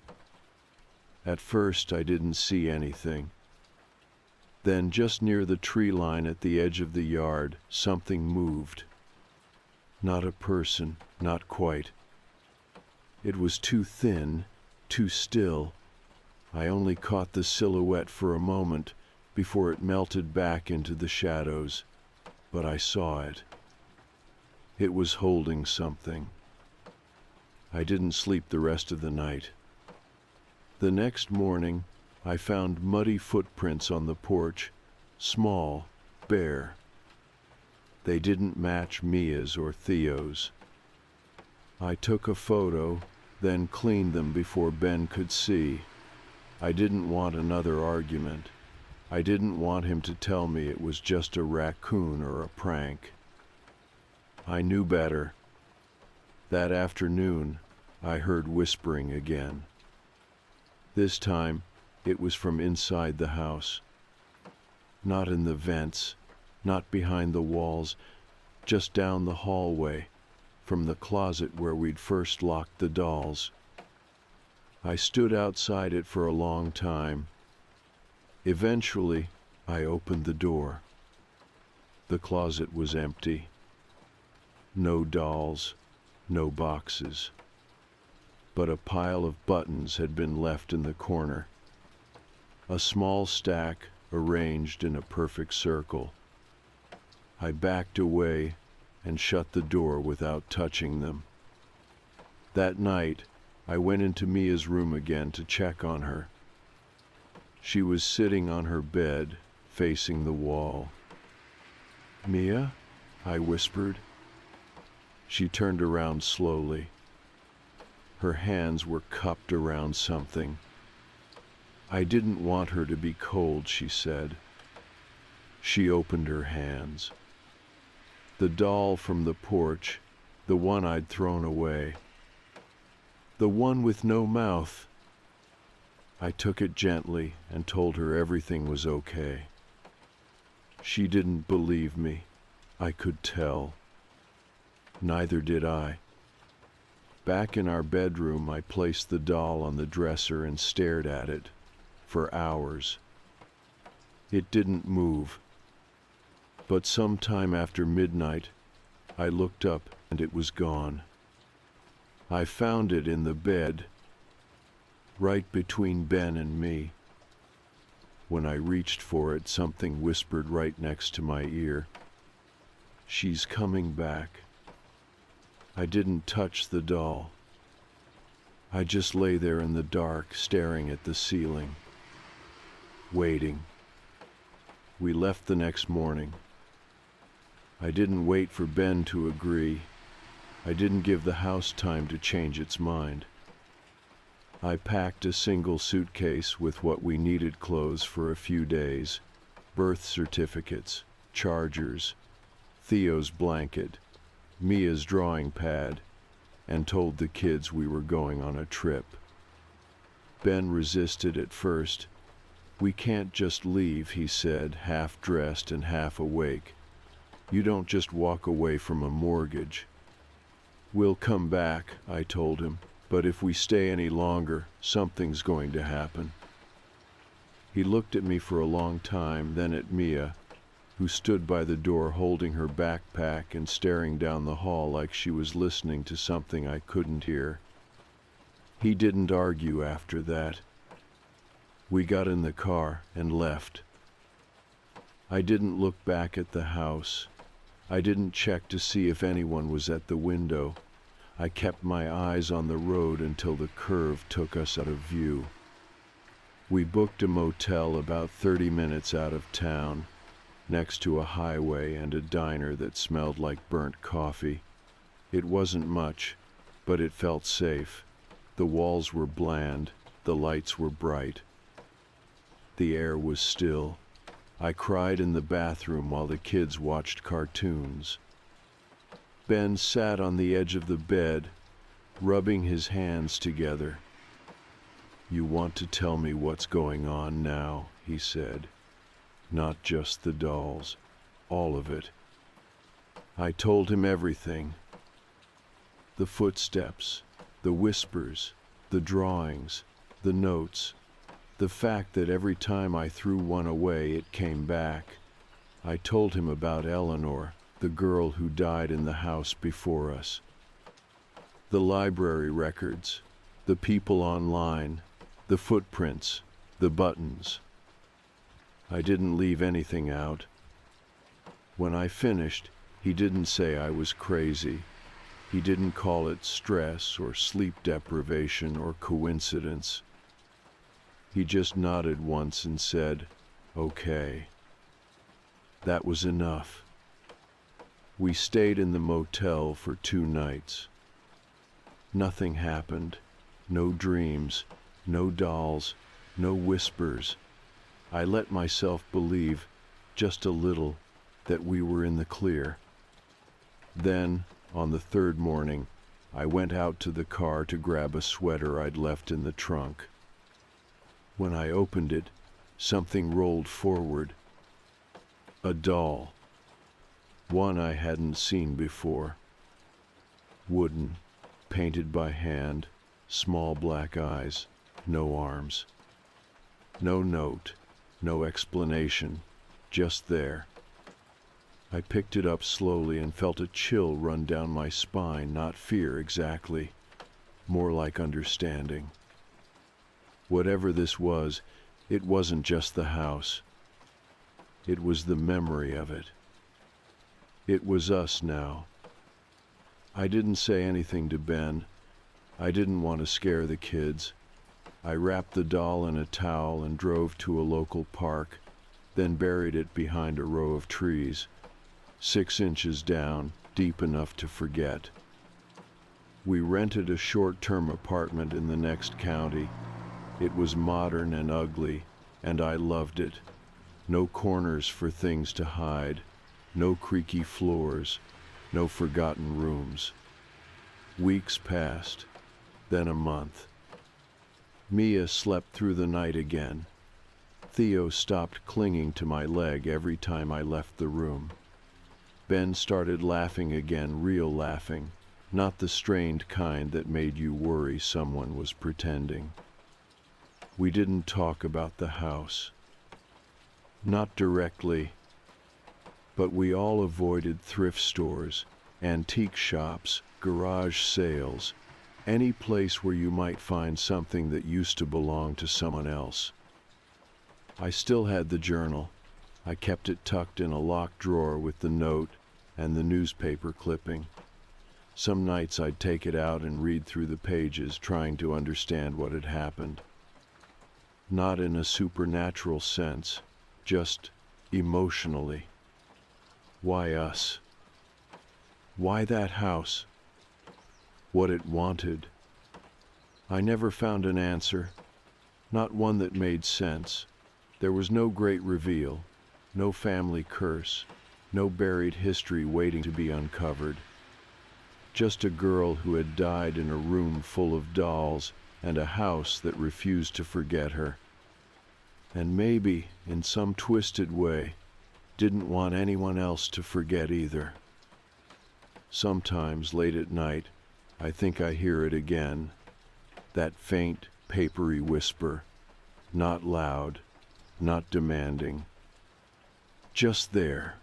At first I didn't see anything. Then just near the tree line at the edge of the yard, something moved. Not a person, not quite. It was too thin, too still. I only caught the silhouette for a moment before it melted back into the shadows, but I saw it. It was holding something. I didn't sleep the rest of the night. The next morning, I found muddy footprints on the porch, small, bare. They didn't match Mia's or Theo's. I took a photo, then cleaned them before Ben could see. I didn't want another argument. I didn't want him to tell me it was just a raccoon or a prank. I knew better. That afternoon, I heard whispering again. This time, it was from inside the house. Not in the vents, not behind the walls, just down the hallway, from the closet where we'd first locked the dolls. I stood outside it for a long time. Eventually, I opened the door. The closet was empty. No dolls, no boxes. But a pile of buttons had been left in the corner. A small stack arranged in a perfect circle. I backed away and shut the door without touching them. That night, I went into Mia's room again to check on her. She was sitting on her bed, facing the wall. "Mia?" I whispered. She turned around slowly. Her hands were cupped around something. "I didn't want her to be cold," she said. She opened her hands. The doll from the porch, the one I'd thrown away. The one with no mouth. I took it gently and told her everything was okay. She didn't believe me. I could tell. Neither did I. Back in our bedroom, I placed the doll on the dresser and stared at it for hours. It didn't move. But sometime after midnight, I looked up and it was gone. I found it in the bed, right between Ben and me. When I reached for it, something whispered right next to my ear. "She's coming back." I didn't touch the doll. I just lay there in the dark, staring at the ceiling, waiting. We left the next morning. I didn't wait for Ben to agree. I didn't give the house time to change its mind. I packed a single suitcase with what we needed clothes for a few days, birth certificates, chargers, Theo's blanket, Mia's drawing pad, and told the kids we were going on a trip. Ben resisted at first. "We can't just leave," he said, half dressed and half awake. "You don't just walk away from a mortgage." "We'll come back," I told him, "but if we stay any longer, something's going to happen." He looked at me for a long time, then at Mia, who stood by the door holding her backpack and staring down the hall like she was listening to something I couldn't hear. He didn't argue after that. We got in the car and left. I didn't look back at the house. I didn't check to see if anyone was at the window. I kept my eyes on the road until the curve took us out of view. We booked a motel about 30 minutes out of town, next to a highway and a diner that smelled like burnt coffee. It wasn't much, but it felt safe. The walls were bland, the lights were bright. The air was still. I cried in the bathroom while the kids watched cartoons. Ben sat on the edge of the bed, rubbing his hands together. "You want to tell me what's going on now," he said. "Not just the dolls, all of it." I told him everything. The footsteps, the whispers, the drawings, the notes, the fact that every time I threw one away, it came back. I told him about Eleanor, the girl who died in the house before us. The library records, the people online, the footprints, the buttons. I didn't leave anything out. When I finished, he didn't say I was crazy. He didn't call it stress or sleep deprivation or coincidence. He just nodded once and said, "Okay." That was enough. We stayed in the motel for 2 nights. Nothing happened. No dreams, no dolls, no whispers. I let myself believe, just a little, that we were in the clear. Then, on the 3rd morning, I went out to the car to grab a sweater I'd left in the trunk. When I opened it, something rolled forward. A doll. One I hadn't seen before. Wooden, painted by hand, small black eyes, no arms. No note, no explanation, just there. I picked it up slowly and felt a chill run down my spine, not fear exactly, more like understanding. Whatever this was, it wasn't just the house. It was the memory of it. It was us now. I didn't say anything to Ben. I didn't want to scare the kids. I wrapped the doll in a towel and drove to a local park, then buried it behind a row of trees, 6 inches down, deep enough to forget. We rented a short-term apartment in the next county. It was modern and ugly, and I loved it. No corners for things to hide, no creaky floors, no forgotten rooms. Weeks passed, then a month. Mia slept through the night again. Theo stopped clinging to my leg every time I left the room. Ben started laughing again, real laughing, not the strained kind that made you worry someone was pretending. We didn't talk about the house. Not directly, but we all avoided thrift stores, antique shops, garage sales, any place where you might find something that used to belong to someone else. I still had the journal. I kept it tucked in a locked drawer with the note and the newspaper clipping. Some nights I'd take it out and read through the pages, trying to understand what had happened. Not in a supernatural sense, just emotionally. Why us? Why that house? What it wanted? I never found an answer, not one that made sense. There was no great reveal, no family curse, no buried history waiting to be uncovered. Just a girl who had died in a room full of dolls and a house that refused to forget her. And maybe, in some twisted way, didn't want anyone else to forget either. Sometimes, late at night, I think I hear it again, that faint, papery whisper, not loud, not demanding, just there.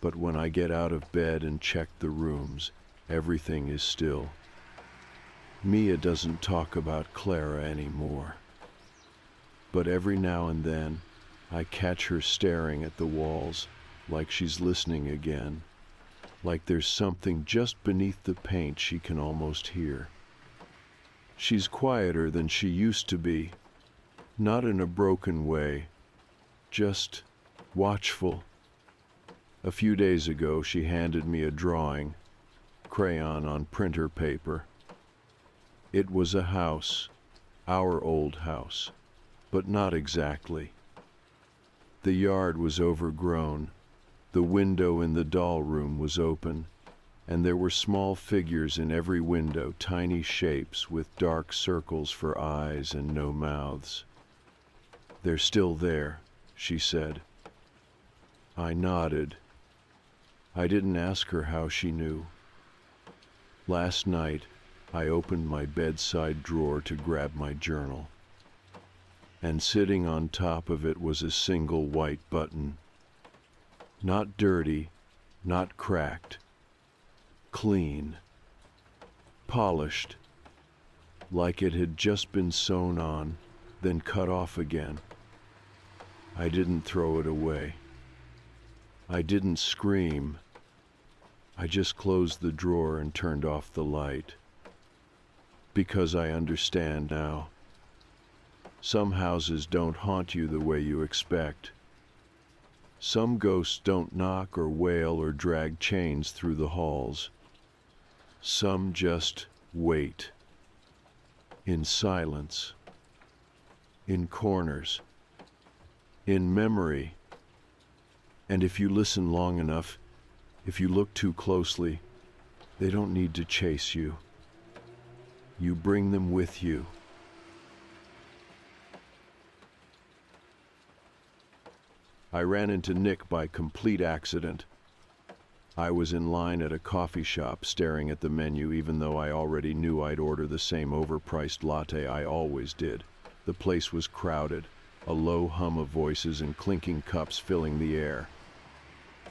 But when I get out of bed and check the rooms, everything is still. Mia doesn't talk about Clara anymore. But every now and then, I catch her staring at the walls, like she's listening again, like there's something just beneath the paint she can almost hear. She's quieter than she used to be, not in a broken way, just watchful. A few days ago, she handed me a drawing, crayon on printer paper. It was a house, our old house, but not exactly. The yard was overgrown, the window in the doll room was open, and there were small figures in every window, tiny shapes with dark circles for eyes and no mouths. "They're still there," she said. I nodded. I didn't ask her how she knew. Last night, I opened my bedside drawer to grab my journal, and sitting on top of it was a single white button. Not dirty, not cracked, clean, polished, like it had just been sewn on, then cut off again. I didn't throw it away. I didn't scream. I just closed the drawer and turned off the light. Because I understand now. Some houses don't haunt you the way you expect. Some ghosts don't knock or wail or drag chains through the halls. Some just wait. In silence. In corners. In memory. And if you listen long enough, if you look too closely, they don't need to chase you. You bring them with you. I ran into Nick by complete accident. I was in line at a coffee shop staring at the menu, even though I already knew I'd order the same overpriced latte I always did. The place was crowded. a low hum of voices and clinking cups filling the air.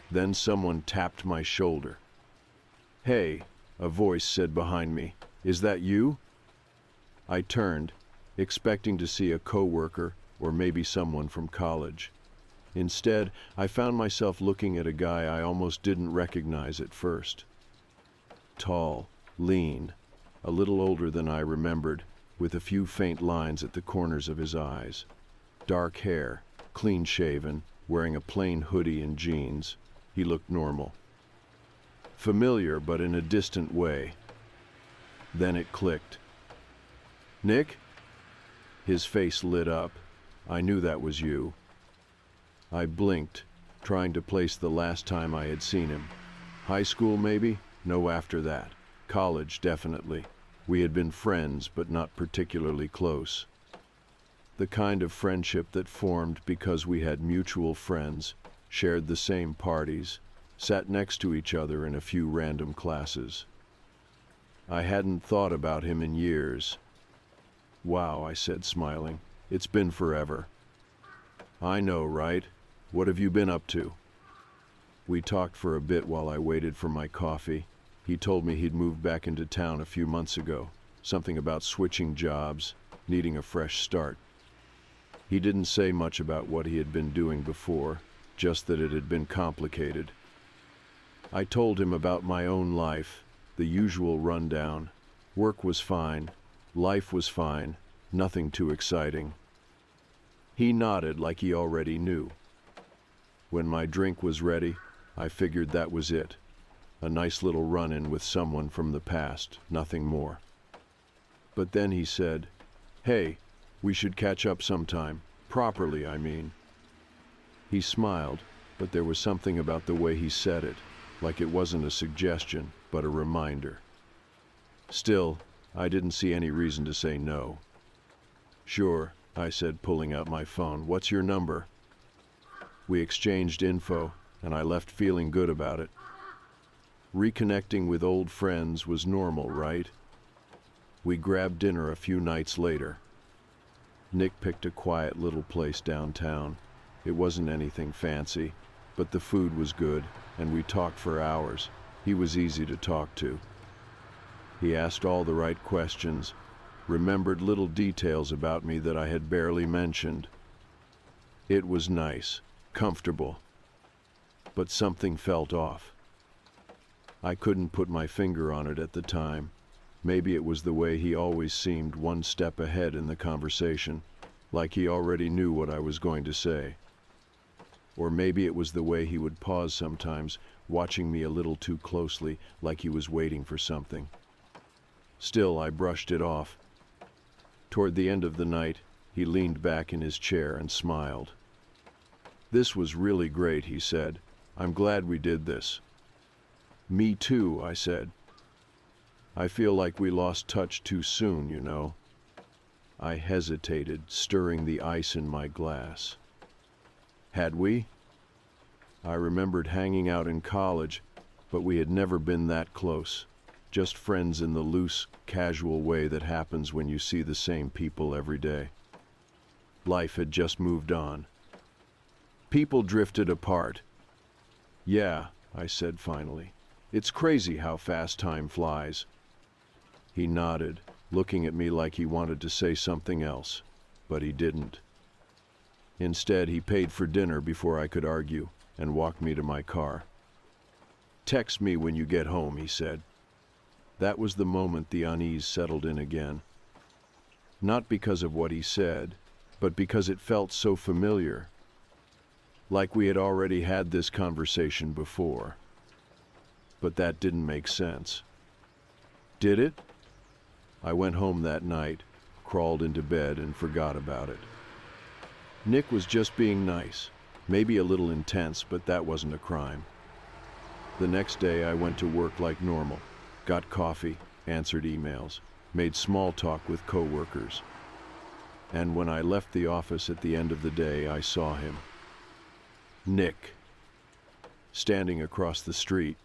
Then someone tapped my shoulder. "Hey," a voice said behind me. "Is that you?" I turned, expecting to see a coworker or maybe someone from college. Instead, I found myself looking at a guy I almost didn't recognize at first. Tall, lean, a little older than I remembered, with a few faint lines at the corners of his eyes. Dark hair, clean-shaven, wearing a plain hoodie and jeans. He looked normal. Familiar, but in a distant way. Then it clicked. "Nick?" His face lit up. I knew that was you. I blinked, trying to place the last time I had seen him. High school, maybe? No, after that. College, definitely. We had been friends, but not particularly close. The kind of friendship that formed because we had mutual friends, shared the same parties, sat next to each other in a few random classes. I hadn't thought about him in years. "Wow," I said, smiling. "It's been forever." "I know, right? What have you been up to?" We talked for a bit while I waited for my coffee. He told me he'd moved back into town a few months ago, something about switching jobs, needing a fresh start. He didn't say much about what he had been doing before, just that it had been complicated. I told him about my own life, the usual rundown. Work was fine, life was fine, nothing too exciting. He nodded like he already knew. When my drink was ready, I figured that was it. A nice little run-in with someone from the past, nothing more. But then he said, "Hey, we should catch up sometime. Properly, I mean." He smiled, but there was something about the way he said it, like it wasn't a suggestion, but a reminder. Still, I didn't see any reason to say no. "Sure," I said, pulling out my phone. "What's your number?" We exchanged info, and I left feeling good about it. Reconnecting with old friends was normal, right? We grabbed dinner a few nights later. Nick picked a quiet little place downtown. It wasn't anything fancy, but the food was good, and we talked for hours. He was easy to talk to. He asked all the right questions, remembered little details about me that I had barely mentioned. It was nice, comfortable, but something felt off. I couldn't put my finger on it at the time. Maybe it was the way he always seemed one step ahead in the conversation, like he already knew what I was going to say. Or maybe it was the way he would pause sometimes, watching me a little too closely, like he was waiting for something. Still, I brushed it off. Toward the end of the night, he leaned back in his chair and smiled. "This was really great," he said. "I'm glad we did this." "Me too," I said. "I feel like we lost touch too soon, you know." I hesitated, stirring the ice in my glass. Had we? I remembered hanging out in college, but we had never been that close. Just friends in the loose, casual way that happens when you see the same people every day. Life had just moved on. People drifted apart. "Yeah," I said finally. "It's crazy how fast time flies." He nodded, looking at me like he wanted to say something else, but he didn't. Instead, he paid for dinner before I could argue and walked me to my car. "Text me when you get home," he said. That was the moment the unease settled in again. Not because of what he said, but because it felt so familiar. Like we had already had this conversation before. But that didn't make sense. Did it? I went home that night, crawled into bed, and forgot about it. Nick was just being nice, maybe a little intense, but that wasn't a crime. The next day I went to work like normal, got coffee, answered emails, made small talk with coworkers. And when I left the office at the end of the day, I saw him. Nick, standing across the street.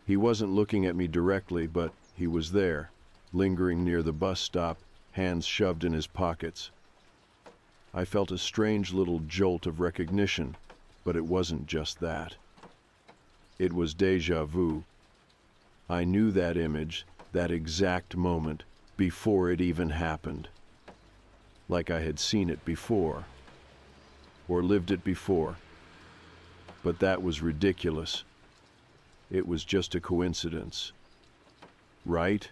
He wasn't looking at me directly, but he was there, lingering near the bus stop, hands shoved in his pockets. I felt a strange little jolt of recognition, but it wasn't just that. It was déjà vu. I knew that image, that exact moment, before it even happened. Like I had seen it before, or lived it before. But that was ridiculous. It was just a coincidence. Right?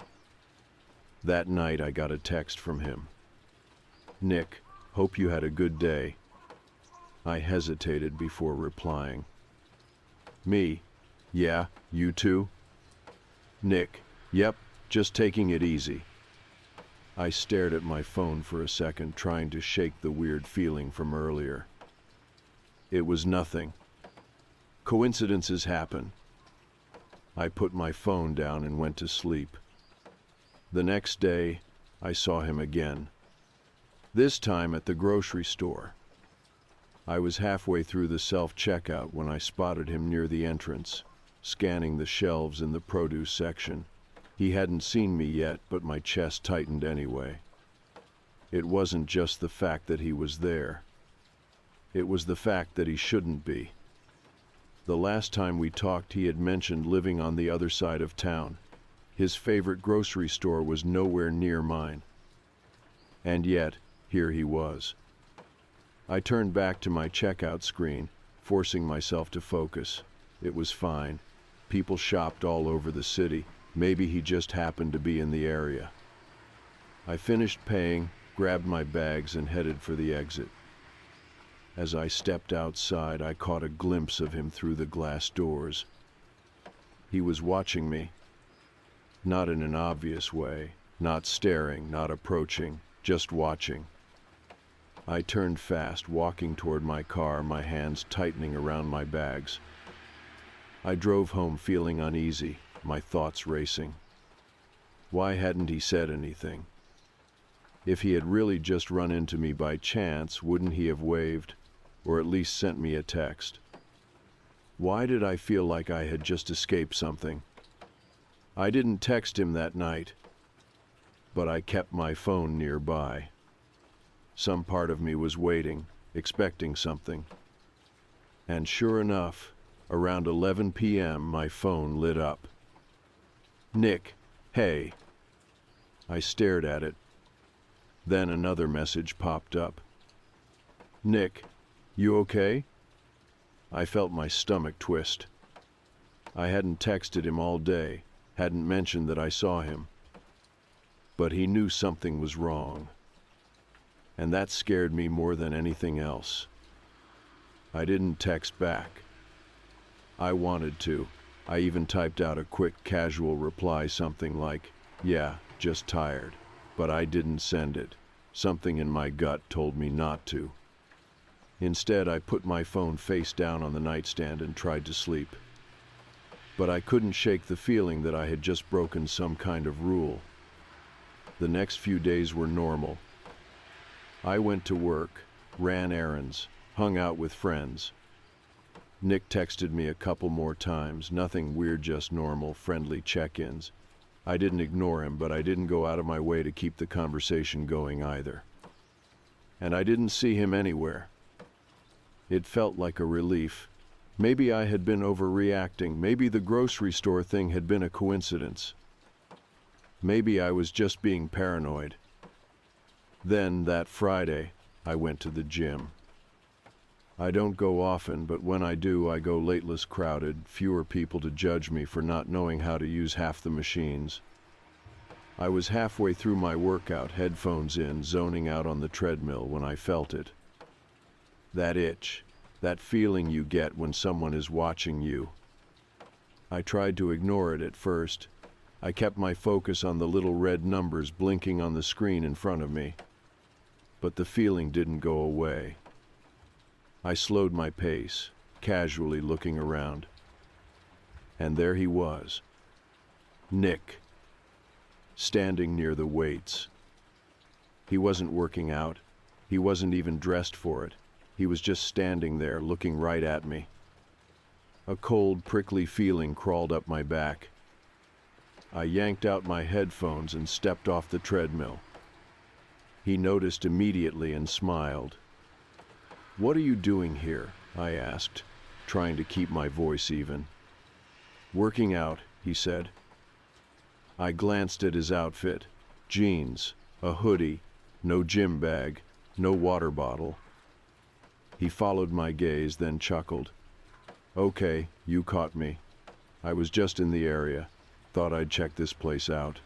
That night I got a text from him. "Nick, hope you had a good day." I hesitated before replying. "Me? Yeah, you too?" "Nick, yep, just taking it easy." I stared at my phone for a second, trying to shake the weird feeling from earlier. It was nothing. Coincidences happen. I put my phone down and went to sleep. The next day, I saw him again. This time at the grocery store. I was halfway through the self-checkout when I spotted him near the entrance, scanning the shelves in the produce section. He hadn't seen me yet, but my chest tightened anyway. It wasn't just the fact that he was there. It was the fact that he shouldn't be. The last time we talked, he had mentioned living on the other side of town. His favorite grocery store was nowhere near mine. And yet, here he was. I turned back to my checkout screen, forcing myself to focus. It was fine. People shopped all over the city. Maybe he just happened to be in the area. I finished paying, grabbed my bags, and headed for the exit. As I stepped outside, I caught a glimpse of him through the glass doors. He was watching me. Not in an obvious way, not staring, not approaching, just watching. I turned fast, walking toward my car, my hands tightening around my bags. I drove home feeling uneasy, my thoughts racing. Why hadn't he said anything? If he had really just run into me by chance, wouldn't he have waved, or at least sent me a text? Why did I feel like I had just escaped something? I didn't text him that night, but I kept my phone nearby. Some part of me was waiting, expecting something. And sure enough, around 11 p.m., my phone lit up. "Nick, hey." I stared at it. Then another message popped up. "Nick, you okay?" I felt my stomach twist. I hadn't texted him all day, hadn't mentioned that I saw him. But he knew something was wrong. And that scared me more than anything else. I didn't text back. I wanted to. I even typed out a quick, casual reply, something like, "Yeah, just tired." But I didn't send it. Something in my gut told me not to. Instead, I put my phone face down on the nightstand and tried to sleep. But I couldn't shake the feeling that I had just broken some kind of rule. The next few days were normal. I went to work, ran errands, hung out with friends. Nick texted me a couple more times, nothing weird, just normal, friendly check-ins. I didn't ignore him, but I didn't go out of my way to keep the conversation going either. And I didn't see him anywhere. It felt like a relief. Maybe I had been overreacting. Maybe the grocery store thing had been a coincidence. Maybe I was just being paranoid. Then, that Friday, I went to the gym. I don't go often, but when I do, I go late, less crowded, fewer people to judge me for not knowing how to use half the machines. I was halfway through my workout, headphones in, zoning out on the treadmill, when I felt it. That itch, that feeling you get when someone is watching you. I tried to ignore it at first. I kept my focus on the little red numbers blinking on the screen in front of me. But the feeling didn't go away. I slowed my pace, casually looking around. And there he was. Nick. Standing near the weights. He wasn't working out. He wasn't even dressed for it. He was just standing there, looking right at me. A cold, prickly feeling crawled up my back. I yanked out my headphones and stepped off the treadmill. He noticed immediately and smiled. "What are you doing here?" I asked, trying to keep my voice even. "Working out," he said. I glanced at his outfit: jeans, a hoodie, no gym bag, no water bottle. He followed my gaze, then chuckled. "Okay, you caught me. I was just in the area. Thought I'd check this place out."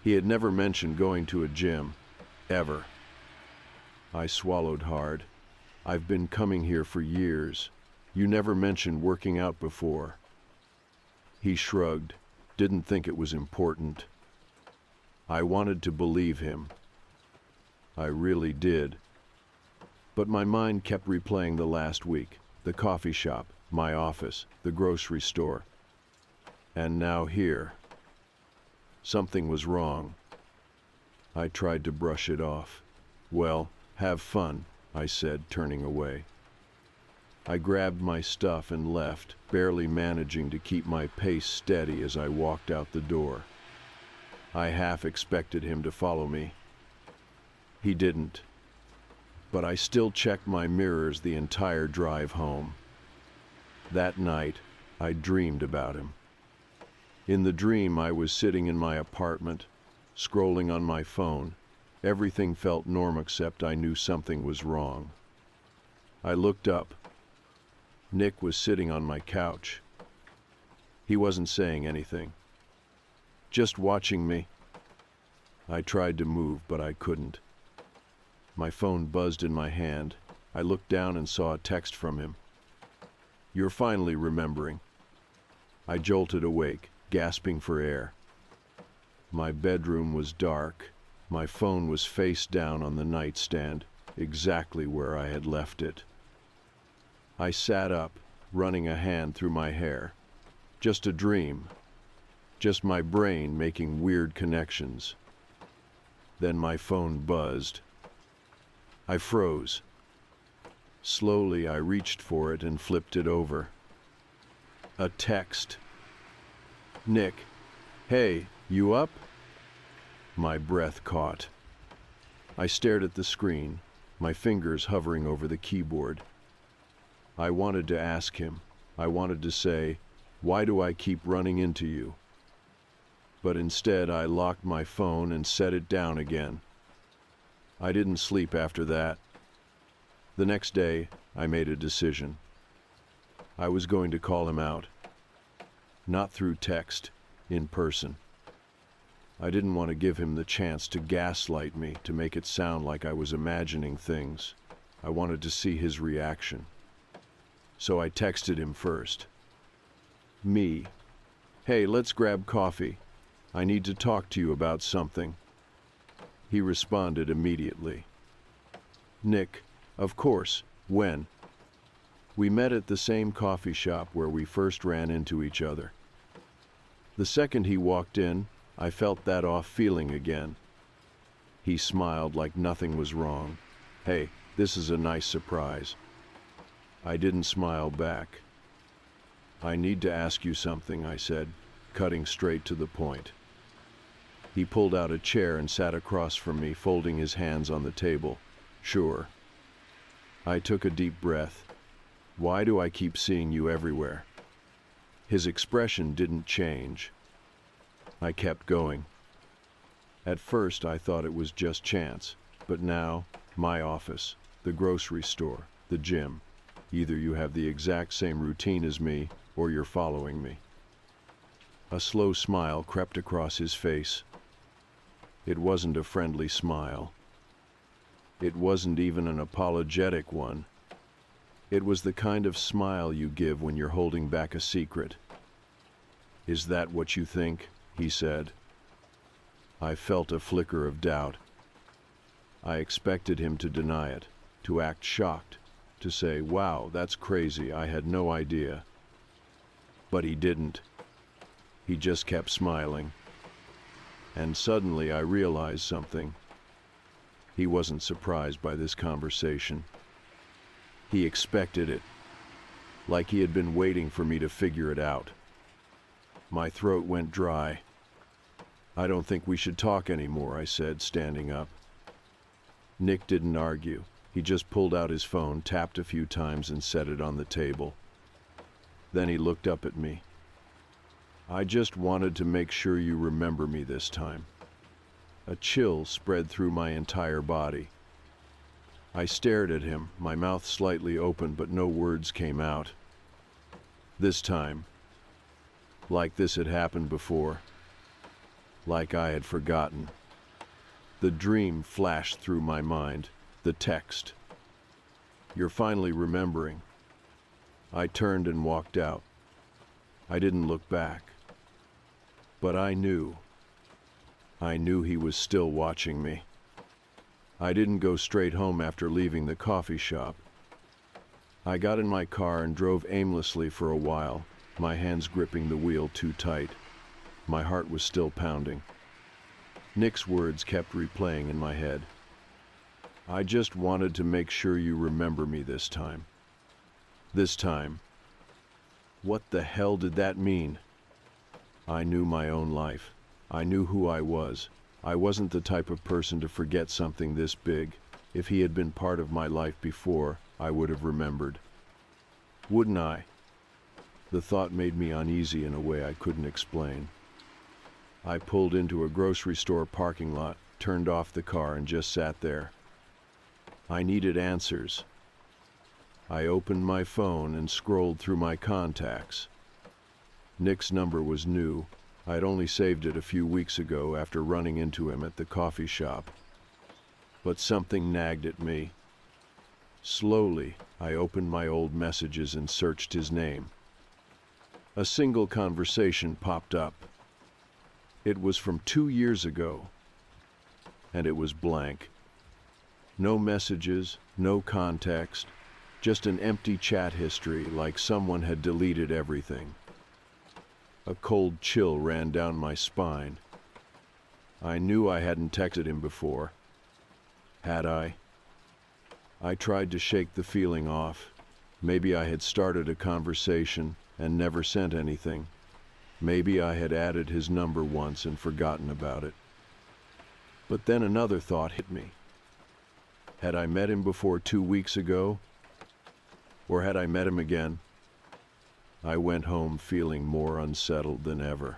He had never mentioned going to a gym, ever. I swallowed hard. "I've been coming here for years. You never mentioned working out before." He shrugged, didn't think it was important. I wanted to believe him. I really did. But my mind kept replaying the last week: the coffee shop, my office, the grocery store. And now here. Something was wrong. I tried to brush it off. "Well, have fun," I said, turning away. I grabbed my stuff and left, barely managing to keep my pace steady as I walked out the door. I half expected him to follow me. He didn't. But I still checked my mirrors the entire drive home. That night, I dreamed about him. In the dream, I was sitting in my apartment, scrolling on my phone. Everything felt normal except I knew something was wrong. I looked up. Nick was sitting on my couch. He wasn't saying anything, just watching me. I tried to move, but I couldn't. My phone buzzed in my hand. I looked down and saw a text from him. "You're finally remembering." I jolted awake, gasping for air. My bedroom was dark. My phone was face down on the nightstand, exactly where I had left it. I sat up, running a hand through my hair. Just a dream. Just my brain making weird connections. Then my phone buzzed. I froze. Slowly, I reached for it and flipped it over. A text. "Nick, hey, you up?" My breath caught. I stared at the screen, my fingers hovering over the keyboard. I wanted to ask him. I wanted to say, "Why do I keep running into you?" But instead, I locked my phone and set it down again. I didn't sleep after that. The next day, I made a decision. I was going to call him out. Not through text, in person. I didn't want to give him the chance to gaslight me, to make it sound like I was imagining things. I wanted to see his reaction. So I texted him first. Me. "Hey, let's grab coffee. I need to talk to you about something." He responded immediately. "Nick, of course. When?" We met at the same coffee shop where we first ran into each other. The second he walked in, I felt that off feeling again. He smiled like nothing was wrong. "Hey, this is a nice surprise." I didn't smile back. "I need to ask you something," I said, cutting straight to the point. He pulled out a chair and sat across from me, folding his hands on the table. "Sure." I took a deep breath. "Why do I keep seeing you everywhere?" His expression didn't change. I kept going. At first, I thought it was just chance, but now, my office, the grocery store, the gym. Either you have the exact same routine as me, or you're following me. A slow smile crept across his face. It wasn't a friendly smile. It wasn't even an apologetic one. It was the kind of smile you give when you're holding back a secret. "Is that what you think?" he said. I felt a flicker of doubt. I expected him to deny it, to act shocked, to say, "Wow, that's crazy, I had no idea." But he didn't. He just kept smiling. And suddenly I realized something. He wasn't surprised by this conversation. He expected it, like he had been waiting for me to figure it out. My throat went dry. "I don't think we should talk anymore," I said, standing up. Nick didn't argue. He just pulled out his phone, tapped a few times, and set it on the table. Then he looked up at me. "I just wanted to make sure you remember me this time." A chill spread through my entire body. I stared at him, my mouth slightly open, but no words came out. This time, like this had happened before, like I had forgotten. The dream flashed through my mind, the text. "You're finally remembering." I turned and walked out. I didn't look back. But I knew he was still watching me. I didn't go straight home after leaving the coffee shop. I got in my car and drove aimlessly for a while, my hands gripping the wheel too tight. My heart was still pounding. Nick's words kept replaying in my head. "I just wanted to make sure you remember me this time." This time. What the hell did that mean? I knew my own life. I knew who I was. I wasn't the type of person to forget something this big. If he had been part of my life before, I would have remembered. Wouldn't I? The thought made me uneasy in a way I couldn't explain. I pulled into a grocery store parking lot, turned off the car, and just sat there. I needed answers. I opened my phone and scrolled through my contacts. Nick's number was new. I'd only saved it a few weeks ago after running into him at the coffee shop. But something nagged at me. Slowly, I opened my old messages and searched his name. A single conversation popped up. It was from 2 years ago, and it was blank. No messages, no context, just an empty chat history, like someone had deleted everything. A cold chill ran down my spine. I knew I hadn't texted him before. Had I? I tried to shake the feeling off. Maybe I had started a conversation and never sent anything. Maybe I had added his number once and forgotten about it. But then another thought hit me. Had I met him before 2 weeks ago? Or had I met him again? I went home feeling more unsettled than ever.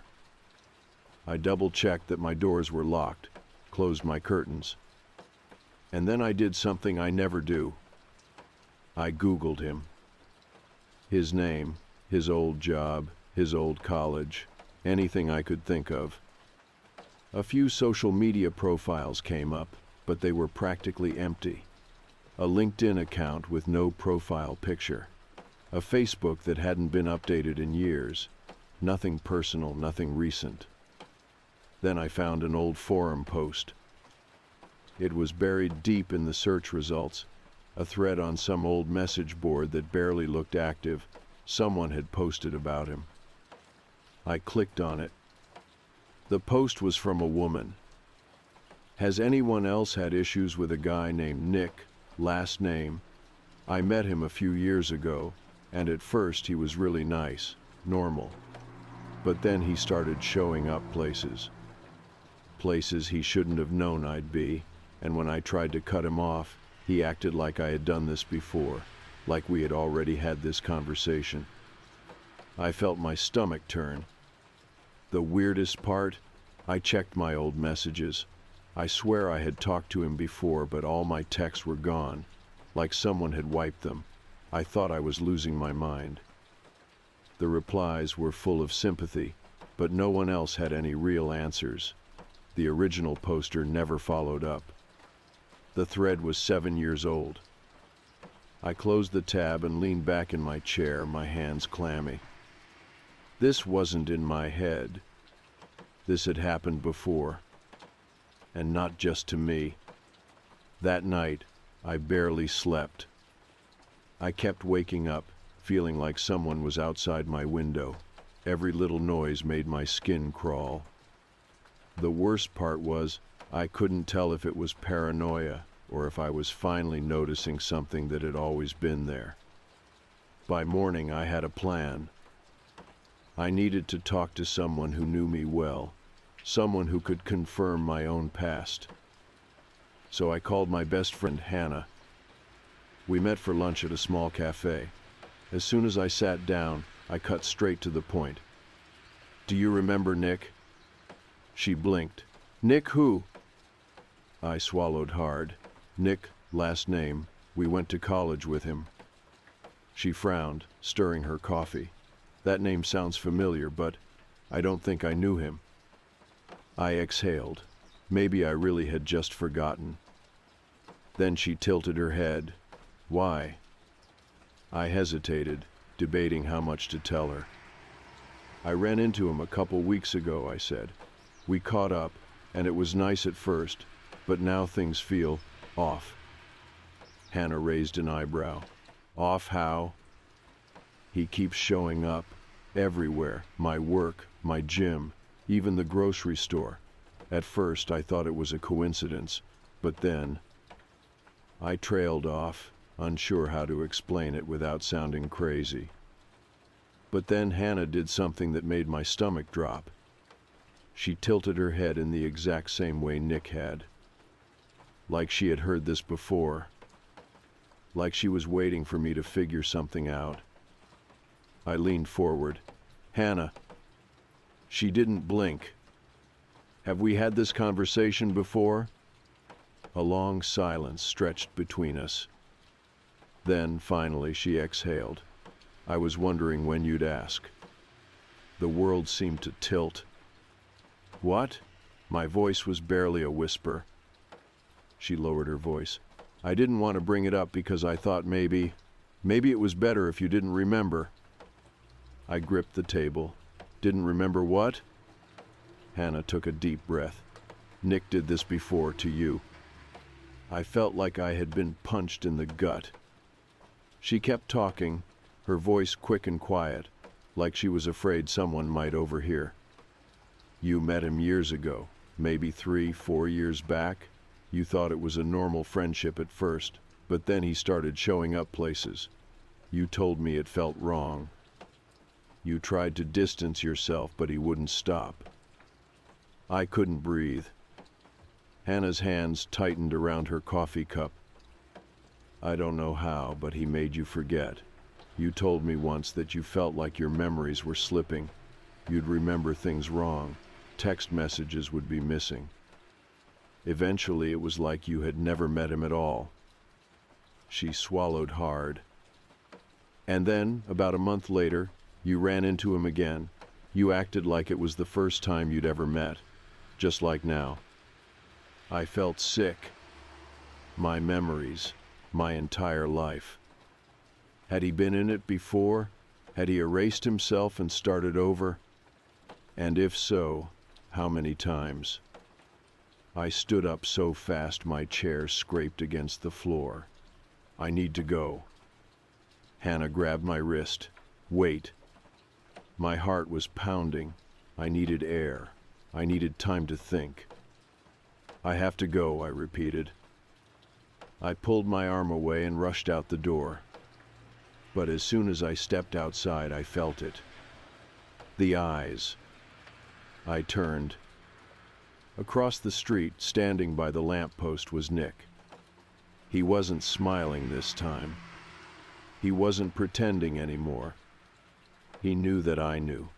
I double-checked that my doors were locked, closed my curtains. And then I did something I never do. I Googled him. His name, his old job, his old college, anything I could think of. A few social media profiles came up, but they were practically empty. A LinkedIn account with no profile picture. A Facebook that hadn't been updated in years. Nothing personal, nothing recent. Then I found an old forum post. It was buried deep in the search results, a thread on some old message board that barely looked active. Someone had posted about him. I clicked on it. The post was from a woman. "Has anyone else had issues with a guy named Nick, last name? I met him a few years ago, and at first he was really nice, normal. But then he started showing up places he shouldn't have known I'd be, and when I tried to cut him off, he acted like I had done this before, like we had already had this conversation." I felt my stomach turn. The weirdest part, I checked my old messages. I swear I had talked to him before, but all my texts were gone, like someone had wiped them. I thought I was losing my mind. The replies were full of sympathy, but no one else had any real answers. The original poster never followed up. The thread was 7 years old. I closed the tab and leaned back in my chair, my hands clammy. This wasn't in my head. This had happened before. And not just to me. That night, I barely slept. I kept waking up, feeling like someone was outside my window. Every little noise made my skin crawl. The worst part was, I couldn't tell if it was paranoia or if I was finally noticing something that had always been there. By morning, I had a plan. I needed to talk to someone who knew me well, someone who could confirm my own past. So I called my best friend Hannah. We met for lunch at a small cafe. As soon as I sat down, I cut straight to the point. Do you remember Nick? She blinked. Nick who? I swallowed hard. Nick, last name. We went to college with him. She frowned, stirring her coffee. That name sounds familiar, but I don't think I knew him. I exhaled. Maybe I really had just forgotten. Then she tilted her head. Why? I hesitated, debating how much to tell her. I ran into him a couple weeks ago, I said. We caught up, and it was nice at first, but now things feel off. Hannah raised an eyebrow. Off how? He keeps showing up, everywhere, my work, my gym, even the grocery store. At first I thought it was a coincidence, but then I trailed off, unsure how to explain it without sounding crazy. But then Hannah did something that made my stomach drop. She tilted her head in the exact same way Nick had. Like she had heard this before. Like she was waiting for me to figure something out. I leaned forward. Hannah. She didn't blink. Have we had this conversation before? A long silence stretched between us. Then, finally, she exhaled. I was wondering when you'd ask. The world seemed to tilt. What? My voice was barely a whisper. She lowered her voice. I didn't want to bring it up because I thought maybe it was better if you didn't remember. I gripped the table. Didn't remember what? Hannah took a deep breath. Nick did this before to you. I felt like I had been punched in the gut. She kept talking, her voice quick and quiet, like she was afraid someone might overhear. You met him years ago, maybe 3-4 years back. You thought it was a normal friendship at first, but then he started showing up places. You told me it felt wrong. You tried to distance yourself, but he wouldn't stop. I couldn't breathe. Hannah's hands tightened around her coffee cup. I don't know how, but he made you forget. You told me once that you felt like your memories were slipping. You'd remember things wrong. Text messages would be missing. Eventually, it was like you had never met him at all. She swallowed hard. And then, about a month later, you ran into him again. You acted like it was the first time you'd ever met, just like now. I felt sick. My memories, my entire life. Had he been in it before? Had he erased himself and started over? And if so, how many times? I stood up so fast my chair scraped against the floor. I need to go. Hannah grabbed my wrist. Wait. My heart was pounding. I needed air. I needed time to think. I have to go, I repeated. I pulled my arm away and rushed out the door. But as soon as I stepped outside, I felt it. The eyes. I turned. Across the street, standing by the lamppost, was Nick. He wasn't smiling this time. He wasn't pretending anymore. He knew that I knew.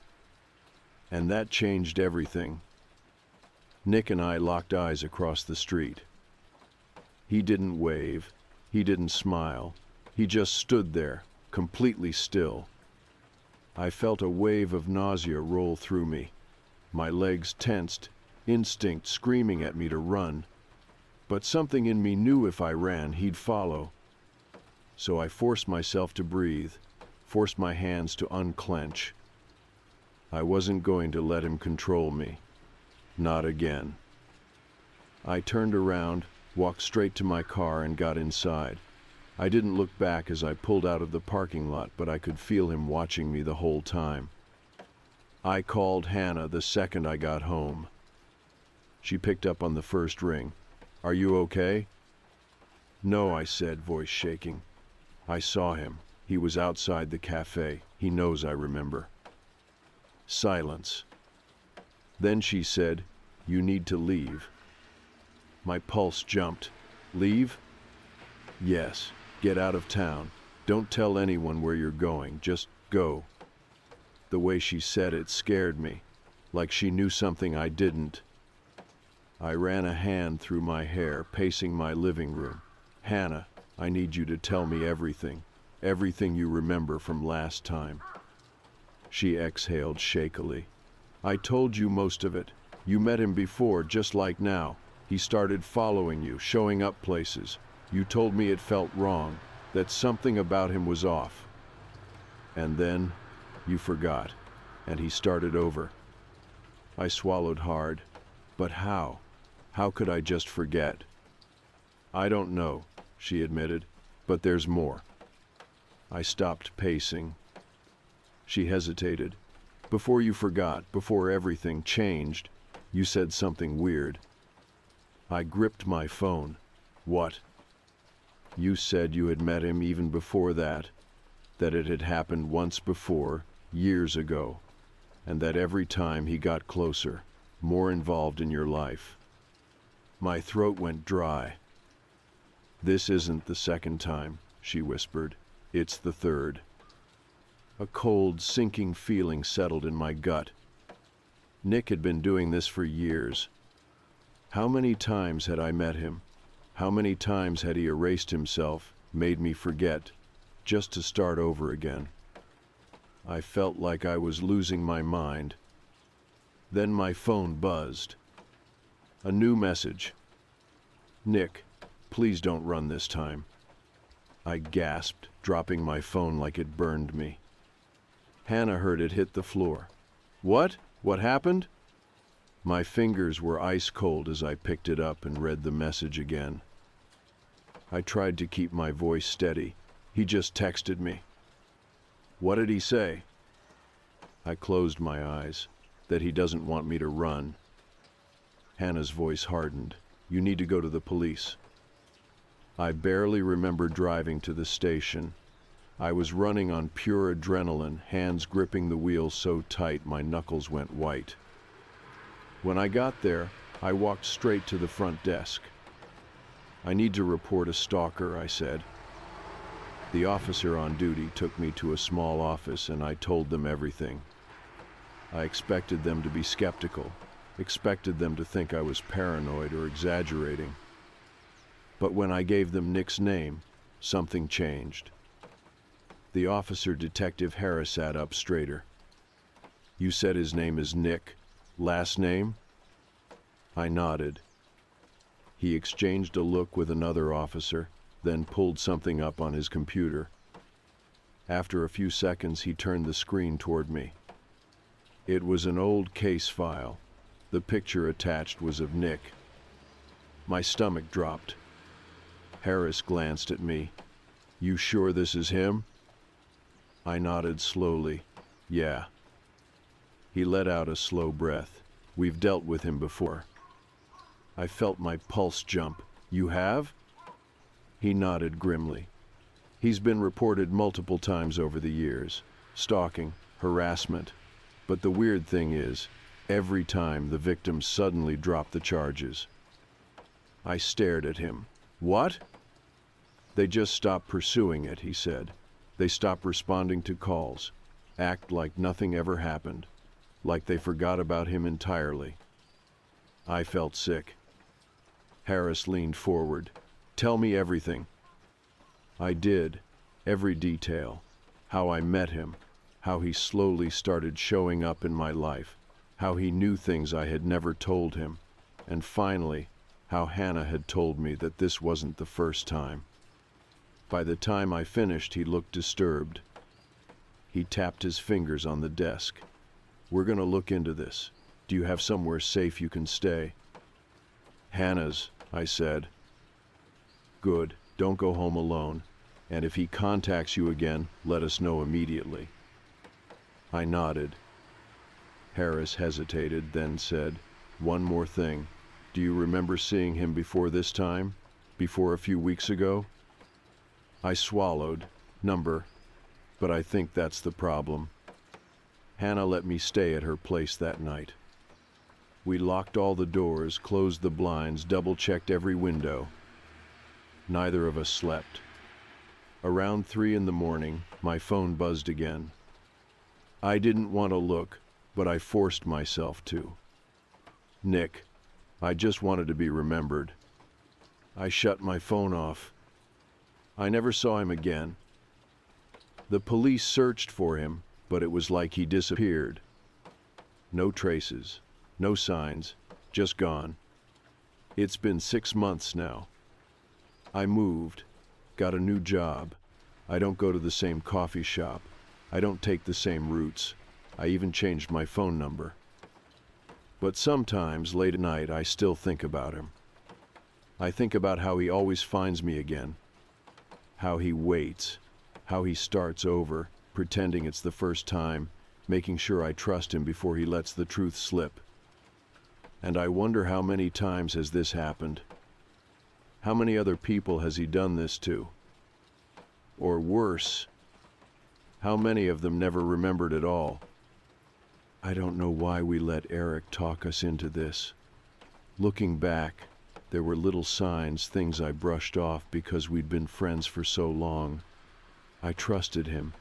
And that changed everything. Nick and I locked eyes across the street. He didn't wave. He didn't smile. He just stood there, completely still. I felt a wave of nausea roll through me. My legs tensed, instinct screaming at me to run. But something in me knew if I ran, he'd follow. So I forced myself to breathe, forced my hands to unclench. I wasn't going to let him control me. Not again. I turned around, walked straight to my car, and got inside. I didn't look back as I pulled out of the parking lot, but I could feel him watching me the whole time. I called Hannah the second I got home. She picked up on the first ring. Are you okay? No, I said, voice shaking. I saw him. He was outside the cafe. He knows I remember. Silence. Then she said, you need to leave. My pulse jumped. Leave? Yes. Get out of town. Don't tell anyone where you're going. Just go. The way she said it scared me, like she knew something I didn't. I ran a hand through my hair, pacing my living room. Hannah, I need you to tell me everything. Everything you remember from last time. She exhaled shakily. I told you most of it. You met him before, just like now. He started following you, showing up places. You told me it felt wrong, that something about him was off. And then, you forgot, and he started over. I swallowed hard. But how? How could I just forget? I don't know, she admitted, but there's more. I stopped pacing. She hesitated. Before you forgot, before everything changed, you said something weird. I gripped my phone. What? You said you had met him even before that it had happened once before, years ago, and that every time he got closer, more involved in your life. My throat went dry. This isn't the second time, she whispered. It's the third. A cold, sinking feeling settled in my gut. Nick had been doing this for years. How many times had I met him? How many times had he erased himself, made me forget, just to start over again? I felt like I was losing my mind. Then my phone buzzed. A new message. Nick, please don't run this time. I gasped, dropping my phone like it burned me. Hannah heard it hit the floor. What? What happened? My fingers were ice cold as I picked it up and read the message again. I tried to keep my voice steady. He just texted me. What did he say? I closed my eyes. That he doesn't want me to run. Hannah's voice hardened. You need to go to the police. I barely remember driving to the station. I was running on pure adrenaline, hands gripping the wheel so tight my knuckles went white. When I got there, I walked straight to the front desk. I need to report a stalker, I said. The officer on duty took me to a small office and I told them everything. I expected them to be skeptical, expected them to think I was paranoid or exaggerating. But when I gave them Nick's name, something changed. The officer, Detective Harris, sat up straighter. You said his name is Nick. Last name? I nodded. He exchanged a look with another officer, then pulled something up on his computer. After a few seconds, he turned the screen toward me. It was an old case file. The picture attached was of Nick. My stomach dropped. Harris glanced at me. You sure this is him? I nodded slowly. Yeah. He let out a slow breath. We've dealt with him before. I felt my pulse jump. You have? He nodded grimly. He's been reported multiple times over the years. Stalking, harassment. But the weird thing is, every time the victims suddenly drop the charges. I stared at him. What? They just stop pursuing it, he said. They stop responding to calls, act like nothing ever happened, like they forgot about him entirely. I felt sick. Harris leaned forward. Tell me everything. I did, every detail. How I met him, how he slowly started showing up in my life, how he knew things I had never told him, and finally, how Hannah had told me that this wasn't the first time. By the time I finished, he looked disturbed. He tapped his fingers on the desk. We're going to look into this. Do you have somewhere safe you can stay? Hannah's, I said. Good. Don't go home alone. And if he contacts you again, let us know immediately. I nodded. Harris hesitated, then said, One more thing. Do you remember seeing him before this time? Before a few weeks ago? I swallowed. Number. But I think that's the problem. Hannah let me stay at her place that night. We locked all the doors, closed the blinds, double-checked every window. Neither of us slept. Around 3 in the morning, my phone buzzed again. I didn't want to look, but I forced myself to. Nick, I just wanted to be remembered. I shut my phone off. I never saw him again. The police searched for him, but it was like he disappeared. No traces, no signs, just gone. It's been 6 months now. I moved, got a new job. I don't go to the same coffee shop. I don't take the same routes. I even changed my phone number. But sometimes, late at night, I still think about him. I think about how he always finds me again. How he waits. How he starts over, pretending it's the first time, making sure I trust him before he lets the truth slip. And I wonder how many times has this happened? How many other people has he done this to? Or worse, how many of them never remembered at all? I don't know why we let Eric talk us into this. Looking back, there were little signs, things I brushed off because we'd been friends for so long. I trusted him.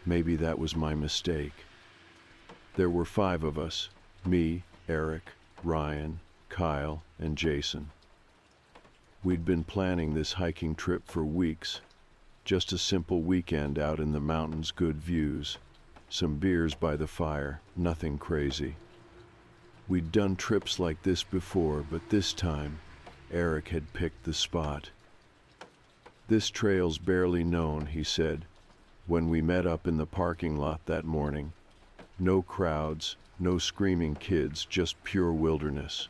Maybe that was my mistake. There were 5 of us, me, Eric, Ryan, Kyle, and Jason. We'd been planning this hiking trip for weeks. Just a simple weekend out in the mountains, good views, some beers by the fire, nothing crazy. We'd done trips like this before, but this time, Eric had picked the spot. This trail's barely known, he said, when we met up in the parking lot that morning. No crowds, no screaming kids, just pure wilderness.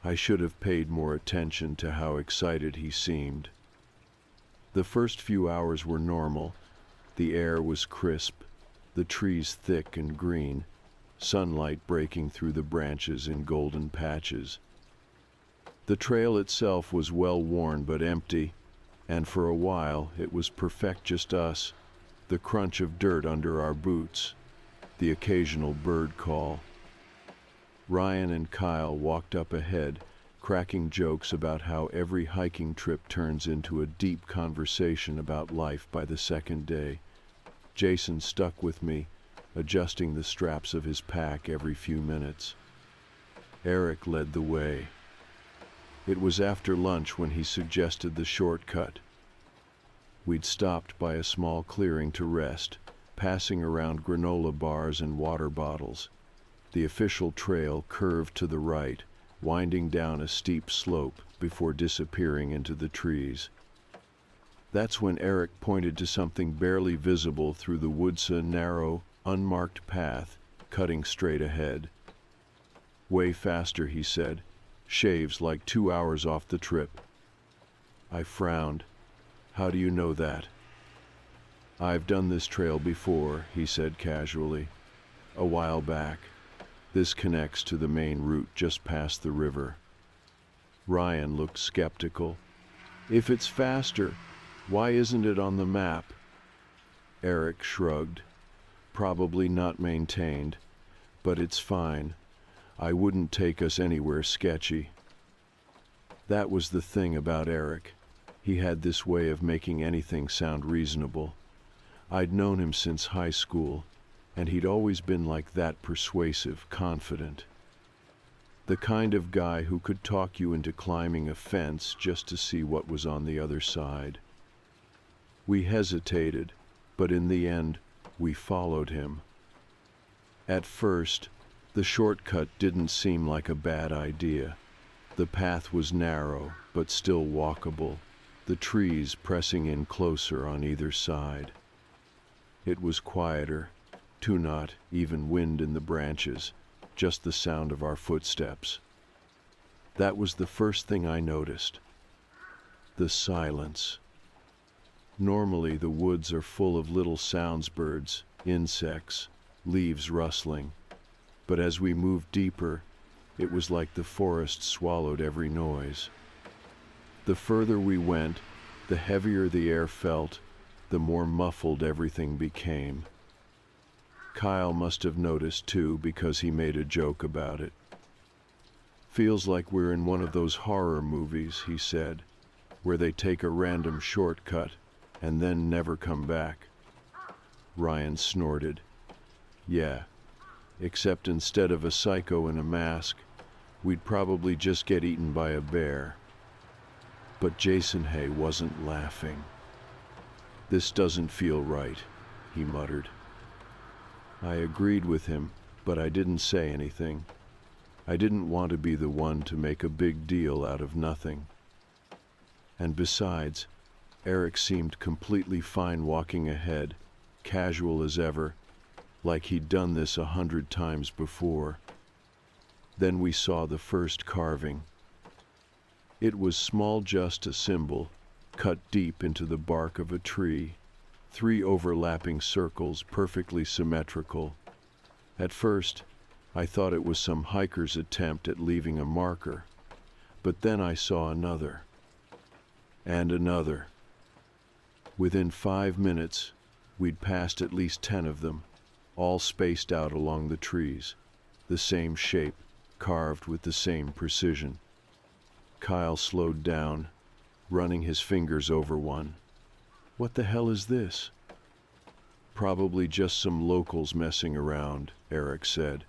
I should have paid more attention to how excited he seemed. The first few hours were normal. The air was crisp, the trees thick and green, sunlight breaking through the branches in golden patches. The trail itself was well worn but empty, and for a while it was perfect, just us, the crunch of dirt under our boots, the occasional bird call. Ryan and Kyle walked up ahead, cracking jokes about how every hiking trip turns into a deep conversation about life by the second day. Jason stuck with me, adjusting the straps of his pack every few minutes. Eric led the way. It was after lunch when he suggested the shortcut. We'd stopped by a small clearing to rest, passing around granola bars and water bottles. The official trail curved to the right, winding down a steep slope before disappearing into the trees. That's when Eric pointed to something barely visible through the woods, a narrow, unmarked path, cutting straight ahead. Way faster, he said. Shaves like 2 hours off the trip. I frowned. How do you know that? I've done this trail before, he said casually. A while back. This connects to the main route just past the river. Ryan looked skeptical. If it's faster, why isn't it on the map? Eric shrugged. Probably not maintained, but it's fine. I wouldn't take us anywhere sketchy. That was the thing about Eric. He had this way of making anything sound reasonable. I'd known him since high school, and he'd always been like that, persuasive, confident. The kind of guy who could talk you into climbing a fence just to see what was on the other side. We hesitated, but in the end, we followed him. At first, the shortcut didn't seem like a bad idea. The path was narrow, but still walkable, the trees pressing in closer on either side. It was quieter, not even wind in the branches, just the sound of our footsteps. That was the first thing I noticed. The silence. Normally the woods are full of little sounds, birds, insects, leaves rustling. But as we moved deeper, it was like the forest swallowed every noise. The further we went, the heavier the air felt, the more muffled everything became. Kyle must have noticed too, because he made a joke about it. Feels like we're in one of those horror movies, he said, where they take a random shortcut, and then never come back. Ryan snorted. Yeah, except instead of a psycho in a mask, we'd probably just get eaten by a bear. But Jason Hay wasn't laughing. This doesn't feel right, he muttered. I agreed with him, but I didn't say anything. I didn't want to be the one to make a big deal out of nothing. And besides, Eric seemed completely fine walking ahead, casual as ever, like he'd done this 100 times before. Then we saw the first carving. It was small, just a symbol, cut deep into the bark of a tree, 3 overlapping circles perfectly symmetrical. At first, I thought it was some hiker's attempt at leaving a marker, but then I saw another. And another. Within 5 minutes, we'd passed at least 10 of them, all spaced out along the trees, the same shape, carved with the same precision. Kyle slowed down, running his fingers over one. What the hell is this? Probably just some locals messing around, Eric said.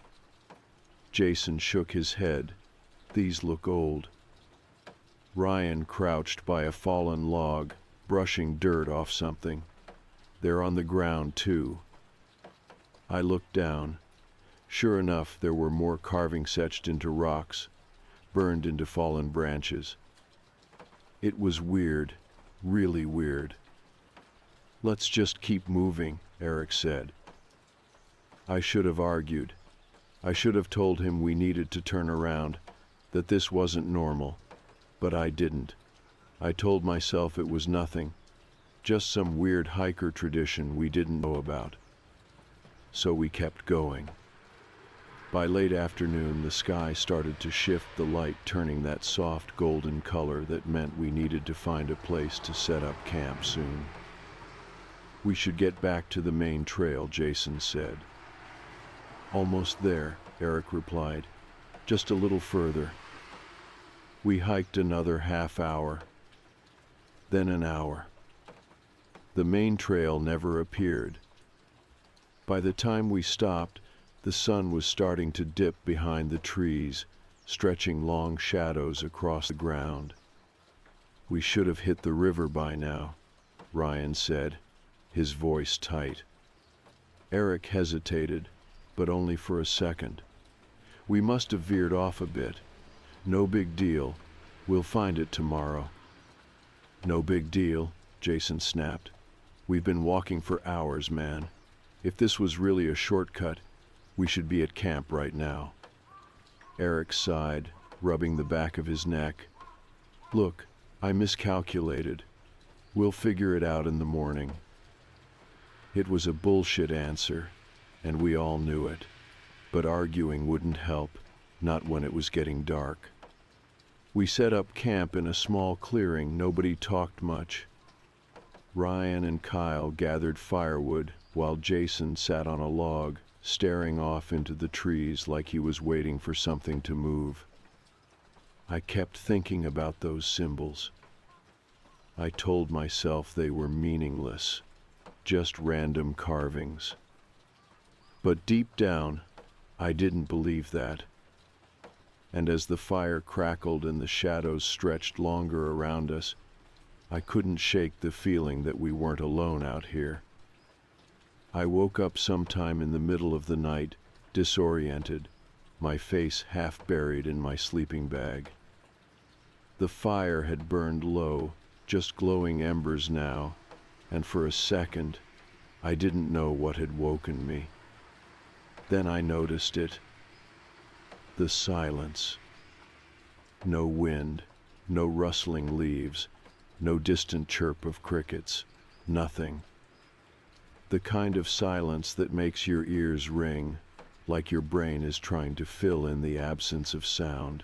Jason shook his head. These look old. Ryan crouched by a fallen log, brushing dirt off something. They're on the ground, too. I looked down. Sure enough, there were more carvings etched into rocks, burned into fallen branches. It was weird, really weird. Let's just keep moving, Eric said. I should have argued. I should have told him we needed to turn around, that this wasn't normal. But I didn't. I told myself it was nothing, just some weird hiker tradition we didn't know about. So we kept going. By late afternoon, the sky started to shift, the light turning that soft golden color that meant we needed to find a place to set up camp soon. We should get back to the main trail, Jason said. Almost there, Eric replied. Just a little further. We hiked another half hour, then an hour. The main trail never appeared. By the time we stopped, the sun was starting to dip behind the trees, stretching long shadows across the ground. We should have hit the river by now, Ryan said, his voice tight. Eric hesitated, but only for a second. We must have veered off a bit. No big deal. We'll find it tomorrow. No big deal, Jason snapped. We've been walking for hours, man. If this was really a shortcut, we should be at camp right now. Eric sighed, rubbing the back of his neck. Look, I miscalculated. We'll figure it out in the morning. It was a bullshit answer, and we all knew it. But arguing wouldn't help, not when it was getting dark. We set up camp in a small clearing. Nobody talked much. Ryan and Kyle gathered firewood while Jason sat on a log, staring off into the trees like he was waiting for something to move. I kept thinking about those symbols. I told myself they were meaningless, just random carvings. But deep down, I didn't believe that. And as the fire crackled and the shadows stretched longer around us, I couldn't shake the feeling that we weren't alone out here. I woke up sometime in the middle of the night, disoriented, my face half buried in my sleeping bag. The fire had burned low, just glowing embers now, and for a second, I didn't know what had woken me. Then I noticed it. The silence. No wind, no rustling leaves, no distant chirp of crickets, nothing. The kind of silence that makes your ears ring, like your brain is trying to fill in the absence of sound.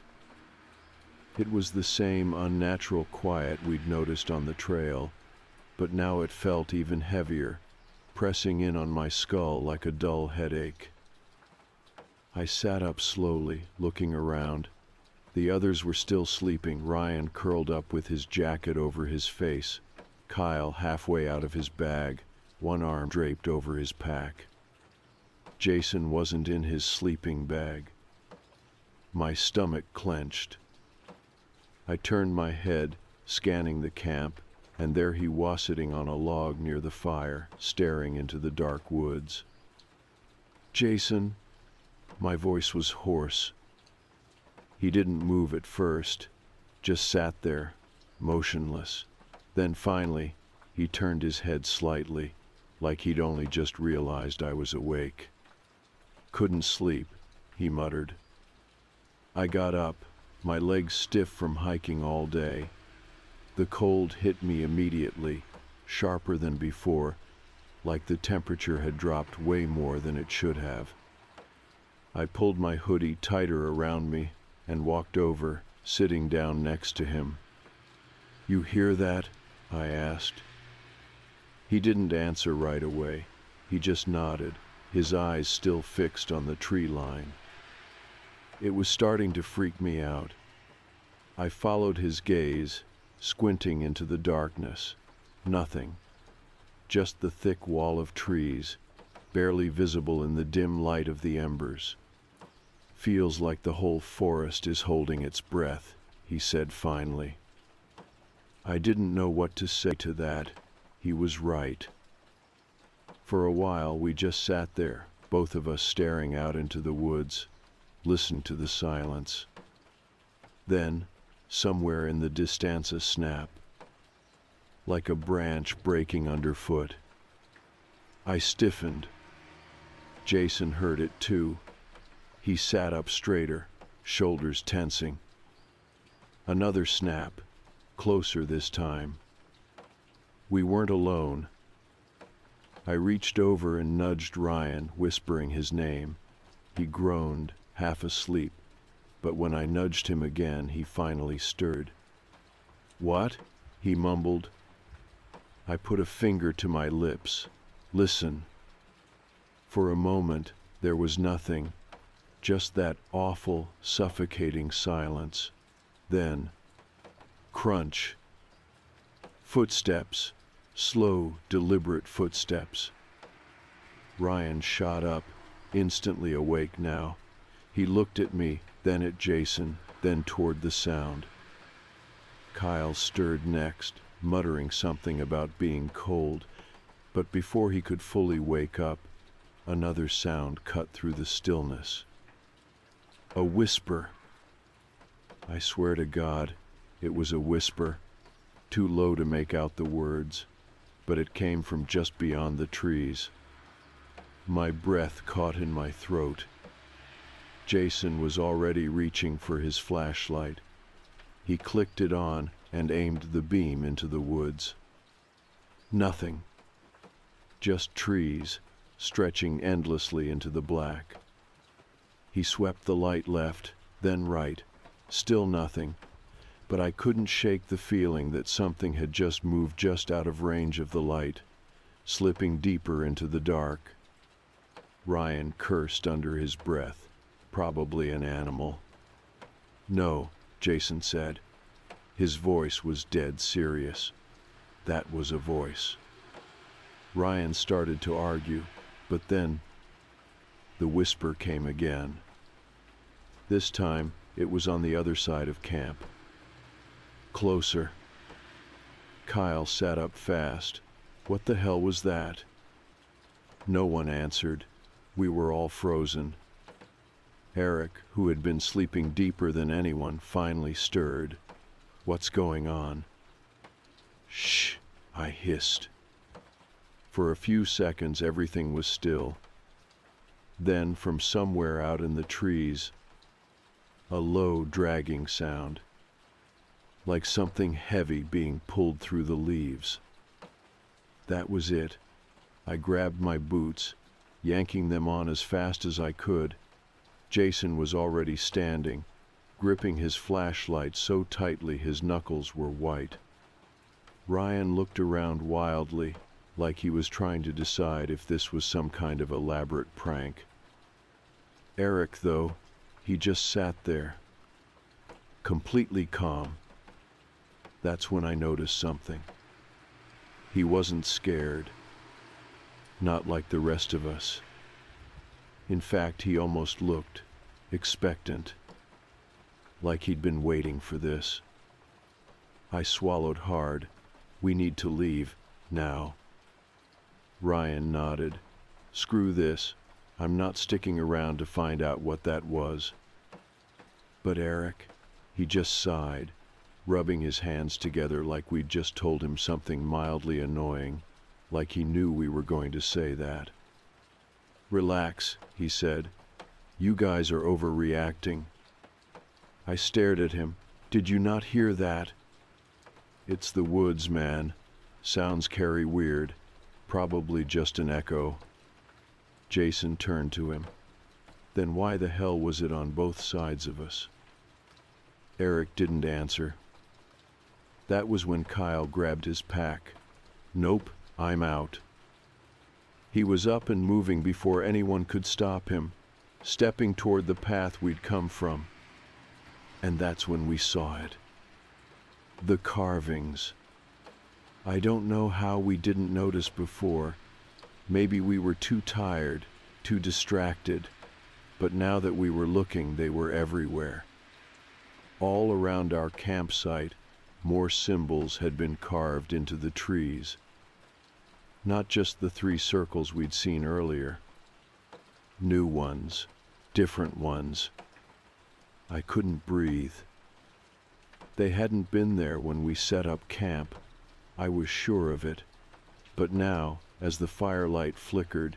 It was the same unnatural quiet we'd noticed on the trail, but now it felt even heavier, pressing in on my skull like a dull headache. I sat up slowly, looking around. The others were still sleeping, Ryan curled up with his jacket over his face, Kyle halfway out of his bag, one arm draped over his pack. Jason wasn't in his sleeping bag. My stomach clenched. I turned my head, scanning the camp, and there he was sitting on a log near the fire, staring into the dark woods. "Jason," my voice was hoarse. He didn't move at first, just sat there, motionless. Then finally, he turned his head slightly, like he'd only just realized I was awake. "Couldn't sleep," he muttered. I got up, my legs stiff from hiking all day. The cold hit me immediately, sharper than before, like the temperature had dropped way more than it should have. I pulled my hoodie tighter around me and walked over, sitting down next to him. "You hear that?" I asked. He didn't answer right away. He just nodded, his eyes still fixed on the tree line. It was starting to freak me out. I followed his gaze, squinting into the darkness. Nothing. Just the thick wall of trees, barely visible in the dim light of the embers. "Feels like the whole forest is holding its breath," he said finally. I didn't know what to say to that. He was right. For a while we just sat there, both of us staring out into the woods, listening to the silence. Then, somewhere in the distance, a snap, like a branch breaking underfoot. I stiffened. Jason heard it too. He sat up straighter, shoulders tensing. Another snap, closer this time. We weren't alone. I reached over and nudged Ryan, whispering his name. He groaned, half asleep, but when I nudged him again, he finally stirred. "What?" he mumbled. I put a finger to my lips. "Listen." For a moment, there was nothing, just that awful, suffocating silence. Then, crunch. Footsteps, slow, deliberate footsteps. Ryan shot up, instantly awake now. He looked at me, then at Jason, then toward the sound. Kyle stirred next, muttering something about being cold, but before he could fully wake up, another sound cut through the stillness. A whisper. I swear to God, it was a whisper, too low to make out the words, but it came from just beyond the trees. My breath caught in my throat. Jason was already reaching for his flashlight. He clicked it on and aimed the beam into the woods. Nothing. Just trees, stretching endlessly into the black. He swept the light left, then right. Still nothing, but I couldn't shake the feeling that something had just moved just out of range of the light, slipping deeper into the dark. Ryan cursed under his breath. Probably an animal. "No," Jason said. His voice was dead serious. That was a voice. Ryan started to argue, but then the whisper came again. This time, it was on the other side of camp. Closer. Kyle sat up fast. What the hell was that? No one answered. We were all frozen. Eric, who had been sleeping deeper than anyone, finally stirred. "What's going on?" "Shh," I hissed. For a few seconds everything was still. Then, from somewhere out in the trees, a low, dragging sound, like something heavy being pulled through the leaves. That was it. I grabbed my boots, yanking them on as fast as I could. Jason was already standing, gripping his flashlight so tightly his knuckles were white. Ryan looked around wildly, like he was trying to decide if this was some kind of elaborate prank. Eric, though, he just sat there, completely calm. That's when I noticed something. He wasn't scared, not like the rest of us. In fact, he almost looked expectant, like he'd been waiting for this. I swallowed hard. We need to leave, now. Ryan nodded. Screw this. I'm not sticking around to find out what that was. But Eric, he just sighed, rubbing his hands together like we'd just told him something mildly annoying, like he knew we were going to say that. Relax, he said. You guys are overreacting. I stared at him. Did you not hear that? It's the woods, man. Sounds carry weird. Probably just an echo. Jason turned to him. Then why the hell was it on both sides of us? Eric didn't answer. That was when Kyle grabbed his pack. Nope, I'm out. He was up and moving before anyone could stop him, stepping toward the path we'd come from. And that's when we saw it. The carvings. I don't know how we didn't notice before. Maybe we were too tired, too distracted. But now that we were looking, they were everywhere. All around our campsite, more symbols had been carved into the trees. Not just the 3 circles we'd seen earlier. New ones, different ones. I couldn't breathe. They hadn't been there when we set up camp. I was sure of it. But now, as the firelight flickered,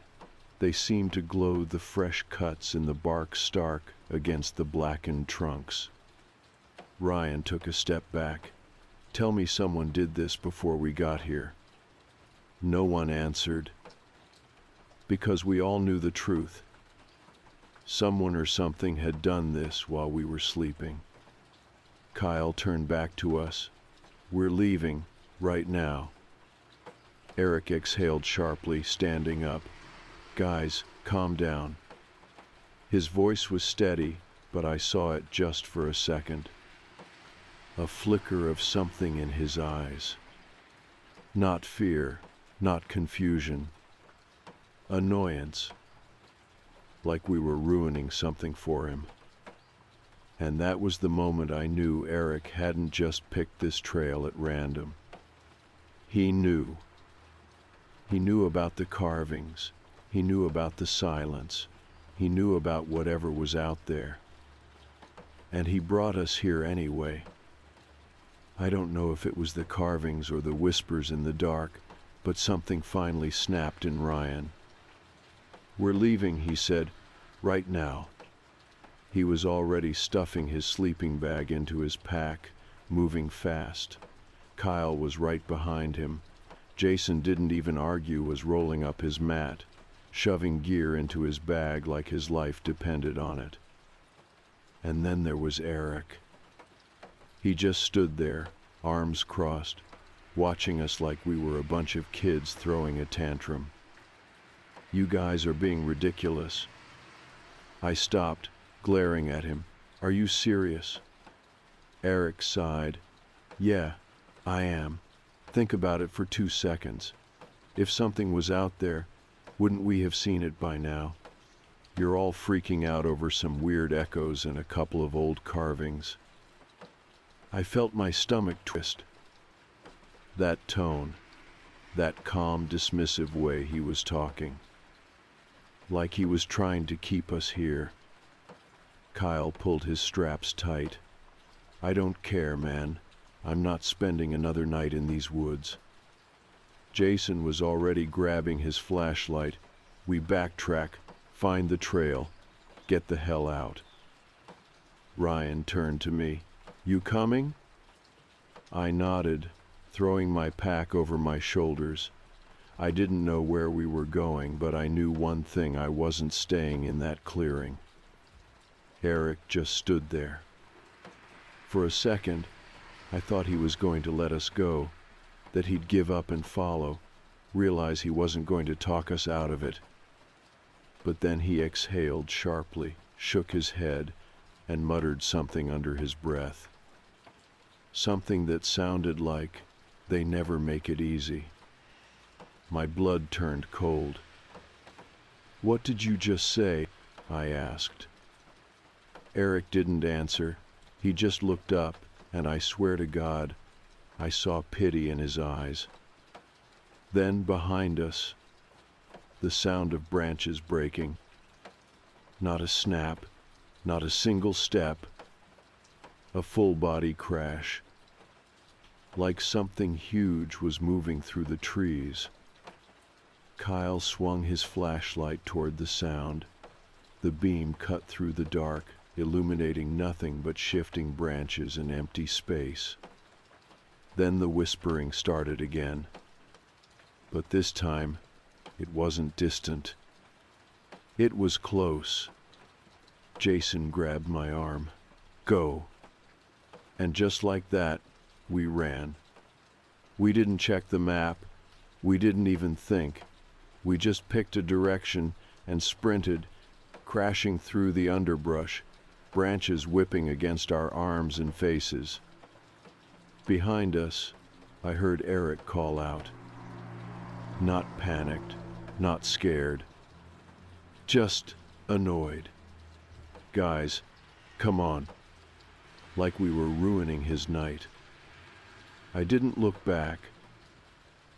they seemed to glow the fresh cuts in the bark stark against the blackened trunks. Ryan took a step back. Tell me someone did this before we got here. No one answered. Because we all knew the truth. Someone or something had done this while we were sleeping. Kyle turned back to us. We're leaving, right now. Eric exhaled sharply, standing up. Guys, calm down. His voice was steady, but I saw it just for a second. A flicker of something in his eyes. Not fear, not confusion. Annoyance. Like we were ruining something for him. And that was the moment I knew Eric hadn't just picked this trail at random. He knew. He knew about the carvings. He knew about the silence. He knew about whatever was out there. And he brought us here anyway. I don't know if it was the carvings or the whispers in the dark, but something finally snapped in Ryan. We're leaving, he said, right now. He was already stuffing his sleeping bag into his pack, moving fast. Kyle was right behind him. Jason didn't even argue, was rolling up his mat, shoving gear into his bag like his life depended on it. And then there was Eric. He just stood there, arms crossed, watching us like we were a bunch of kids throwing a tantrum. You guys are being ridiculous. I stopped, glaring at him. Are you serious? Eric sighed. Yeah, I am. Think about it for 2 seconds. If something was out there, wouldn't we have seen it by now? You're all freaking out over some weird echoes and a couple of old carvings. I felt my stomach twist. That tone, that calm, dismissive way he was talking. Like he was trying to keep us here. Kyle pulled his straps tight. I don't care, man. I'm not spending another night in these woods. Jason was already grabbing his flashlight. We backtrack, find the trail, get the hell out. Ryan turned to me. You coming? I nodded, throwing my pack over my shoulders. I didn't know where we were going, but I knew one thing: I wasn't staying in that clearing. Eric just stood there. For a second, I thought he was going to let us go, that he'd give up and follow, realize he wasn't going to talk us out of it. But then he exhaled sharply, shook his head, and muttered something under his breath. Something that sounded like, "They never make it easy." My blood turned cold. "What did you just say?" I asked. Eric didn't answer. He just looked up, and I swear to God, I saw pity in his eyes. Then behind us, the sound of branches breaking. Not a snap, not a single step. A full-body crash. Like something huge was moving through the trees. Kyle swung his flashlight toward the sound. The beam cut through the dark, illuminating nothing but shifting branches and empty space. Then the whispering started again. But this time, it wasn't distant. It was close. Jason grabbed my arm. "Go." And just like that, we ran. We didn't check the map. We didn't even think. We just picked a direction and sprinted, crashing through the underbrush, branches whipping against our arms and faces. Behind us, I heard Eric call out. Not panicked, not scared. Just annoyed. "Guys, come on." Like we were ruining his night. I didn't look back.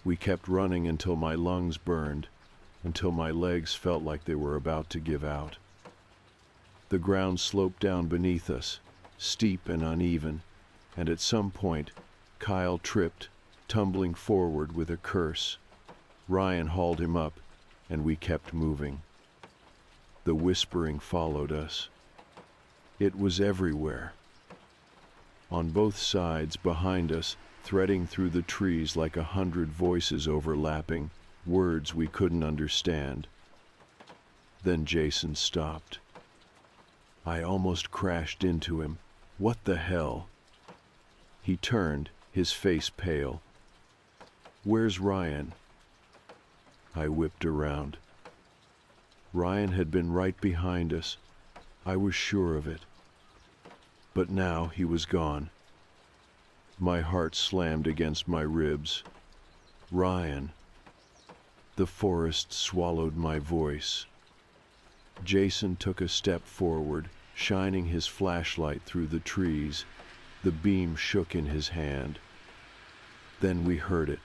We kept running until my lungs burned, until my legs felt like they were about to give out. The ground sloped down beneath us, steep and uneven, and at some point, Kyle tripped, tumbling forward with a curse. Ryan hauled him up, and we kept moving. The whispering followed us. It was everywhere. On both sides, behind us, threading through the trees like 100 voices overlapping, words we couldn't understand. Then Jason stopped. I almost crashed into him. What the hell? He turned, his face pale. "Where's Ryan?" I whipped around. Ryan had been right behind us. I was sure of it. But now he was gone. My heart slammed against my ribs. Ryan. The forest swallowed my voice. Jason took a step forward, shining his flashlight through the trees. The beam shook in his hand. Then we heard it.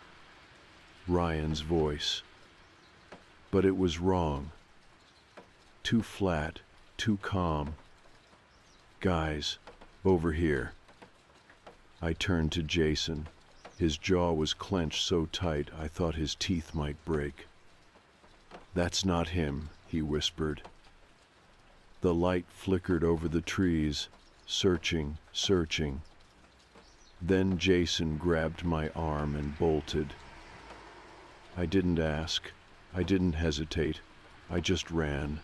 Ryan's voice. But it was wrong. Too flat, too calm. "Guys, over here." I turned to Jason. His jaw was clenched so tight I thought his teeth might break. "That's not him," he whispered. The light flickered over the trees, searching, searching. Then Jason grabbed my arm and bolted. I didn't ask. I didn't hesitate. I just ran.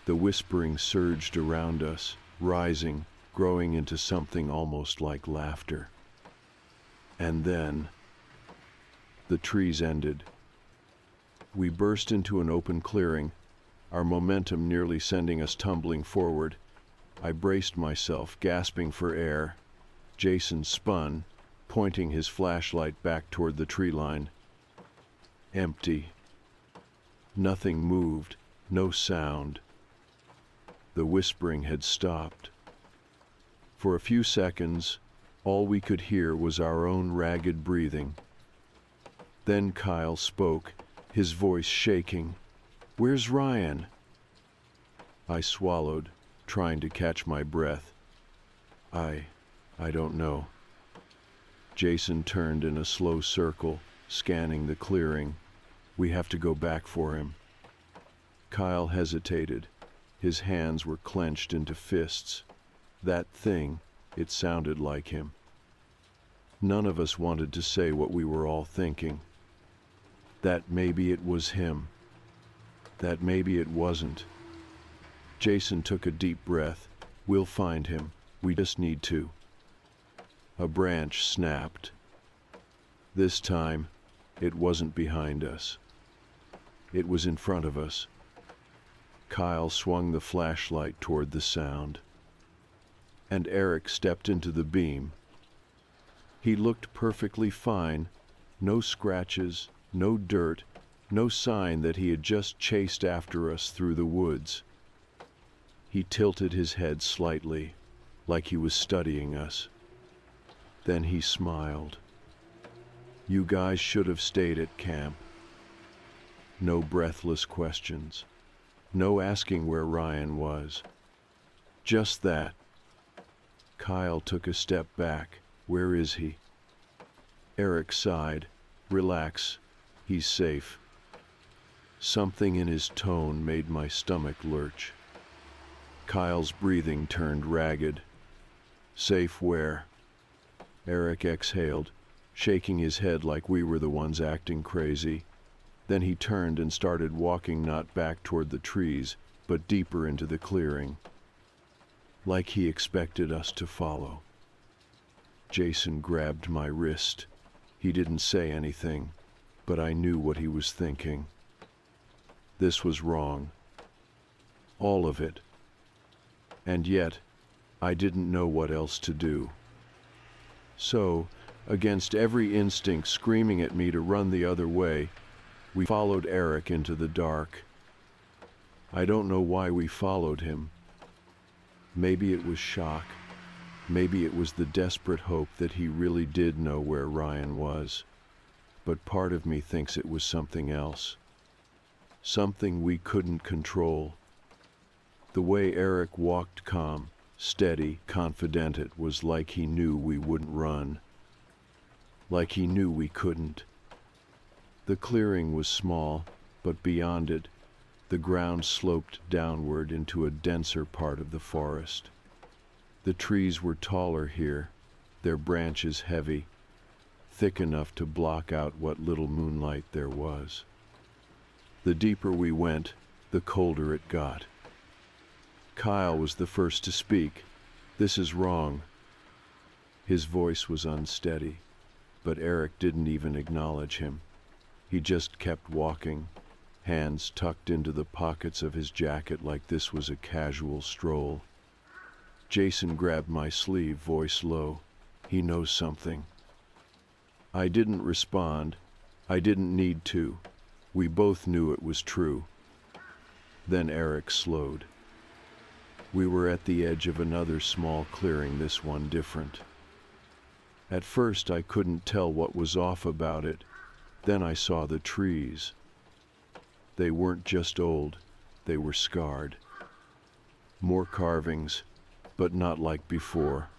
The whispering surged around us, rising, growing into something almost like laughter. And then, the trees ended. We burst into an open clearing, our momentum nearly sending us tumbling forward. I braced myself, gasping for air. Jason spun, pointing his flashlight back toward the tree line. Empty. Nothing moved, no sound. The whispering had stopped. For a few seconds, all we could hear was our own ragged breathing. Then Kyle spoke, his voice shaking. "Where's Ryan?" I swallowed, trying to catch my breath. I don't know." Jason turned in a slow circle, scanning the clearing. "We have to go back for him." Kyle hesitated. His hands were clenched into fists. That thing, it sounded like him. None of us wanted to say what we were all thinking. That maybe it was him. That maybe it wasn't. Jason took a deep breath. "We'll find him. We just need to." A branch snapped. This time, it wasn't behind us. It was in front of us. Kyle swung the flashlight toward the sound. And Eric stepped into the beam. He looked perfectly fine. No scratches, No dirt, no sign that he had just chased after us through the woods. He tilted his head slightly, like he was studying us. Then he smiled. "You guys should have stayed at camp." No breathless questions. No asking where Ryan was. Just that. Kyle took a step back. "Where is he?" Eric sighed. "Relax. He's safe." Something in his tone made my stomach lurch. Kyle's breathing turned ragged. "Safe where?" Eric exhaled, shaking his head like we were the ones acting crazy. Then he turned and started walking not back toward the trees, but deeper into the clearing. Like he expected us to follow. Jason grabbed my wrist. He didn't say anything, but I knew what he was thinking. This was wrong. All of it. And yet, I didn't know what else to do. So, against every instinct screaming at me to run the other way, we followed Eric into the dark. I don't know why we followed him. Maybe it was shock. Maybe it was the desperate hope that he really did know where Ryan was. But part of me thinks it was something else. Something we couldn't control. The way Eric walked calm, steady, confident, it was like he knew we wouldn't run. Like he knew we couldn't. The clearing was small, but beyond it, the ground sloped downward into a denser part of the forest. The trees were taller here, their branches heavy, thick enough to block out what little moonlight there was. The deeper we went, the colder it got. Kyle was the first to speak. "This is wrong." His voice was unsteady, but Eric didn't even acknowledge him. He just kept walking, hands tucked into the pockets of his jacket like this was a casual stroll. Jason grabbed my sleeve, voice low. "He knows something." I didn't respond. I didn't need to. We both knew it was true. Then Eric slowed. We were at the edge of another small clearing, this one different. At first I couldn't tell what was off about it. Then I saw the trees. They weren't just old, they were scarred. More carvings, but not like before.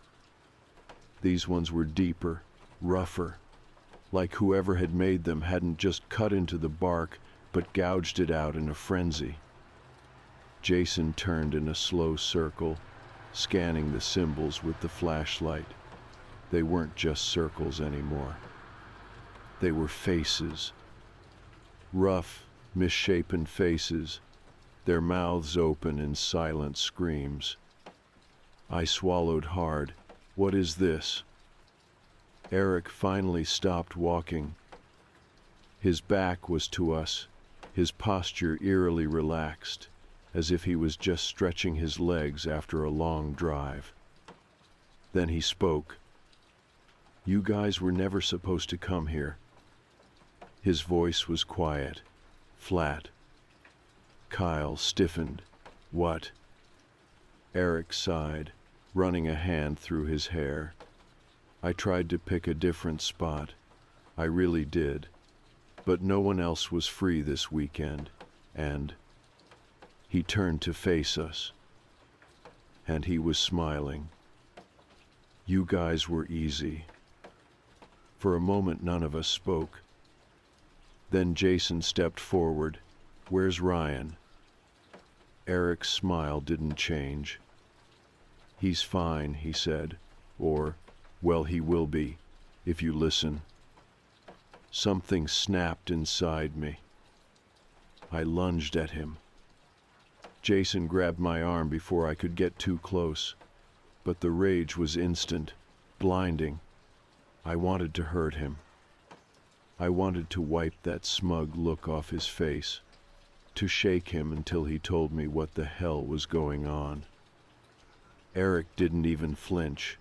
These ones were deeper, rougher, like whoever had made them hadn't just cut into the bark, but gouged it out in a frenzy. Jason turned in a slow circle, scanning the symbols with the flashlight. They weren't just circles anymore. They were faces. Rough, misshapen faces, their mouths open in silent screams. I swallowed hard. "What is this?" Eric finally stopped walking. His back was to us, his posture eerily relaxed, as if he was just stretching his legs after a long drive. Then he spoke. "You guys were never supposed to come here." His voice was quiet, flat. Kyle stiffened. "What?" Eric sighed, running a hand through his hair. I tried to pick a different spot. I really did. But no one else was free this weekend, and he turned to face us. And he was smiling. "You guys were easy." For a moment none of us spoke. Then Jason stepped forward. "Where's Ryan?" Eric's smile didn't change. "He's fine," he said. Or, "Well, he will be, if you listen." Something snapped inside me. I lunged at him. Jason grabbed my arm before I could get too close. But the rage was instant, blinding. I wanted to hurt him. I wanted to wipe that smug look off his face, to shake him until he told me what the hell was going on. Eric didn't even flinch.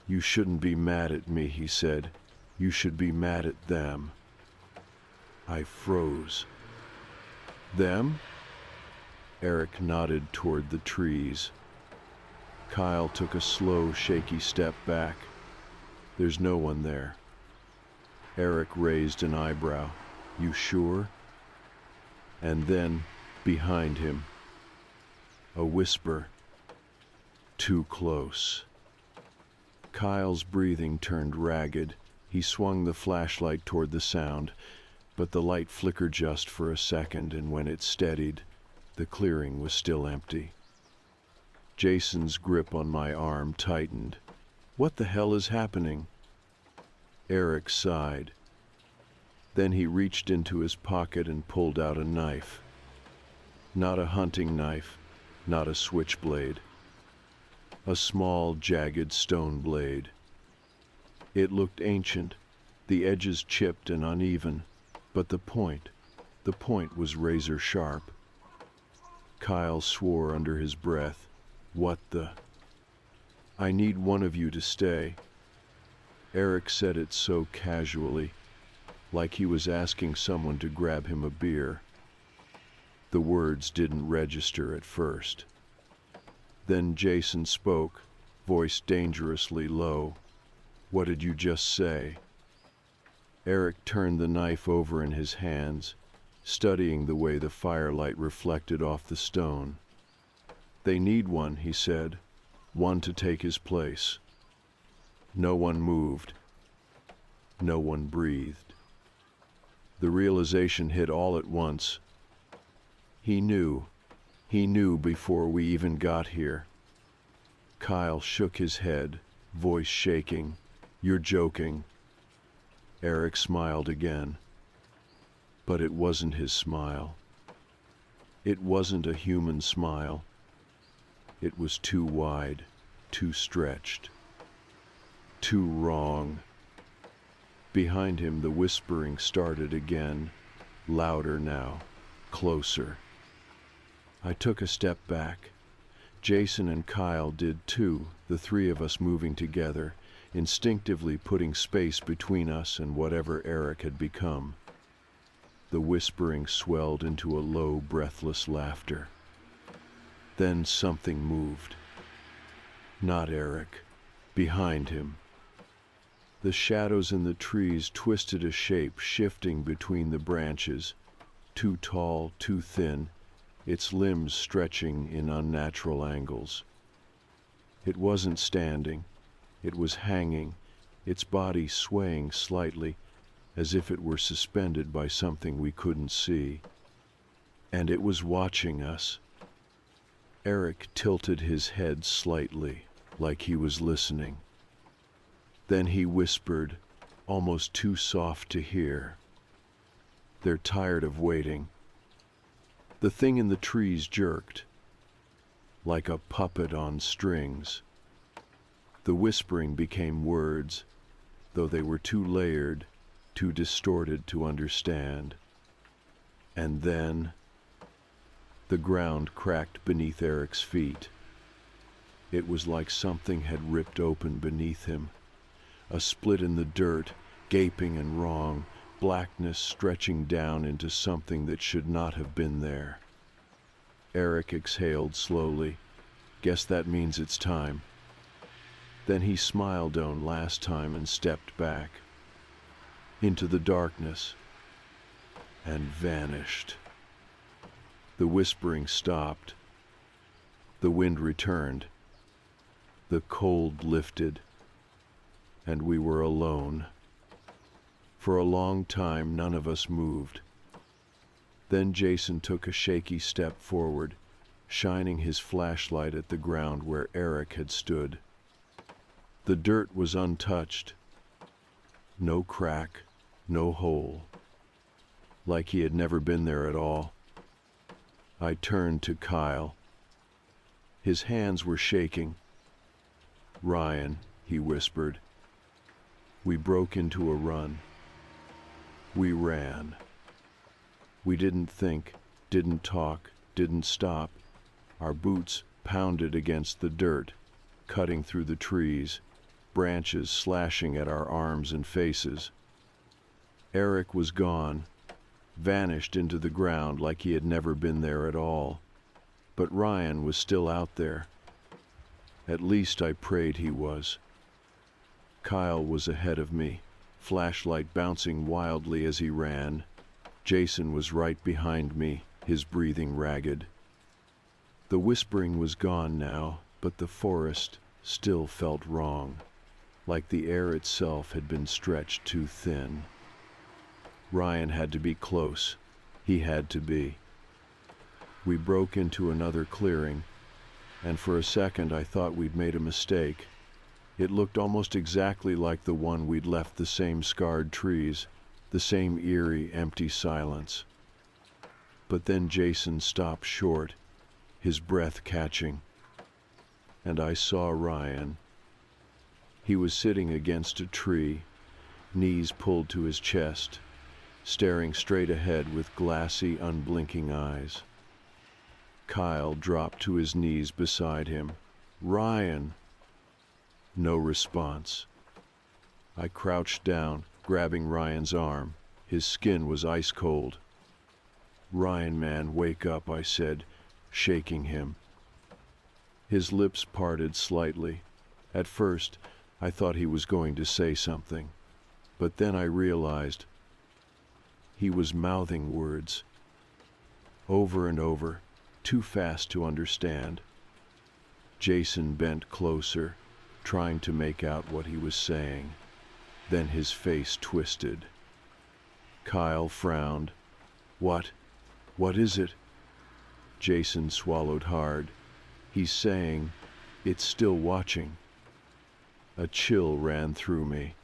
"You shouldn't be mad at me," he said. "You should be mad at them." I froze. Them? Eric nodded toward the trees. Kyle took a slow, shaky step back. There's no one there. Eric raised an eyebrow. You sure? And then, behind him, a whisper. Too close. Kyle's breathing turned ragged. He swung the flashlight toward the sound, but the light flickered just for a second, and when it steadied, the clearing was still empty. Jason's grip on my arm tightened. What the hell is happening? Eric sighed. Then he reached into his pocket and pulled out a knife. Not a hunting knife, not a switchblade. A small, jagged stone blade. It looked ancient, the edges chipped and uneven, but the point was razor sharp. Kyle swore under his breath. What the? I need one of you to stay. Eric said it so casually, like he was asking someone to grab him a beer. The words didn't register at first. Then Jason spoke, voice dangerously low. What did you just say? Eric turned the knife over in his hands, studying the way the firelight reflected off the stone. They need one, he said, one to take his place. No one moved. No one breathed. The realization hit all at once. He knew before we even got here. Kyle shook his head, voice shaking. You're joking. Eric smiled again. But it wasn't his smile. It wasn't a human smile. It was too wide, too stretched, too wrong. Behind him, the whispering started again, louder now, closer. I took a step back. Jason and Kyle did too, the three of us moving together, instinctively putting space between us and whatever Eric had become. The whispering swelled into a low, breathless laughter. Then something moved. Not Eric. Behind him. The shadows in the trees twisted a shape, shifting between the branches, too tall, too thin, its limbs stretching in unnatural angles. It wasn't standing. It was hanging, its body swaying slightly, as if it were suspended by something we couldn't see. And it was watching us. Eric tilted his head slightly, like he was listening. Then he whispered, almost too soft to hear. They're tired of waiting. The thing in the trees jerked, like a puppet on strings. The whispering became words, though they were too layered, too distorted to understand. And then the ground cracked beneath Eric's feet. It was like something had ripped open beneath him. A split in the dirt, gaping and wrong, blackness stretching down into something that should not have been there. Eric exhaled slowly. Guess that means it's time. Then he smiled one last time and stepped back into the darkness and vanished. The whispering stopped. The wind returned. The cold lifted, and we were alone. For a long time, none of us moved. Then Jason took a shaky step forward, shining his flashlight at the ground where Eric had stood. The dirt was untouched. No crack, no hole. Like he had never been there at all. I turned to Kyle. His hands were shaking. Ryan, he whispered. We broke into a run. We ran. We didn't think, didn't talk, didn't stop. Our boots pounded against the dirt, cutting through the trees, branches slashing at our arms and faces. Eric was gone, vanished into the ground like he had never been there at all. But Ryan was still out there. At least I prayed he was. Kyle was ahead of me, flashlight bouncing wildly as he ran. Jason was right behind me, his breathing ragged. The whispering was gone now, but the forest still felt wrong, like the air itself had been stretched too thin. Ryan had to be close. He had to be. We broke into another clearing, and for a second I thought we'd made a mistake. It looked almost exactly like the one we'd left, the same scarred trees, the same eerie, empty silence. But then Jason stopped short, his breath catching, and I saw Ryan. He was sitting against a tree, knees pulled to his chest, staring straight ahead with glassy, unblinking eyes. Kyle dropped to his knees beside him. "Ryan!" No response. I crouched down, grabbing Ryan's arm. His skin was ice cold. "Ryan, man, wake up," I said, shaking him. His lips parted slightly. At first, I thought he was going to say something, but then I realized he was mouthing words over and over, too fast to understand. Jason bent closer, trying to make out what he was saying. Then his face twisted. Kyle frowned. What is it?" Jason swallowed hard. "He's saying it's still watching." A chill ran through me.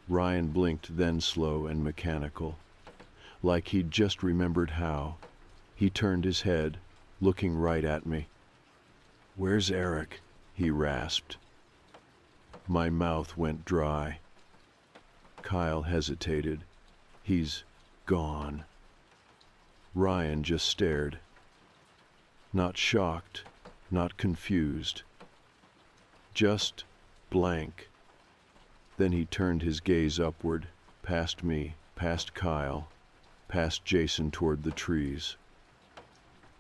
Ryan blinked, then slow and mechanical, like he'd just remembered how. He turned his head, looking right at me. "Where's Eric?" he rasped. My mouth went dry. Kyle hesitated. "He's gone." Ryan just stared. Not shocked, not confused. Just blank. Then he turned his gaze upward, past me, past Kyle, past Jason toward the trees.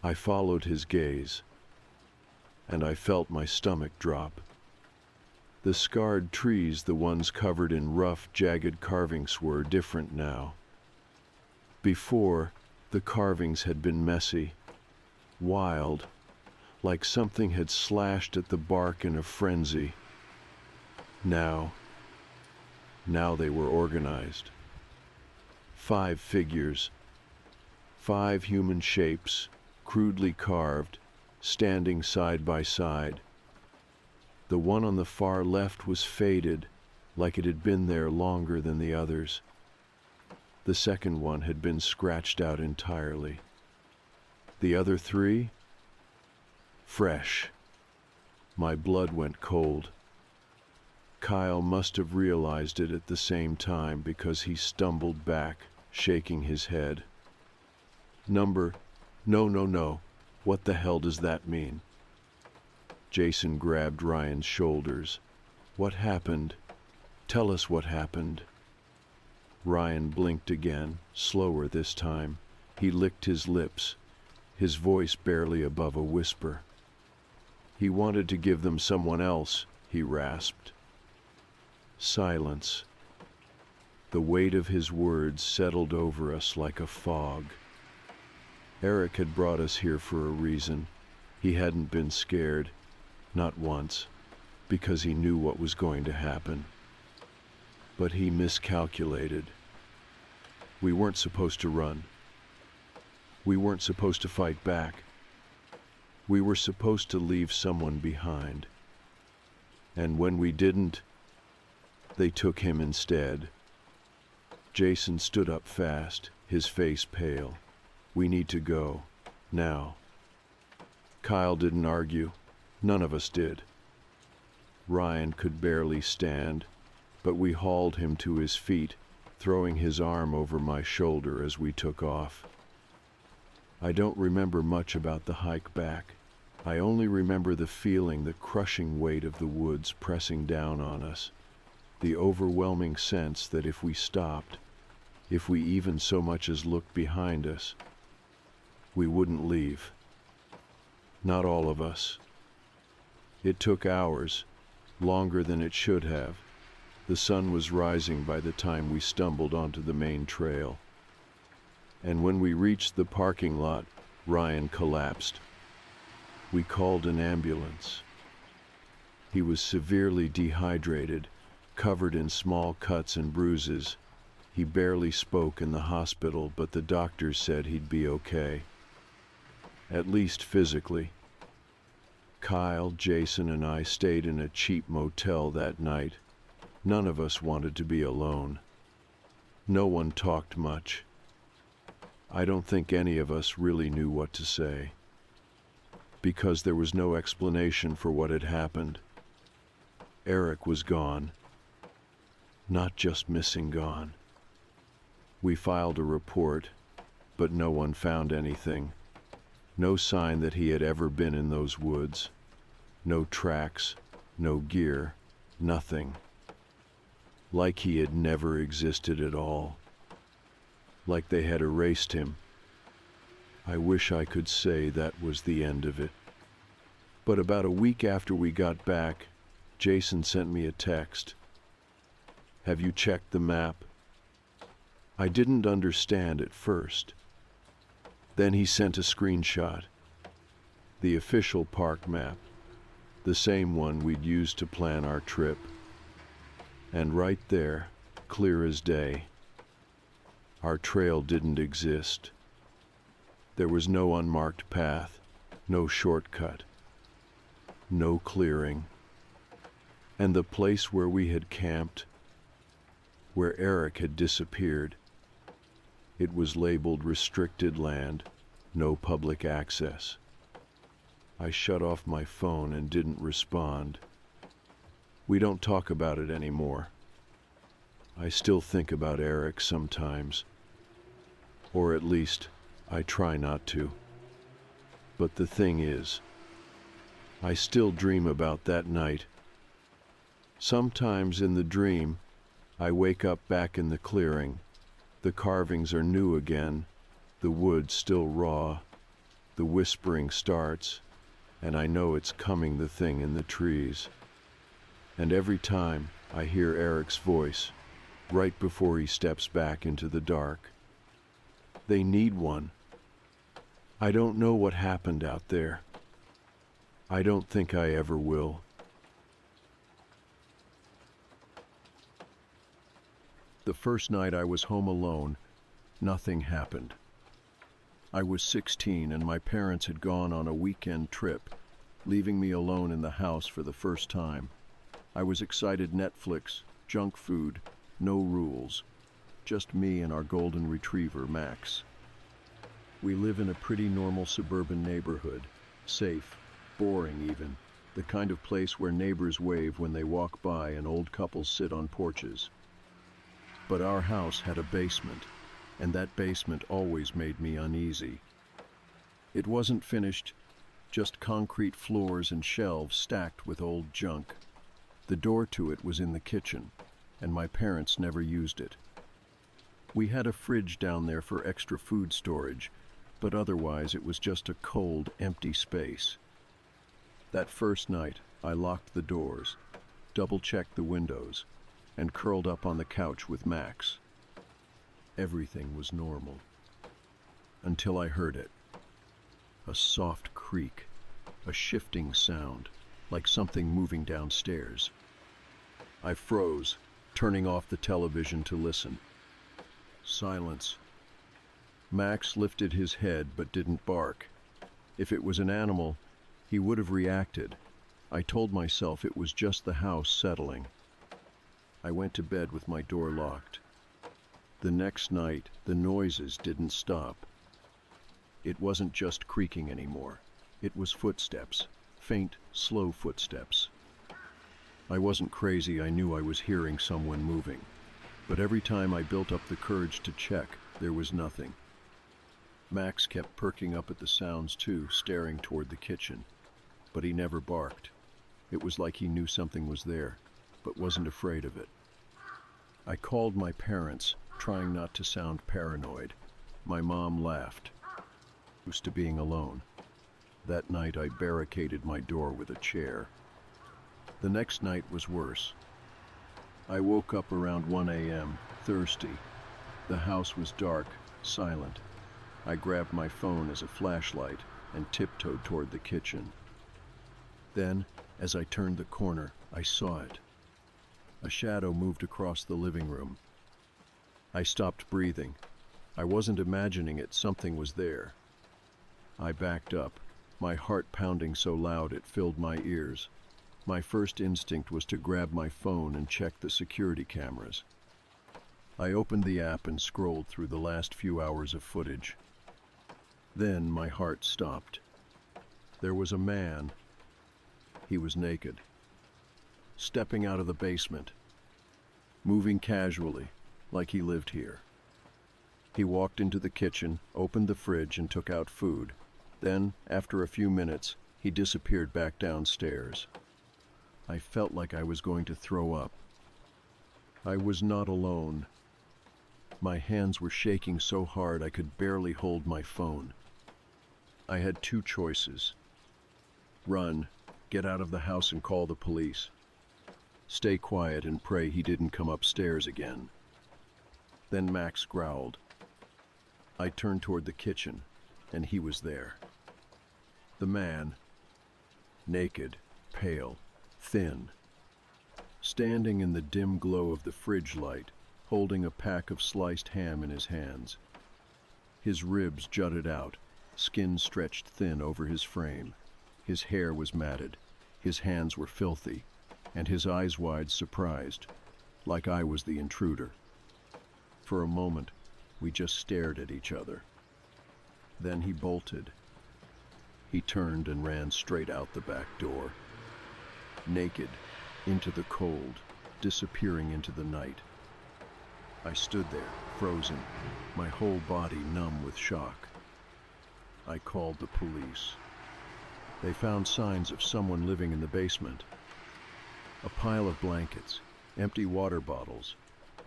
I followed his gaze, and I felt my stomach drop. The scarred trees, the ones covered in rough, jagged carvings, were different now. Before, the carvings had been messy, wild, like something had slashed at the bark in a frenzy. Now they were organized. 5 figures, 5 human shapes, crudely carved, standing side by side. The one on the far left was faded, like it had been there longer than the others. The second one had been scratched out entirely. The other 3? Fresh. My blood went cold. Kyle must have realized it at the same time, because he stumbled back, shaking his head. "Number? No. What the hell does that mean?" Jason grabbed Ryan's shoulders. "What happened? Tell us what happened." Ryan blinked again, slower this time. He licked his lips, his voice barely above a whisper. "He wanted to give them someone else," he rasped. Silence. The weight of his words settled over us like a fog. Eric had brought us here for a reason. He hadn't been scared, not once, because he knew what was going to happen. But he miscalculated. We weren't supposed to run. We weren't supposed to fight back. We were supposed to leave someone behind. And when we didn't, they took him instead. Jason stood up fast, his face pale. "We need to go. Now." Kyle didn't argue. None of us did. Ryan could barely stand, but we hauled him to his feet, throwing his arm over my shoulder as we took off. I don't remember much about the hike back. I only remember the feeling, the crushing weight of the woods pressing down on us, the overwhelming sense that if we stopped, If we even so much as looked behind us, we wouldn't leave. Not all of us. It took hours, longer than it should have. The sun was rising by the time we stumbled onto the main trail. And when we reached the parking lot, Ryan collapsed. We called an ambulance. He was severely dehydrated, covered in small cuts and bruises. He barely spoke in the hospital, but the doctors said he'd be okay. At least physically. Kyle, Jason, and I stayed in a cheap motel that night. None of us wanted to be alone. No one talked much. I don't think any of us really knew what to say, because there was no explanation for what had happened. Eric was gone. Not just missing gone. We filed a report, but no one found anything. No sign that he had ever been in those woods. No tracks, no gear, nothing. Like he had never existed at all. Like they had erased him. I wish I could say that was the end of it. But about a week after we got back, Jason sent me a text. "Have you checked the map?" I didn't understand at first. Then he sent a screenshot. The official park map. The same one we'd used to plan our trip. And right there, clear as day, our trail didn't exist. There was no unmarked path, no shortcut, no clearing. And the place where we had camped, where Eric had disappeared, it was labeled restricted land, no public access. I shut off my phone and didn't respond. We don't talk about it anymore. I still think about Eric sometimes. Or at least, I try not to. But the thing is, I still dream about that night. Sometimes in the dream, I wake up back in the clearing. The carvings are new again, the wood still raw, the whispering starts, and I know it's coming, the thing in the trees. And every time I hear Eric's voice, right before he steps back into the dark. They need one. I don't know what happened out there. I don't think I ever will. The first night I was home alone, nothing happened. I was 16 and my parents had gone on a weekend trip, leaving me alone in the house for the first time. I was excited. Netflix, junk food, no rules. Just me and our golden retriever, Max. We live in a pretty normal suburban neighborhood. Safe, boring even. The kind of place where neighbors wave when they walk by and old couples sit on porches. But our house had a basement, and that basement always made me uneasy. It wasn't finished, just concrete floors and shelves stacked with old junk. The door to it was in the kitchen, and my parents never used it. We had a fridge down there for extra food storage, but otherwise it was just a cold, empty space. That first night, I locked the doors, double-checked the windows, and curled up on the couch with Max. Everything was normal. Until I heard it. A soft creak, a shifting sound, like something moving downstairs. I froze, turning off the television to listen. Silence. Max lifted his head but didn't bark. If it was an animal, he would have reacted. I told myself it was just the house settling. I went to bed with my door locked. The next night, the noises didn't stop. It wasn't just creaking anymore. It was footsteps, faint, slow footsteps. I wasn't crazy. I knew I was hearing someone moving. But every time I built up the courage to check, there was nothing. Max kept perking up at the sounds too, staring toward the kitchen. But he never barked. It was like he knew something was there, but wasn't afraid of it. I called my parents, trying not to sound paranoid. My mom laughed, used to being alone. That night I barricaded my door with a chair. The next night was worse. I woke up around 1 a.m., thirsty. The house was dark, silent. I grabbed my phone as a flashlight and tiptoed toward the kitchen. Then, as I turned the corner, I saw it. A shadow moved across the living room. I stopped breathing. I wasn't imagining it, something was there. I backed up, my heart pounding so loud it filled my ears. My first instinct was to grab my phone and check the security cameras. I opened the app and scrolled through the last few hours of footage. Then my heart stopped. There was a man. He was naked, stepping out of the basement, moving casually, like he lived here. He walked into the kitchen, opened the fridge, and took out food. Then, after a few minutes, he disappeared back downstairs. I felt like I was going to throw up. I was not alone. My hands were shaking so hard I could barely hold my phone. I had two choices. Run, get out of the house and call the police. Stay quiet and pray he didn't come upstairs again. Then Max growled. I turned toward the kitchen, and he was there. The man, naked, pale, thin, standing in the dim glow of the fridge light, holding a pack of sliced ham in his hands. His ribs jutted out, skin stretched thin over his frame. His hair was matted, his hands were filthy, and his eyes wide, surprised, like I was the intruder. For a moment, we just stared at each other. Then he bolted. He turned and ran straight out the back door. Naked, into the cold, disappearing into the night. I stood there, frozen, my whole body numb with shock. I called the police. They found signs of someone living in the basement. A pile of blankets, empty water bottles,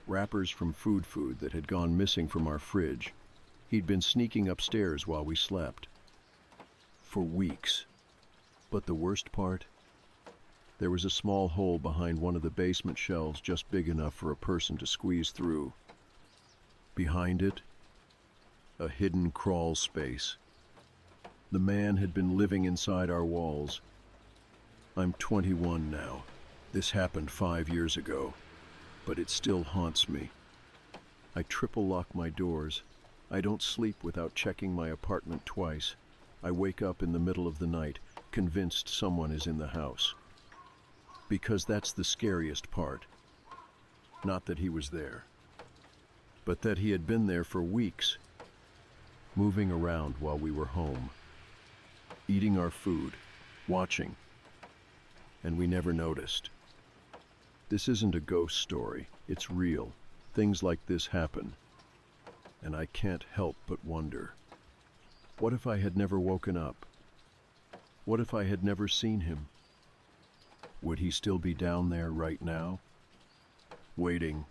wrappers from food that had gone missing from our fridge. He'd been sneaking upstairs while we slept. For weeks. But the worst part? There was a small hole behind one of the basement shelves just big enough for a person to squeeze through. Behind it, a hidden crawl space. The man had been living inside our walls. I'm 21 now. This happened 5 years ago, but it still haunts me. I triple lock my doors. I don't sleep without checking my apartment twice. I wake up in the middle of the night, convinced someone is in the house. Because that's the scariest part. Not that he was there, but that he had been there for weeks, moving around while we were home, eating our food, watching, and we never noticed. This isn't a ghost story, it's real. Things like this happen, and I can't help but wonder. What if I had never woken up? What if I had never seen him? Would he still be down there right now, waiting